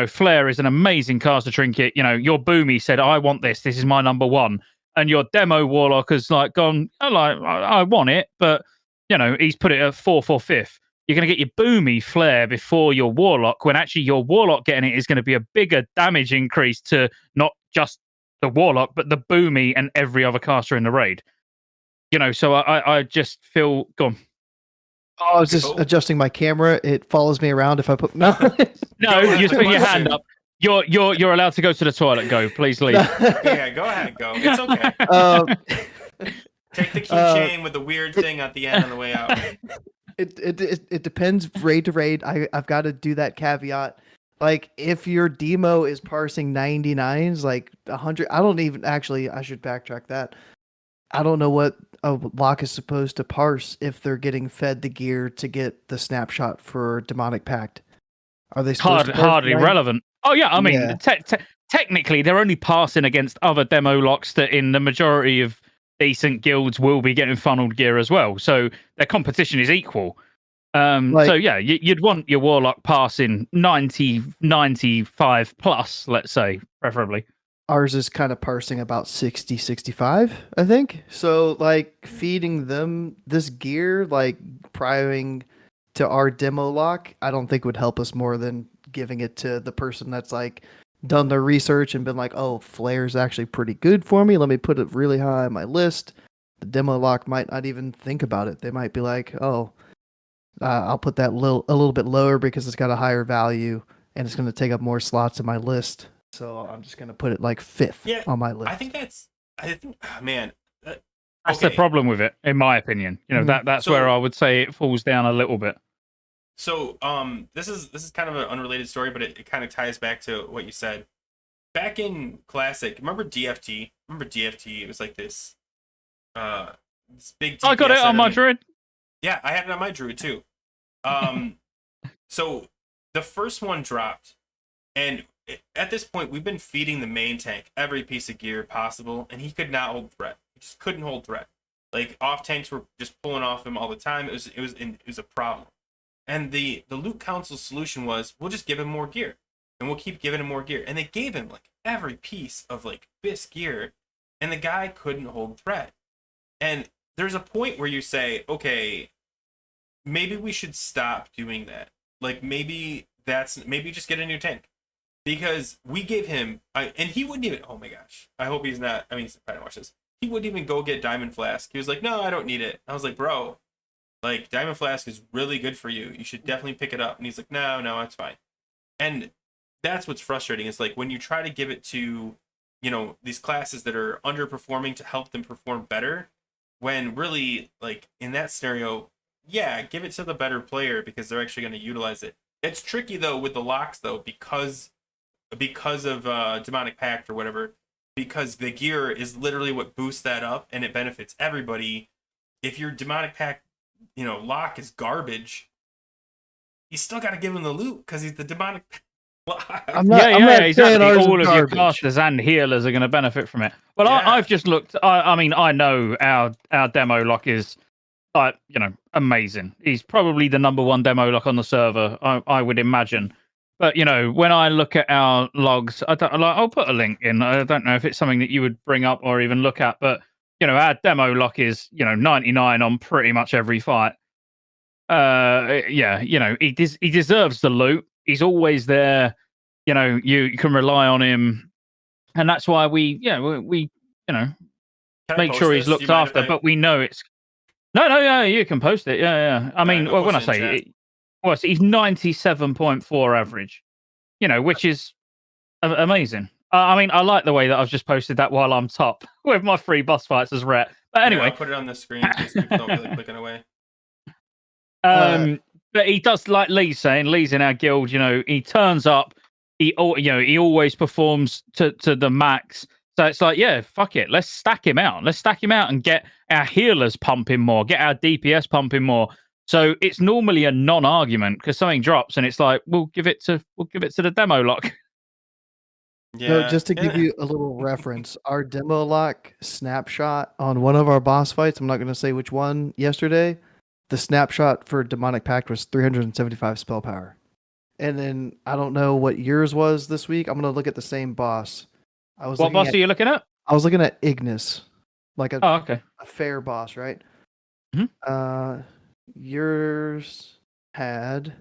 Flare is an amazing caster trinket. Your Boomy said, I want this is my number one. And your demo Warlock has like gone, I want it, but he's put it at 4 for 5th. You're going to get your Boomy Flare before your Warlock, when actually your Warlock getting it is going to be a bigger damage increase to not just the Warlock, but the Boomy and every other caster in the raid. So I just feel gone. Oh, I was just adjusting my camera. It follows me around if I put no. No, you just put your hand up. You're allowed to go to the toilet. Go, please leave. Yeah, go ahead, go. It's okay. Take the keychain with the weird thing at the end on the way out. It depends raid to raid. I've got to do that caveat. Like if your demo is parsing 99s, like 100, I don't even actually. I should backtrack that. I don't know what a lock is supposed to parse if they're getting fed the gear to get the snapshot for Demonic Pact. Are they hardly relevant? Oh yeah, I mean, technically they're only passing against other demo locks that in the majority of decent guilds will be getting funneled gear as well. So their competition is equal. So yeah, you'd want your Warlock passing 90, 95 plus, let's say, preferably. Ours is kind of parsing about 60, 65, I think. So, like, feeding them this gear, like, priming to our demo lock, I don't think would help us more than giving it to the person that's, like, done their research and been like, oh, Flare's actually pretty good for me. Let me put it really high on my list. The demo lock might not even think about it. They might be like, oh, I'll put that a little bit lower because it's got a higher value and it's going to take up more slots in my list. So I'm just gonna put it like 5th on my list. I think, man, that's the problem with it, in my opinion. That's where I would say it falls down a little bit. So this is kind of an unrelated story, but it kind of ties back to what you said. Back in Classic, remember DFT? It was like this big DPS. I got it on my druid. Yeah, I had it on my druid too. So the first one dropped, and at this point, we've been feeding the main tank every piece of gear possible, and he could not hold threat. He just couldn't hold threat. Like off tanks were just pulling off him all the time. It was a problem. And the Loot Council's solution was, we'll just give him more gear, and we'll keep giving him more gear. And they gave him like every piece of like BIS gear, and the guy couldn't hold threat. And there's a point where you say, okay, maybe we should stop doing that. Like maybe just get a new tank. Because we gave him, and he wouldn't even, oh my gosh, I hope he's not, he's probably watch this. He wouldn't even go get Diamond Flask. He was like, no, I don't need it. I was like, bro, like, Diamond Flask is really good for you. You should definitely pick it up. And he's like, no, it's fine. And that's what's frustrating. It's like when you try to give it to, these classes that are underperforming to help them perform better, when really, like, in that scenario, yeah, give it to the better player because they're actually going to utilize it. It's tricky, though, with the locks, though, because of Demonic Pact or whatever, because the gear is literally what boosts that up and it benefits everybody. If your Demonic Pact, lock is garbage, you still got to give him the loot because he's the Demonic lock. I'm not exactly. All of your casters and healers are going to benefit from it. But yeah. I've just looked. I know our demo lock is, amazing. He's probably the number one demo lock on the server, I would imagine. But, when I look at our logs, I'll put a link in. I don't know if it's something that you would bring up or even look at, but, our demo lock is, 99 on pretty much every fight. He deserves the loot. He's always there. You can rely on him. And that's why we make sure he's looked after, but we know it's... No, you can post it. Yeah. I mean, when I say... Well, so he's 97.4 average, which is amazing. I like the way that I've just posted that while I'm top with my 3 boss fights as Rhett. But anyway, I'll put it on the screen in case people don't really clicking away. But he does, like Lee's saying, Lee's in our guild, he turns up, he always performs to the max. So it's like, yeah, fuck it. Let's stack him out. Let's stack him out and get our healers pumping more, get our DPS pumping more. So it's normally a non-argument because something drops and it's like, we'll give it to the demo lock. So Yeah. just to give you a little reference, our demo lock snapshot on one of our boss fights, I'm not going to say which one, yesterday, the snapshot for Demonic Pact was 375 spell power. And then I don't know what yours was this week. I'm going to look at the same boss. What boss are you looking at? I was looking at Ignis, like Oh, okay. a fair boss, right? Mhm. Yours had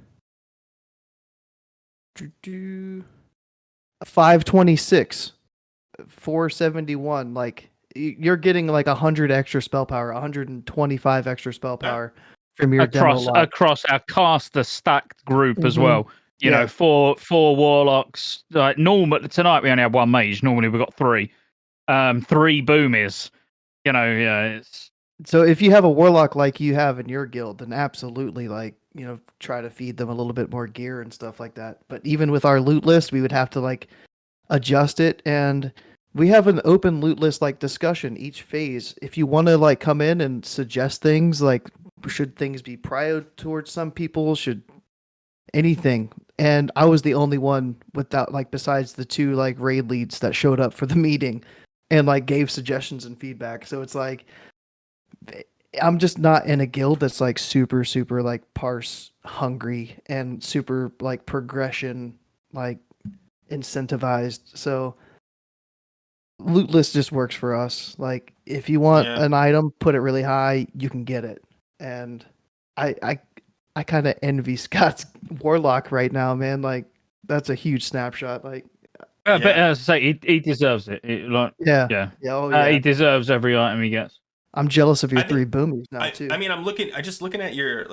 526, 471. Like you're getting like 100 extra spell power, 125 extra spell power from your demo lock. Across our caster stacked group as Mhm. well. You Yeah. know, four warlocks. Like tonight we only have one mage. Normally we've got three. 3 boomies. You know, yeah, it's So if you have a warlock like you have in your guild, then absolutely, like, try to feed them a little bit more gear and stuff like that. But even with our loot list, we would have to like adjust it, and we have an open loot list like discussion each phase. If you want to like come in and suggest things, like should things be prio towards some people, should anything. And I was the only one without, like, besides the 2 like raid leads that showed up for the meeting and like gave suggestions and feedback. So it's like I'm just not in a guild that's like super like parse hungry and super like progression like incentivized. So loot list just works for us. Like if you want an item, put it really high, you can get it. And I kind of envy Scott's warlock right now, man. Like that's a huge snapshot. Like but as I say, he deserves it. yeah. Oh, yeah. He deserves every item he gets. I'm jealous of your 3 boomies now too. I mean, I just looking at your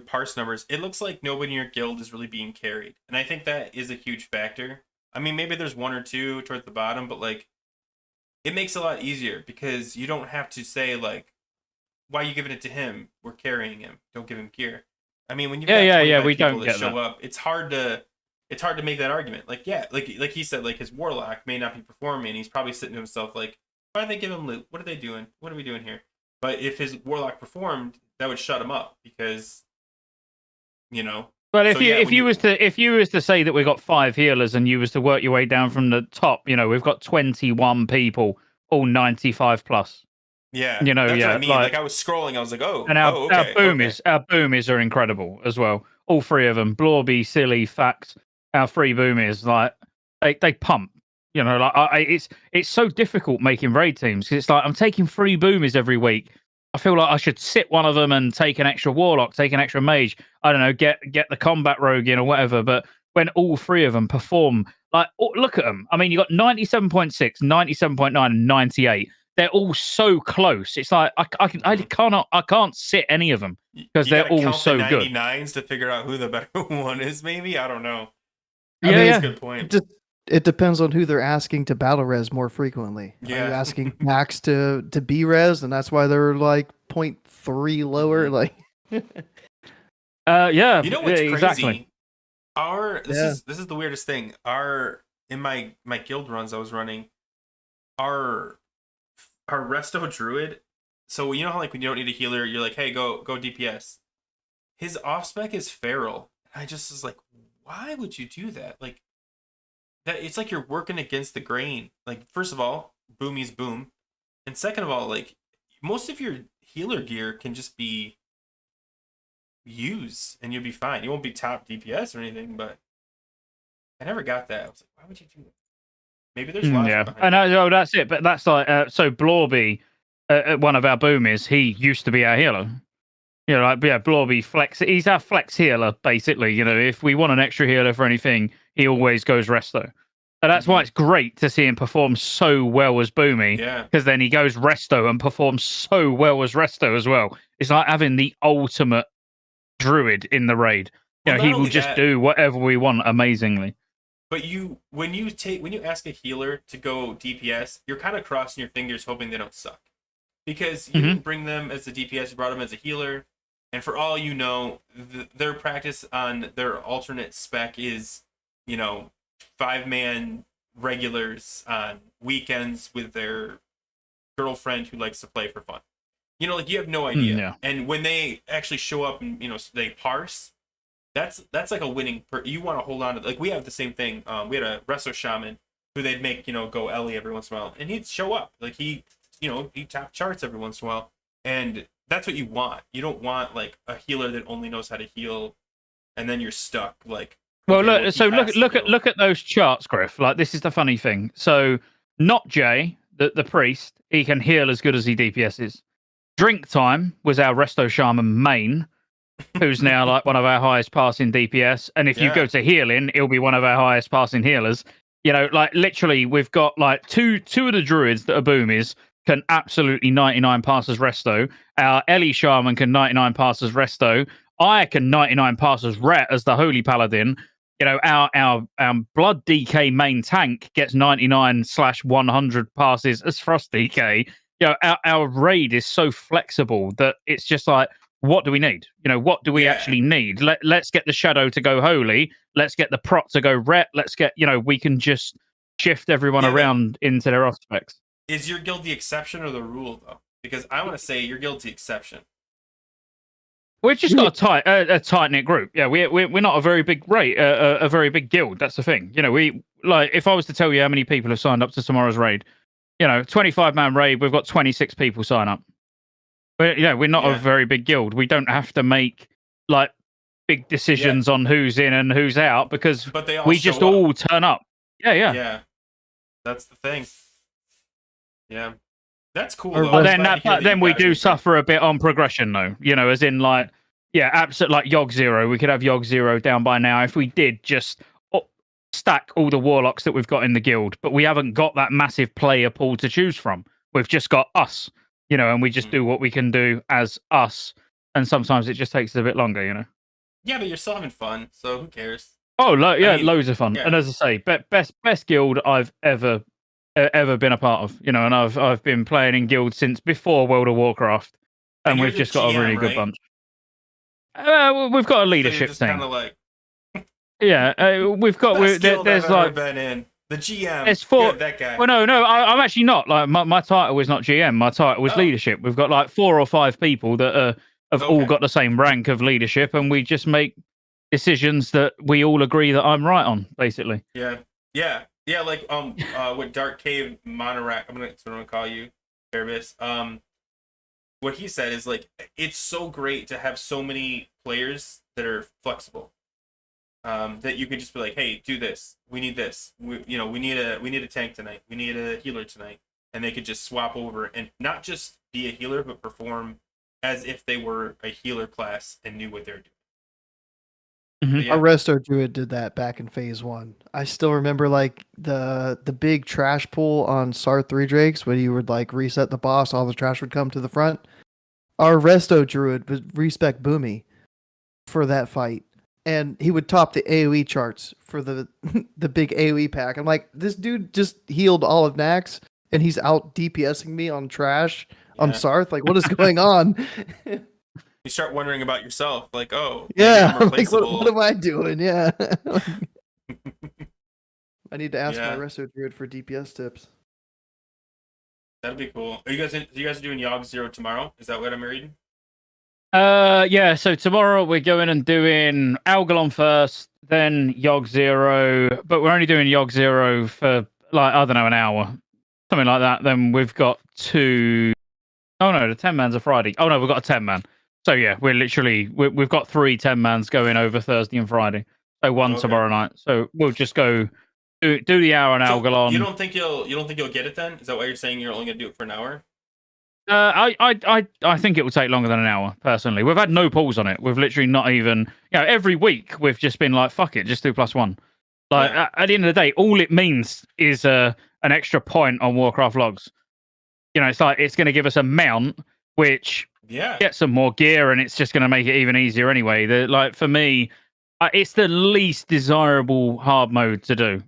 parse numbers. It looks like nobody in your guild is really being carried, and I think that is a huge factor. I mean, maybe there's 1 or 2 towards the bottom, but like, it makes it a lot easier because you don't have to say like, "Why are you giving it to him? We're carrying him. Don't give him gear." I mean, when you've got 25 we people don't that get show that. up, it's hard to make that argument. Like, yeah, like he said, like his warlock may not be performing. He's probably sitting to himself like, "Why do they give him loot? What are they doing? What are we doing here?" But if his warlock performed, that would shut him up because, But if you was to say that we got 5 healers and you was to work your way down from the top, we've got 21 people, all 95 plus. Yeah, that's what I mean. Like I was scrolling, I was like, oh, and our boomies are incredible as well. All 3 of them, Blorby, Silly, Fact, our 3 boomies, like they pump. It's so difficult making raid teams because it's like I'm taking 3 boomies every week. I feel like I should sit one of them and take an extra warlock, take an extra mage. I don't know, get the combat rogue in or whatever. But when all 3 of them perform, like look at them. I mean, you got 97.6, 97.9, and 98. They're all so close. It's like I can't sit any of them because they're all so the good. 99s to figure out who the better one is. Maybe I don't know. That's a good point. It depends on who they're asking to battle res more frequently. Yeah. Are you asking Max to be res, and that's why they're like 0.3 lower? Like, yeah. You know what's crazy? Exactly. This is the weirdest thing. In my guild runs I was running, our resto druid. So you know how like when you don't need a healer, you're like, hey, go DPS. His off spec is feral. I just was like, why would you do that? Like, that it's like you're working against the grain. Like, first of all, boomies boom, and second of all, like most of your healer gear can just be use and you'll be fine. You won't be top DPS or anything, but I never got that. I was like, why would you do that? Maybe there's logic behind it. That's it. But that's like so Blorby, one of our boomies, he used to be our healer. Blorby flex. He's our flex healer, basically. If we want an extra healer for anything, he always goes resto. And that's why it's great to see him perform so well as Boomy. Yeah. Because then he goes resto and performs so well as resto as well. It's like having the ultimate druid in the raid. He will just do whatever we want amazingly. But when you ask a healer to go DPS, you're kind of crossing your fingers hoping they don't suck. Because you didn't bring them as a DPS, you brought them as a healer. And for all you know, their practice on their alternate spec is, 5-man regulars on weekends with their girlfriend who likes to play for fun. You know, like you have no idea. Yeah. And when they actually show up and they parse, that's like a winning. You want to hold on to, like, we have the same thing. We had a resto shaman who they'd make go Ellie every once in a while, and he'd show up like he top charts every once in a while, and that's what you want. You don't want like a healer that only knows how to heal, and then you're stuck. Like, well, okay, look. So look at at those charts, Grif. Like, this is the funny thing. So not Jay, the priest, he can heal as good as he DPSs. Drink Time was our resto shaman main, who's now like one of our highest passing DPS. And if you go to healing, he'll be one of our highest passing healers. You know, like literally, we've got like two of the druids that are boomies can absolutely 99 pass as resto. Our Ellie shaman can 99 pass as resto. I can 99 pass as ret as the holy paladin. You know, our blood DK main tank gets 99/100 passes as frost DK. You know, our raid is so flexible that it's just like, what do we need? You know, what do we actually need? Let's get the shadow to go holy. Let's get the prot to go ret. Let's get, we can just shift everyone around into their off specs. Is your guild the exception or the rule, though? Because I want to say your guild's the exception. We've just got a tight knit group. Yeah, we're not a very big raid, a very big guild. That's the thing. You know, we like, if I was to tell you how many people have signed up to tomorrow's raid, 25-man raid, we've got 26 people sign up. We're not a very big guild. We don't have to make like big decisions on who's in and who's out because we just all turn up. Yeah. That's the thing. Yeah. That's cool. But then we do suffer a bit on progression, though. As in like, absolutely, like Yogg Zero. We could have Yogg Zero down by now if we did just stack all the warlocks that we've got in the guild. But we haven't got that massive player pool to choose from. We've just got us, and we just do what we can do as us. And sometimes it just takes a bit longer, Yeah, but you're still having fun, so who cares? Oh, loads of fun. Yeah. And as I say, best guild I've ever been a part of, and I've been playing in guilds since before World of Warcraft, and we've just got a really good bunch. We've got a leadership so team. Kind of like, we've got there's like been in the GM. It's for that guy. Well, no, I'm actually not. Like my title is not GM. My title is leadership. We've got like 4 or 5 people that have all got the same rank of leadership, and we just make decisions that we all agree that I'm right on, basically. Yeah, like what Dark Cave Monorack, that's what I'm gonna call you, Erebus. What he said is like, it's so great to have so many players that are flexible. That you can just be like, hey, do this. We need this. We need a tank tonight. We need a healer tonight, and they could just swap over and not just be a healer, but perform as if they were a healer class and knew what they're doing. Mm-hmm. Our resto druid did that back in phase 1. I still remember like the big trash pool on SAR 3 Drakes when you would like reset the boss, all the trash would come to the front. Our resto druid would respec Boomy for that fight, and he would top the AoE charts for the big AoE pack. I'm like, this dude just healed all of Nax, and he's out DPSing me on trash on Sarth. Like, what is going on? You start wondering about yourself, like, oh, I'm like, what am I doing? Yeah. I need to ask my resto druid for DPS tips. That'd be cool. Are you guys doing Yogg Zero tomorrow? Is that what I'm reading? So tomorrow we're going and doing Algalon first, then Yogg Zero, but we're only doing Yogg Zero for like, I don't know, an hour. Something like that. Then we've got 2. Oh no, the 10-man's a Friday. Oh no, we've got a 10-man. So yeah, we've got 3 10-mans going over Thursday and Friday. So one tomorrow night. So we'll just go do the hour on Algalon. You don't think you'll get it then? Is that why you're saying you're only gonna do it for an hour? I think it will take longer than an hour, personally. We've had no pulls on it. We've literally not even, every week we've just been like, fuck it, just do +1. Like, at the end of the day, all it means is an extra point on Warcraft logs. It's like, it's going to give us a mount, which gets some more gear, and it's just going to make it even easier anyway. Like, for me, it's the least desirable hard mode to do,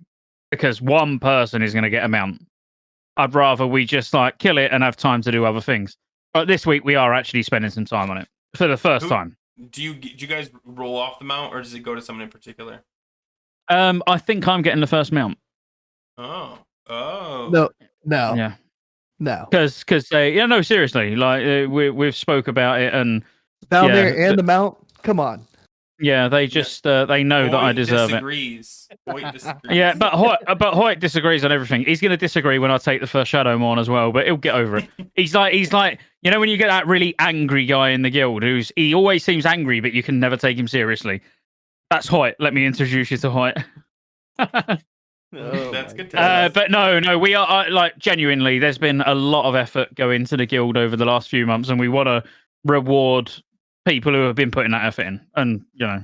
because one person is going to get a mount. I'd rather we just like kill it and have time to do other things. But this week we are actually spending some time on it for the first time. Do you guys roll off the mount, or does it go to someone in particular? I think I'm getting the first mount. Oh. No, no, Yeah, no. because they no seriously, like we've spoke about it, and Down yeah, there and the mount. Come on. yeah, they just they know that I Hoyt deserve it. disagrees. Hoyt disagrees. Yeah, but Hoyt disagrees on everything. He's going to disagree when I take the first Shadow Morn as well, but he'll get over it. He's like, you know, when you get that really angry guy in the guild he always seems angry, but you can never take him seriously. That's Hoyt. Let me introduce you to Hoyt. Oh That's my good to God. know. But no, we are like genuinely. There's been a lot of effort go into the guild over the last few months, and we want to reward people who have been putting that effort in. And you know,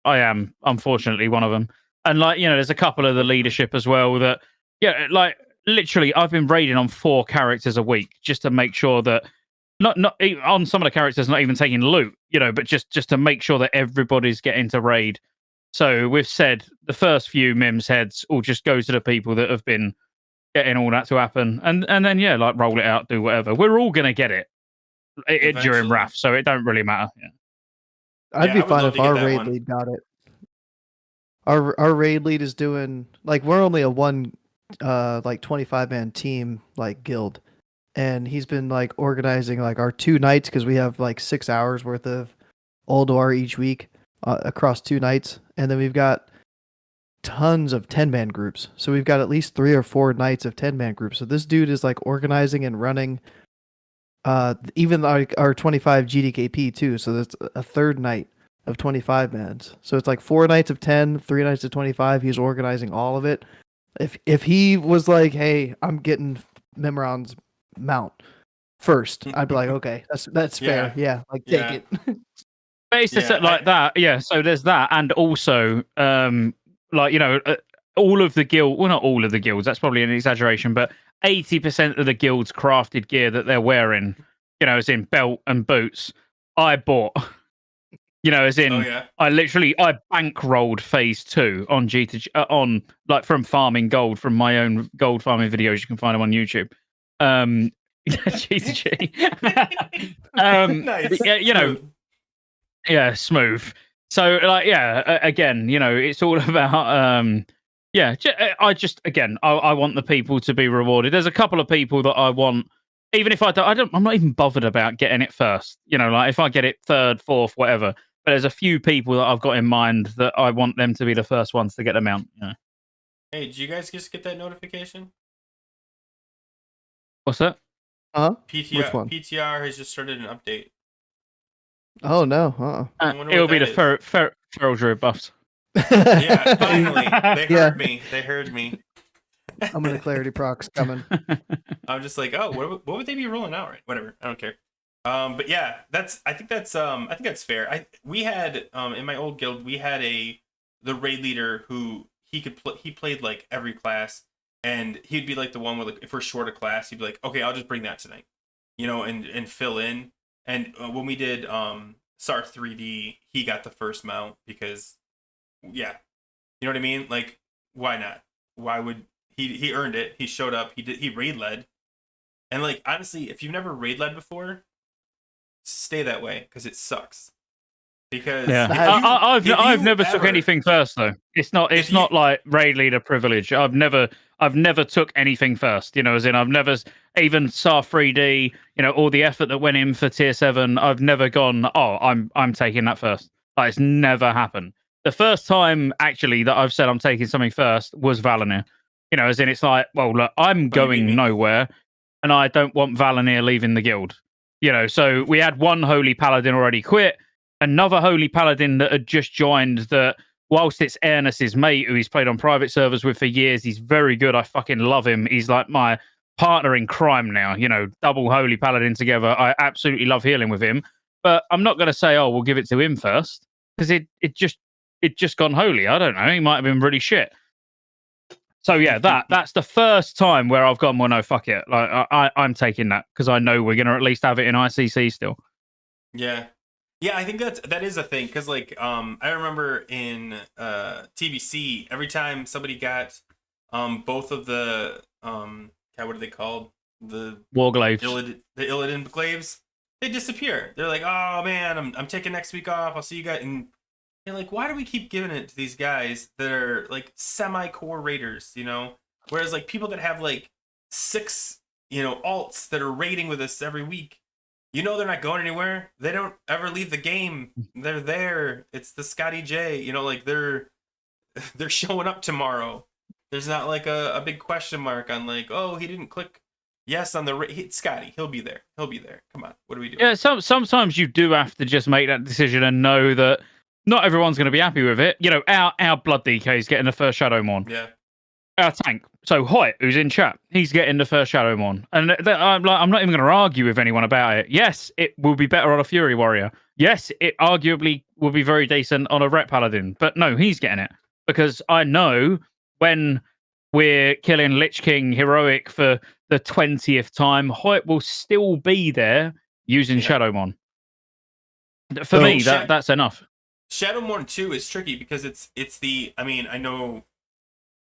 I am unfortunately one of them. And like you know, there's a couple of the leadership as well that like literally, I've been raiding on 4 characters a week just to make sure that not on some of the characters not even taking loot, you know, but just to make sure that everybody's getting to raid. So we've said the first few Mims heads will just go to the people that have been getting all that to happen, and then like roll it out, do whatever. We're all gonna get it during Eventually. RAF, so it don't really matter. Yeah. I'd Yeah, be I would fine love if to get our that raid one. lead got it. Our raid lead is doing like we're only a one like 25-man team like guild, and he's been like organizing like our 2 nights because we have like 6 hours worth of Oldor each week across 2 nights, and then we've got tons of 10-man groups. So we've got at least 3 or 4 nights of 10-man groups. So this dude is like organizing and running even like our 25 GDKP too. So that's a third night of 25 mans. So it's like 4 nights of 10, 3 nights of 25. He's organizing all of it. If he was like, "Hey, I'm getting Memron's mount first," I'd be like, "Okay, that's fair. Yeah, like take Yeah. it." But it's just Yeah, like that, yeah. So there's that, and also, like you know, all of the guild. Well, not all of the guilds. That's probably an exaggeration, but 80% of the guild's crafted gear that they're wearing, you know, as in belt and boots, I bought. You know, as Oh in, yeah. I bankrolled phase 2 on on like from farming gold from my own gold farming videos. You can find them on YouTube. G to G. Nice. Yeah, you know. Smooth. Yeah, smooth. So like again, you know, it's all about I just again, I want the people to be rewarded. There's a couple of people that I want, even if I'm not even bothered about getting it first. You know, like if I get it third, fourth, whatever. But there's a few people that I've got in mind that I want them to be the first ones to get the mount. You know. Hey, did you guys just get that notification? What's that? Huh? PTR Which one? PTR has just started an update. Oh no. Uh-uh. I wonder It'll what be that the is. feral druid buffs. Yeah, finally. They Yeah. heard me. They heard me. I'm gonna clarity procs coming. I'm just like, oh, what would they be rolling out? Right, whatever. I don't care. But yeah, I think that's fair. We had in my old guild we had the raid leader who he played like every class, and he'd be like the one with like if we're short a class, he'd be like, okay, I'll just bring that tonight, you know, and fill in. And when we did SAR 3D, he got the first mount because yeah, you know what I mean? Like, why not? Why would he earned it? He showed up. He raid led, and like honestly, if you've never raid led before, stay that way because it sucks. Because Yeah, I've I've never took anything first though. It's not like raid leader privilege. I've never took anything first. You know, as in I've never even SAR 3D. You know, all the effort that went in for tier 7. I've never gone. Oh, I'm taking that first. Like it's never happened. The first time actually that I've said I'm taking something first was Valinir. You know, as in it's like, well, look, I'm Oh, you beat going me. nowhere, and I don't want Valinir leaving the guild. You know, so we had one holy paladin already quit, another holy paladin that had just joined that whilst it's Ernest's mate who he's played on private servers with for years, he's very good. I fucking love him. He's like my partner in crime now, you know, double holy paladin together. I absolutely love healing with him. But I'm not going to say, oh, we'll give it to him first because it just gone holy. I don't know. He might have been really shit. So yeah, that's the first time where I've gone, well, no, fuck it. Like I'm taking that because I know we're going to at least have it in ICC still. Yeah. Yeah, I think that is a thing because like I remember in TBC every time somebody got both of the what are they called, the Warglaives. the Illidan glaives, they disappear. They're like, oh man, I'm taking next week off. I'll see you guys. And And like, why do we keep giving it to these guys that are like semi-core raiders? Whereas like people that have like 6 alts that are raiding with us every week, they're not going anywhere. They don't ever leave the game. They're there. It's the Scottejayes. Like they're showing up tomorrow. There's not like a big question mark on like, oh, he didn't click yes on the Scotty. He'll be there. He'll be there. Come on, what do we do? Yeah, sometimes you do have to just make that decision and know that not everyone's going to be happy with it. Our blood DK is getting the first Shadowmorn. Yeah. Our tank. So Hoyt, who's in chat, he's getting the first Shadowmorn, and I'm not even going to argue with anyone about it. Yes, it will be better on a Fury Warrior. Yes, it arguably will be very decent on a Ret Paladin. But no, he's getting it because I know when we're killing Lich King heroic for the 20th time, Hoyt will still be there using Shadowmon. For me, that's enough. Shadowmorn 2 is tricky because it's the, I know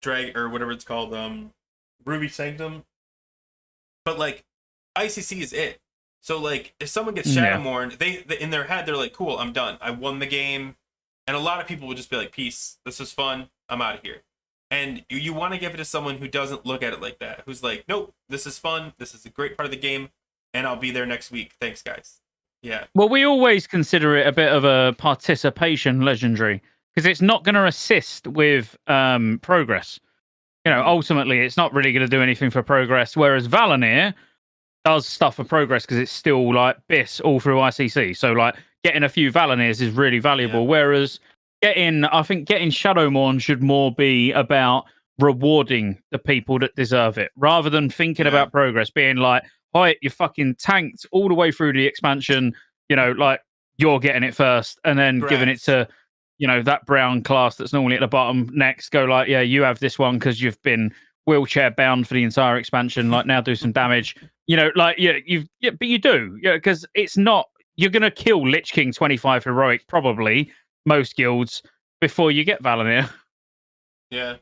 Drag or whatever it's called, Ruby Sanctum, but like ICC is it. So like if someone gets Shadowmorn, they in their head they're like, cool, I'm done. I won the game. And a lot of people would just be like, peace, this was fun, I'm out of here. And you want to give it to someone who doesn't look at it like that, who's like, nope, this is fun, this is a great part of the game, and I'll be there next week. Thanks, guys. Yeah. Well, we always consider it a bit of a participation legendary because it's not going to assist with progress. Ultimately, it's not really going to do anything for progress. Whereas Valinir does stuff for progress because it's still like BIS all through ICC. So like getting a few Valinirs is really valuable. Yeah. Whereas I think getting Shadowmorn should more be about rewarding the people that deserve it rather than thinking about progress, being like, Hoyt, you fucking tanked all the way through the expansion, like you're getting it first, and then giving it to, that brown class that's normally at the bottom next, go like, yeah, you have this one because you've been wheelchair bound for the entire expansion, like now do some damage. But you do, because it's not, you're going to kill Lich King 25 heroic, probably, most guilds, before you get Valinir. Yeah.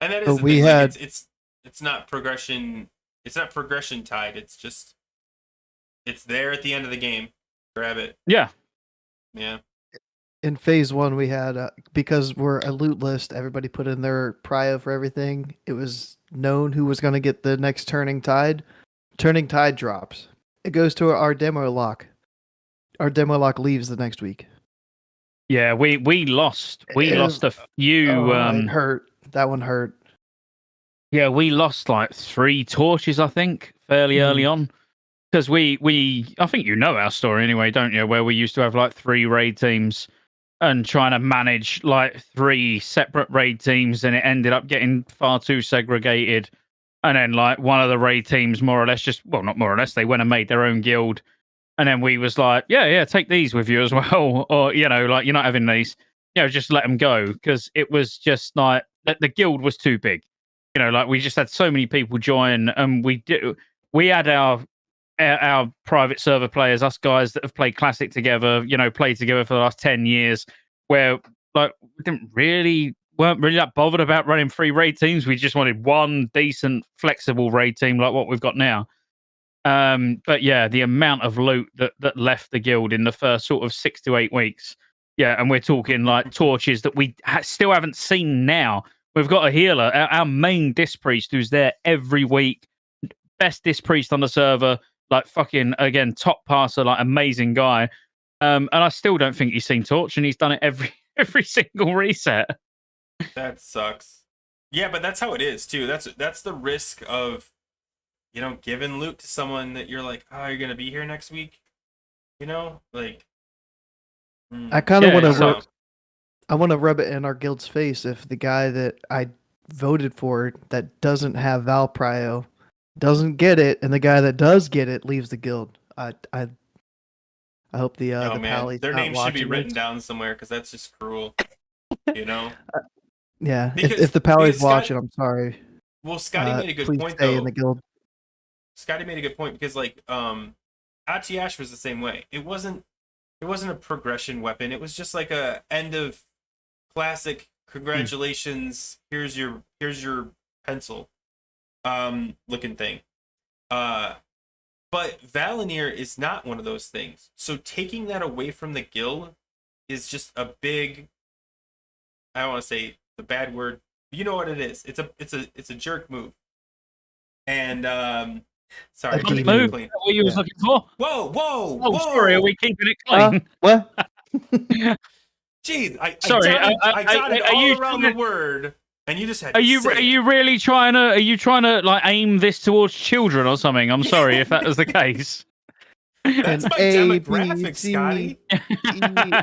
And that is the thing, like, it's not progression. It's not progression tied. It's just, it's there at the end of the game. Grab it. Yeah. Yeah. In phase 1, we had, because we're a loot list, everybody put in their prio for everything. It was known who was going to get the next Turning Tide. Turning Tide drops. It goes to our demo lock. Our demo lock leaves the next week. Yeah, we lost. We lost a few. It hurt. That one hurt. Yeah, we lost like 3 torches, I think, fairly early on. Because I think you know our story anyway, don't you? Where we used to have like 3 raid teams and trying to manage like 3 separate raid teams, and it ended up getting far too segregated. And then like one of the raid teams more or less not more or less, they went and made their own guild. And then we was like, yeah, take these with you as well. Or, like you're not having these, just let them go. Because it was just like, the guild was too big. Like we just had so many people join, and we had our private server players, us guys that have played Classic together, played together for the last 10 years, where like we weren't really that bothered about running 3 raid teams. We just wanted one decent, flexible raid team like what we've got now. But yeah, the amount of loot that left the guild in the first sort of 6 to 8 weeks. Yeah, and we're talking like torches that we still haven't seen now. We've got a healer, our main disc priest, who's there every week. Best disc priest on the server, like fucking, again, top passer, like amazing guy. And I still don't think he's seen torch, and he's done it every single reset. That sucks. Yeah, but that's how it is too. That's the risk of, giving loot to someone that you're like, oh, you're gonna be here next week. Like. I kind of want to. I want to rub it in our guild's face if the guy that I voted for that doesn't have Val Prio doesn't get it, and the guy that does get it leaves the guild. I hope the their name should be written down somewhere, because that's just cruel. Yeah, if the Pally's watching, I'm sorry. Well, Scotty made a good point stay though. In the guild. Scotty made a good point because like Atiash was the same way. It wasn't a progression weapon. It was just like a end of classic. Congratulations. Here's your pencil looking thing. But Valinir is not one of those things. So taking that away from the guild is just a big. I don't want to say the bad word. You know what it is. It's a jerk move. And sorry, A keep it move? clean. What you was looking for? Whoa! Oh, sorry. Are we keeping it clean? What? Jeez, I Sorry, got it are all you around trying the word, and you just had. Are you really trying to? Are you trying to like aim this towards children or something? I'm sorry if that was the case. That's my A, B, demographic, C, Scotty. E,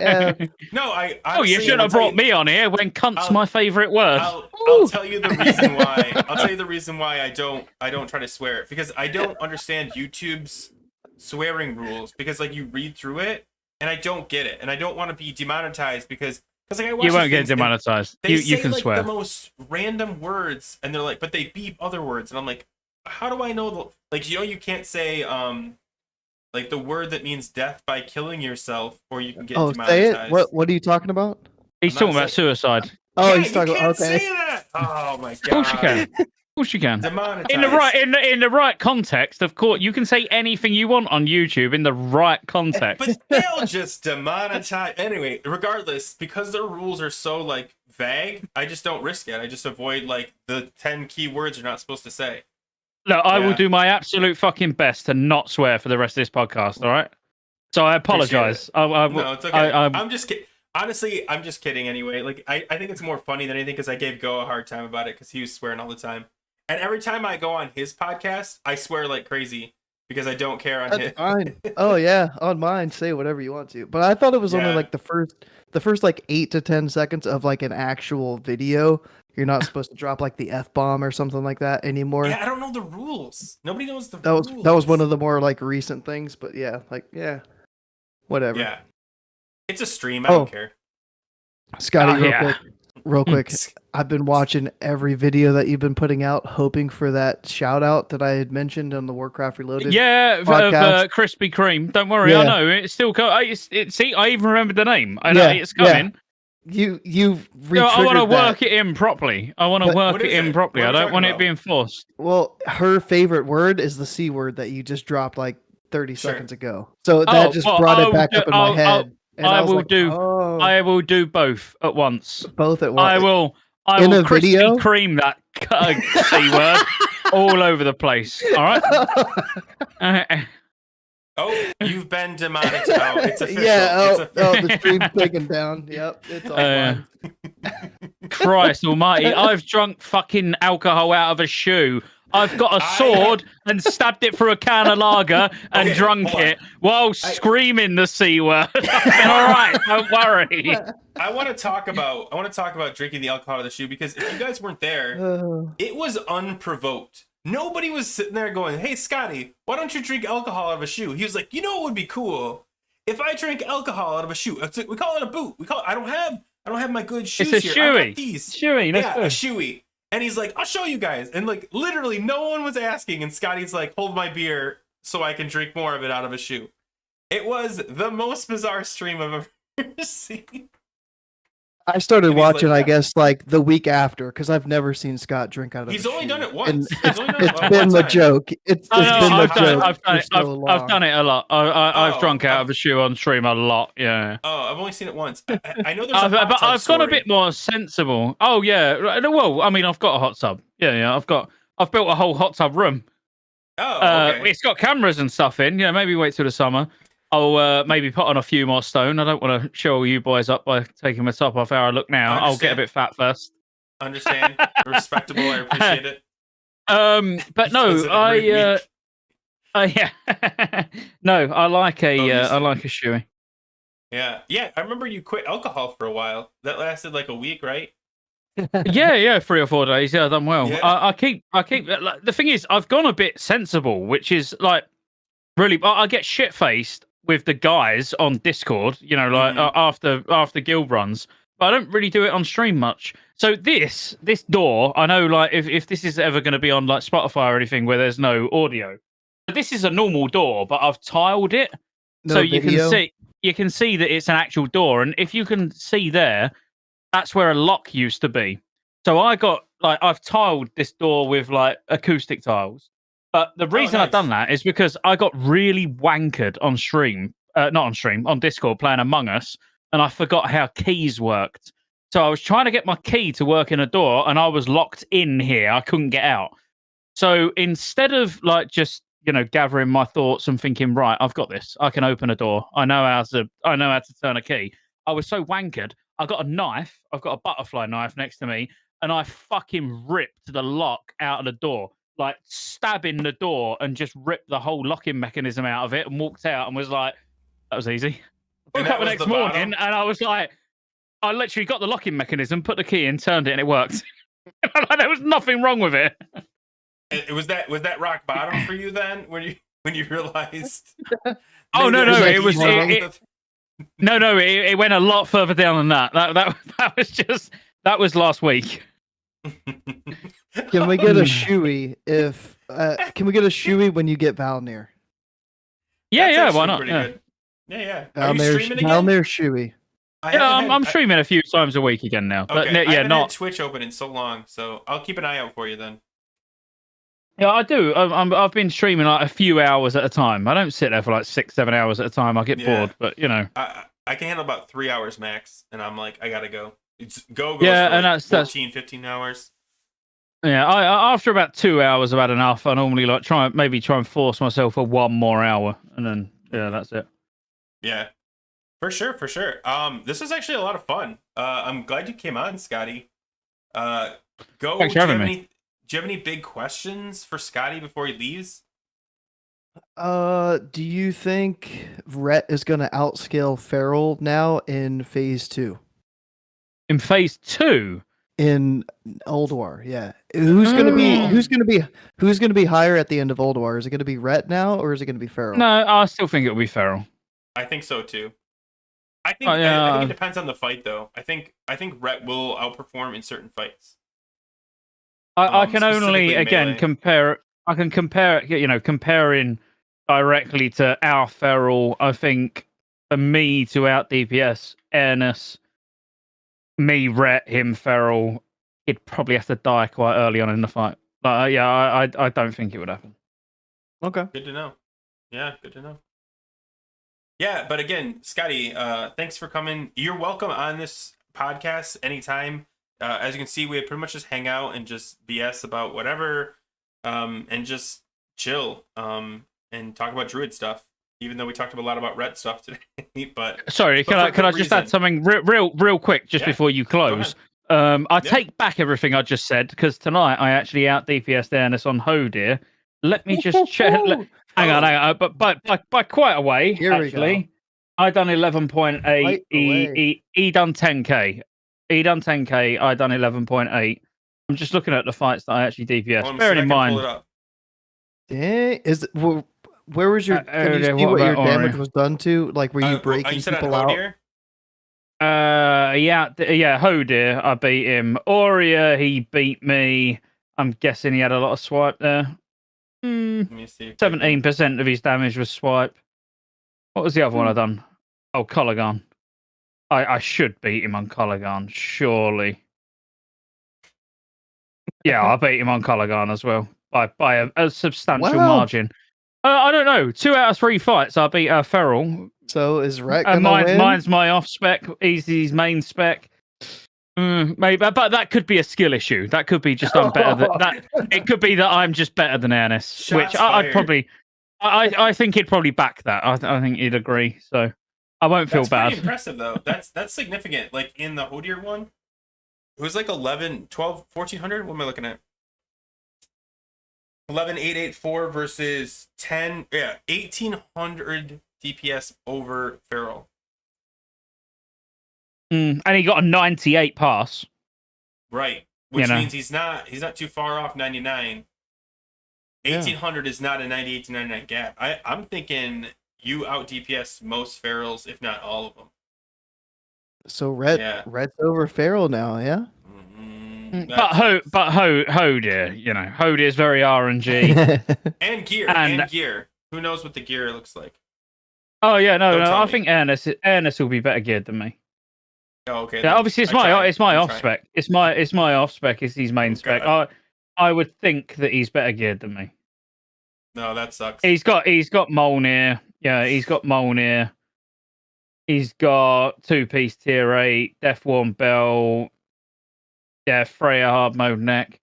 F. No, I. Oh, you honestly, should I'll have tell brought you- me on here when cunt's I'll- my favorite word. I'll tell you the reason why. I'll tell you the reason why I don't try to swear, because I don't understand YouTube's swearing rules, because like you read through it and I don't get it, and I don't want to be demonetized because like I watch You won't these get things and demonetized. They You say can like swear. the most random words, and they're like, but they beep other words, and I'm like, how do I know the like? You can't say like the word that means death by killing yourself, or you can get Oh, demonetized. say it. What are you talking about? He's I'm not talking about suicide. Oh, yeah, he's talking you about. can't Okay. say that. Oh my god! Of course you can. Of course you can. Demonetized. In the right context, of course, you can say anything you want on YouTube in the right context. But they'll just demonetize anyway. Regardless, because their rules are so like vague, I just don't risk it. I just avoid like the 10 key words you're not supposed to say. Look, I will Yeah. do my absolute fucking best to not swear for the rest of this podcast. All right. So I apologize. No, it's okay. I'm I'm just kidding. Honestly, I'm just kidding anyway. Like I think it's more funny than anything because I gave Go a hard time about it because he was swearing all the time. And every time I go on his podcast, I swear like crazy because I don't care on That's his. fine. Oh yeah, on mine, say whatever you want to. But I thought it was only Yeah. like the first like 8 to 10 seconds of like an actual video. You're not supposed to drop like the F-bomb or something like that anymore. Yeah, I don't know the rules. Nobody knows the That was rules. one of the more like recent things, but yeah, whatever. Yeah. It's a stream. I Oh. don't care. Scotty, yeah. real quick. I've been watching every video that you've been putting out, hoping for that shout out that I had mentioned on the Warcraft Reloaded. Yeah, of podcast. Krispy Kreme. Don't worry, I Yeah. know it's still. See, I even remember the name. I know Yeah, it's coming. You've No, I want to retriggered work that. it in properly. I want to But- work What it is in it? properly. What I are we don't want talking it being forced. Well, her favorite word is the C word that you just dropped like 30 Sure. seconds ago. So that just brought it back up in my head. And I was will like, do- oh, I will do both at once. both at I once. will. I In will a Krispy video? Kreme that C word all over the place. All right. Oh, you've been demonetized. Oh, it's official. Yeah, It's official. the stream's taken down. Yep, it's all Uh, fine. Christ Almighty! I've drunk fucking alcohol out of a shoe. I've got a sword and stabbed it through a can of lager and Okay, drunk hold on. it while screaming the C word. All right, don't worry. I want to talk about drinking the alcohol out of the shoe because if you guys weren't there, it was unprovoked. Nobody was sitting there going, "Hey, Scotty, why don't you drink alcohol out of a shoe?" He was like, "You know what would be cool? If I drank alcohol out of a shoe. We call it a boot. I don't have my good shoes It's a here. I got shoey. these. Shoey, Yeah, a let's shoey." And he's like, "I'll show you guys." And like literally no one was asking, and Scotty's like, "Hold my beer so I can drink more of it out of a shoe." It was the most bizarre stream I've ever seen. I started And he's like, watching, I "Yeah." gugo like the week after because I've never seen Scott drink out of. He's a only shoe. done it once. And He's only done it it's one been the time. joke. It's Oh, been no, the I've done it. joke. I've done it. for so I've done it a lot. I've Oh, drunk out of a shoe on stream a lot. Yeah. Oh, I've only seen it once. I know there's a hot But tub I've gone a story. bit more sensible. Oh yeah. Right, well, I mean, I've got a hot tub. Yeah. I've built a whole hot tub room. Oh, okay. It's got cameras and stuff in. Yeah, maybe wait till the summer. I'll maybe put on a few more stone. I don't want to show you boys up by taking my top off how I look now. I'll get a Understand. bit fat first. Understand. Respectable. I appreciate it. But no, Says it every week. yeah. No, I like a you I said- like a shoey. Yeah. Yeah. I remember you quit alcohol for a while. That lasted like a week, right? Yeah, 3 or 4 days. Yeah, I've done well. Yeah. I keep like, the thing is, I've gone a bit sensible, which is like really. I get shit faced with the guys on Discord, you know, like after guild runs, but I don't really do it on stream much. So this door, I know, like if this is ever going to be on like Spotify or anything where there's no audio, but this is a normal door, but I've tiled it so you can see that it's an actual door, and if you can see there. That's where a lock used to be. So I've tiled this door with like acoustic tiles. But the reason I've done that is because I got really wankered on stream, not on stream, on Discord playing Among Us and I forgot how keys worked. So I was trying to get my key to work in a door, and I was locked in here. I couldn't get out. So instead of like just gathering my thoughts and thinking, right, I've got this. I can open a door. I know how to turn a key. I was so wankered. I got a knife. I've got a butterfly knife next to me, and I fucking ripped the lock out of the door, like stabbing the door, and just ripped the whole locking mechanism out of it, and walked out and was like, that was easy. And Woke that up the was next the morning, bottom? and I was like, I literally got the locking mechanism, put the key in, turned it, and it worked. There was nothing wrong with it. Was that rock bottom for you then when you realized? Oh no, maybe I no, should it was use it, no, it went a lot further down than that. That was last week. Can we get a shoey if? Can we get a shoey when you get Valnir? Yeah, That's why actually not? pretty Yeah. good. Yeah. Are you streaming again? Valnir shoey. I'm streaming a few times a week again now. But Okay, I haven't not had Twitch open in so long, so I'll keep an eye out for you then. Yeah, I do. I've been streaming like a few hours at a time. I don't sit there for like 6-7 hours at a time. I get bored, but I can handle about 3 hours max, and I'm like, I gotta go. It's goes Yeah, for and like that's 14, 15 hours. Yeah, I after about 2 hours, I've had enough. I normally like try and force myself for 1 more hour, and then that's it. Yeah, for sure. This was actually a lot of fun. I'm glad you came on, Scotty. Thanks for having me. Do you have any big questions for Scotty before he leaves? Do you think Rhett is going to outscale Feral now in phase 2? In phase 2? In Old War, yeah. Who's gonna be higher at the end of Old War? Is it gonna be Rhett now, or is it gonna be Feral? No, I still think it'll be Feral. I think so too. I think it depends on the fight, though. I think Rhett will outperform in certain fights. I can only compare. I can compare. Comparing directly to our Feral. I think for me to out DPS Airness, me Rhett, him Feral, he'd probably have to die quite early on in the fight. But I don't think it would happen. Okay. Good to know. Yeah, good to know. Yeah, but again, Scotty, thanks for coming. You're welcome on this podcast anytime. As you can see, we pretty much just hang out and just BS about whatever, and just chill, and talk about Druid stuff. Even though we talked a lot about Red stuff today, but sorry, can I just add something real quick just before you close? I take back everything I just said because tonight I actually out DPS'd Ernest on Hodir. Let me just check. Hang on. But by quite a way, actually. I done 11.8. He done 10k. He done 10k. I done 11.8. I'm just looking at the fights that I actually DPS. Bearing in mind. Where was your? Can you see what your damage was done to? Like, were you breaking people out? Hodir, I beat him. Aurea, he beat me. I'm guessing he had a lot of swipe there. Let me see. 17% of his damage was swipe. What was the other one I done? Oh, Colligan. I should beat him on Colligan, surely. Yeah, I beat him on Colligan as well by a substantial margin. I don't know. 2 out of 3 fights, I beat Feral. So is Rhett gonna win? Mine's my off spec. He's his main spec. Maybe, but that could be a skill issue. That could be just I'm better than that. It could be that I'm just better than Ernest, which I'd probably. I think he'd probably back that. I think he'd agree. So I won't feel bad. That's pretty impressive, though. That's significant. Like in the Hodir one, it was like 11, 12, 1400. What am I looking at? 11,884 versus 10. Yeah, 1800 DPS over Feral. And he got a 98 pass. Right, which means he's not too far off 99. 1800 is not a 98 to 99 gap. I'm thinking you out DPS most Ferals, if not all of them. So Red's over Feral now, yeah. But Hodir, Hodir is very RNG and gear. Who knows what the gear looks like? Oh yeah, no. I think Ernest will be better geared than me. Oh, okay. Yeah, obviously it's my off spec. It's my off spec. It's his main spec. I would think that he's better geared than me. No, that sucks. He's got Mjolnir. Yeah, he's got Mjolnir. He's got 2-piece tier 8, Death Worn Bell, yeah, Freya hard mode neck.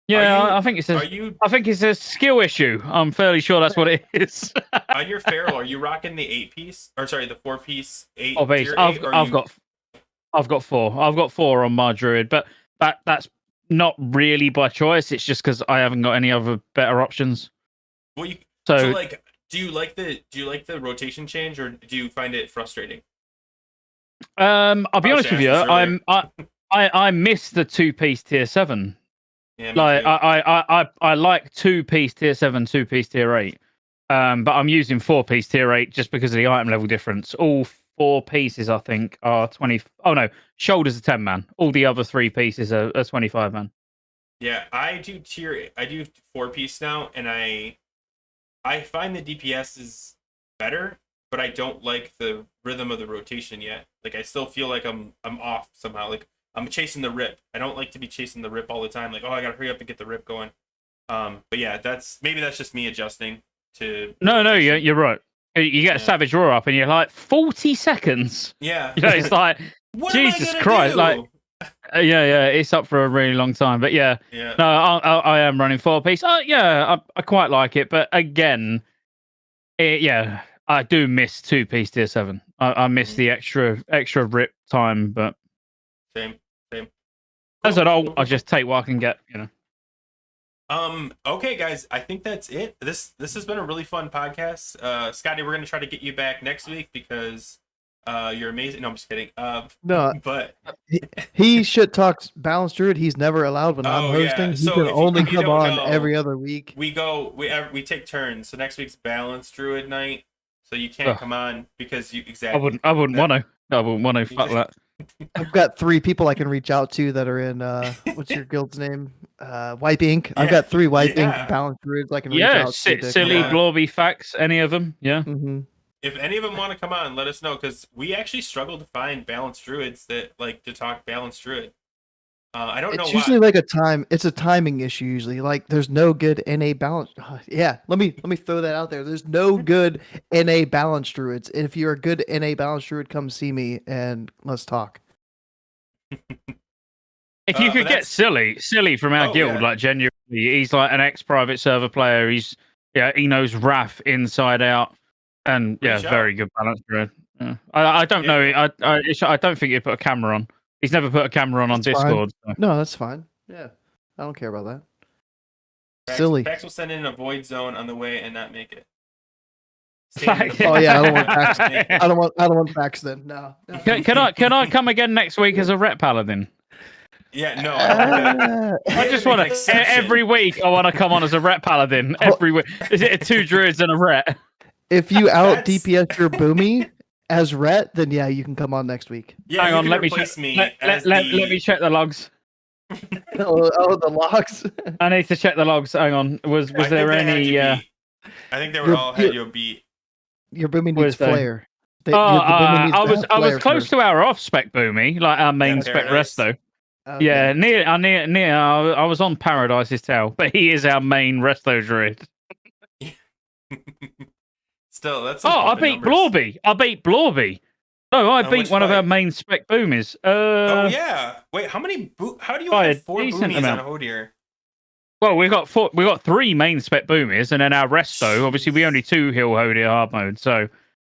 Yeah, I think it's Are a you I think it's a skill issue. I'm fairly sure that's what it is. on your feral? Are you rocking the 8-piece or sorry, the 4-piece 8 Oh, base. tier 8? Or I've got 4. I've got 4 on my druid, but that's not really by choice. It's just because I haven't got any other better options. Well, So so like, do you like the rotation change, or do you find it frustrating? I'll be I honest should with you. ask this earlier. I miss the 2-piece tier 7. Yeah, me Like too. I like 2-piece tier 7, 2-piece tier 8. But I'm using 4-piece tier 8 just because of the item level difference. All 4 pieces, I think, are 20. Oh no, shoulders are 10 man. All the other 3 pieces are 25 man. Yeah, I do 4-piece now, and I find the DPS is better, but I don't like the rhythm of the rotation yet. Like, I still feel like I'm off somehow. Like, I'm chasing the rip. I don't like to be chasing the rip all the time. Like, oh, I gotta hurry up and get the rip going. But yeah, that's just me adjusting to. No, you're right. You get a Savage Roar up, and you're like 40 seconds. Yeah. You know, it's like what Jesus am I gonna Christ, do? like. Yeah, it's up for a really long time, but yeah. No, I am running 4-piece. Yeah, I quite like it, but again, I do miss 2-piece tier 7. I miss the extra rip time, but Same. as an ult, I just take what I can get, you know. Okay, guys, I think that's it. This has been a really fun podcast. Scotty, we're gonna try to get you back next week because you're amazing. No, I'm just kidding. No, but he shit talks balanced druid. He's never allowed when I'm Oh, hosting. yeah. He So can if only you come don't on know, every other week. we take turns. So next week's balanced druid night. So you can't Ugh. come on because you exactly. I wouldn't want to. I wouldn't want to. Fuck that. I've got 3 people I can reach out to that are in what's your guild's name? Wipe Ink. I've got 3 Wipe Ink balanced druids I can reach Yeah, out to. silly blobby facts. Any of them? Yeah. Mm-hmm. If any of them want to come on, let us know because we actually struggle to find balanced druids that like to talk balanced druid. I don't know It's why. usually like it's a timing issue usually. Like there's no good NA balance. Yeah, let me throw that out there. There's no good NA balance druids. If you're a good NA balance druid, come see me and let's talk. If you could get silly from our guild, like genuinely, he's like an ex-private server player. He knows Wrath inside out, and very good balance druid. Yeah. I don't know. I don't think he'd put a camera on. He's never put a camera on Discord. So. No, that's fine. Yeah, I don't care about that. Silly. Pax will send in a void zone on the way and not make it. Oh yeah, I don't want Pax. I don't want Pax then. No. Can I come again next week as a rep paladin? Yeah, no. I just want to every week. I want to come on as a rep paladin every week. Is it 2 druids and a rep? If you out DPS your boomy as ret, then yeah, you can come on next week. Yeah, hang on. Let me check. Let me check the logs. The logs. I need to check the logs. Hang on. Was there any? I think they were all had you a beat. Your boomy needs flare. I was close to our off spec boomy, like our main spec resto. Okay. Yeah, near. I was on Paradise's tail, but he is our main resto druid. Still, that's. I beat Blorby. No, I beat one of our main spec boomies. Oh yeah. Wait, how many? How do you have 4 boomies on Hodier? Well, we got 4. We got 3 main spec boomies, and then our resto. Obviously, we only 2 heal Hodier hard mode. So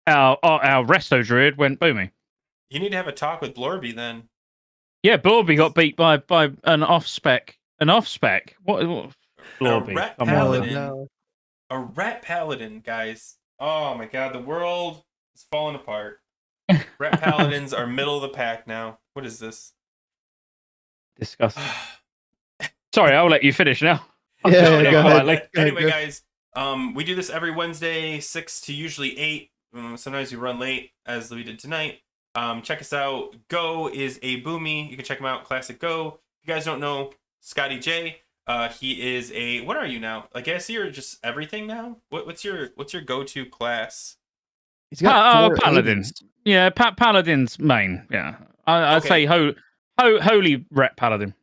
our resto druid went boomy. You need to have a talk with Blorby then. Yeah, Blorby got beat by an off spec. An off spec. What Blorby? A rat paladin. A rat paladin, guys. Oh my god, the world is falling apart. Rat paladins are middle of the pack now. What is this? Disgusting. Sorry, I'll let you finish now. Yeah, go ahead. Anyway, guys, we do this every Wednesday, 6 to usually 8. Sometimes we run late, as we did tonight. Check us out. Go is a boomy. You can check him out. Classic Go. If you guys don't know, Scottejayes. He is a. What are you now? Like, I see you're just everything now. What's your go-to class? He's got 4 paladin. agents. Yeah, Paladin's main. Yeah, I'd say holy rep paladin.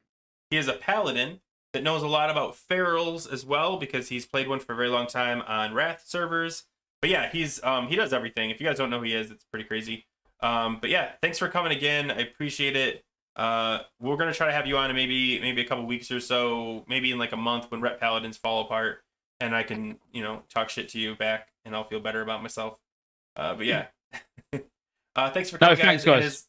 He is a paladin that knows a lot about ferals as well because he's played one for a very long time on Wrath servers. But yeah, he's he does everything. If you guys don't know who he is, it's pretty crazy. But yeah, thanks for coming again. I appreciate it. We're gonna try to have you on in maybe a couple weeks or so, maybe in like a month when Rep Paladins fall apart, and I can talk shit to you back, and I'll feel better about myself. But yeah, thanks for No, coming, thanks, guys. And guys. as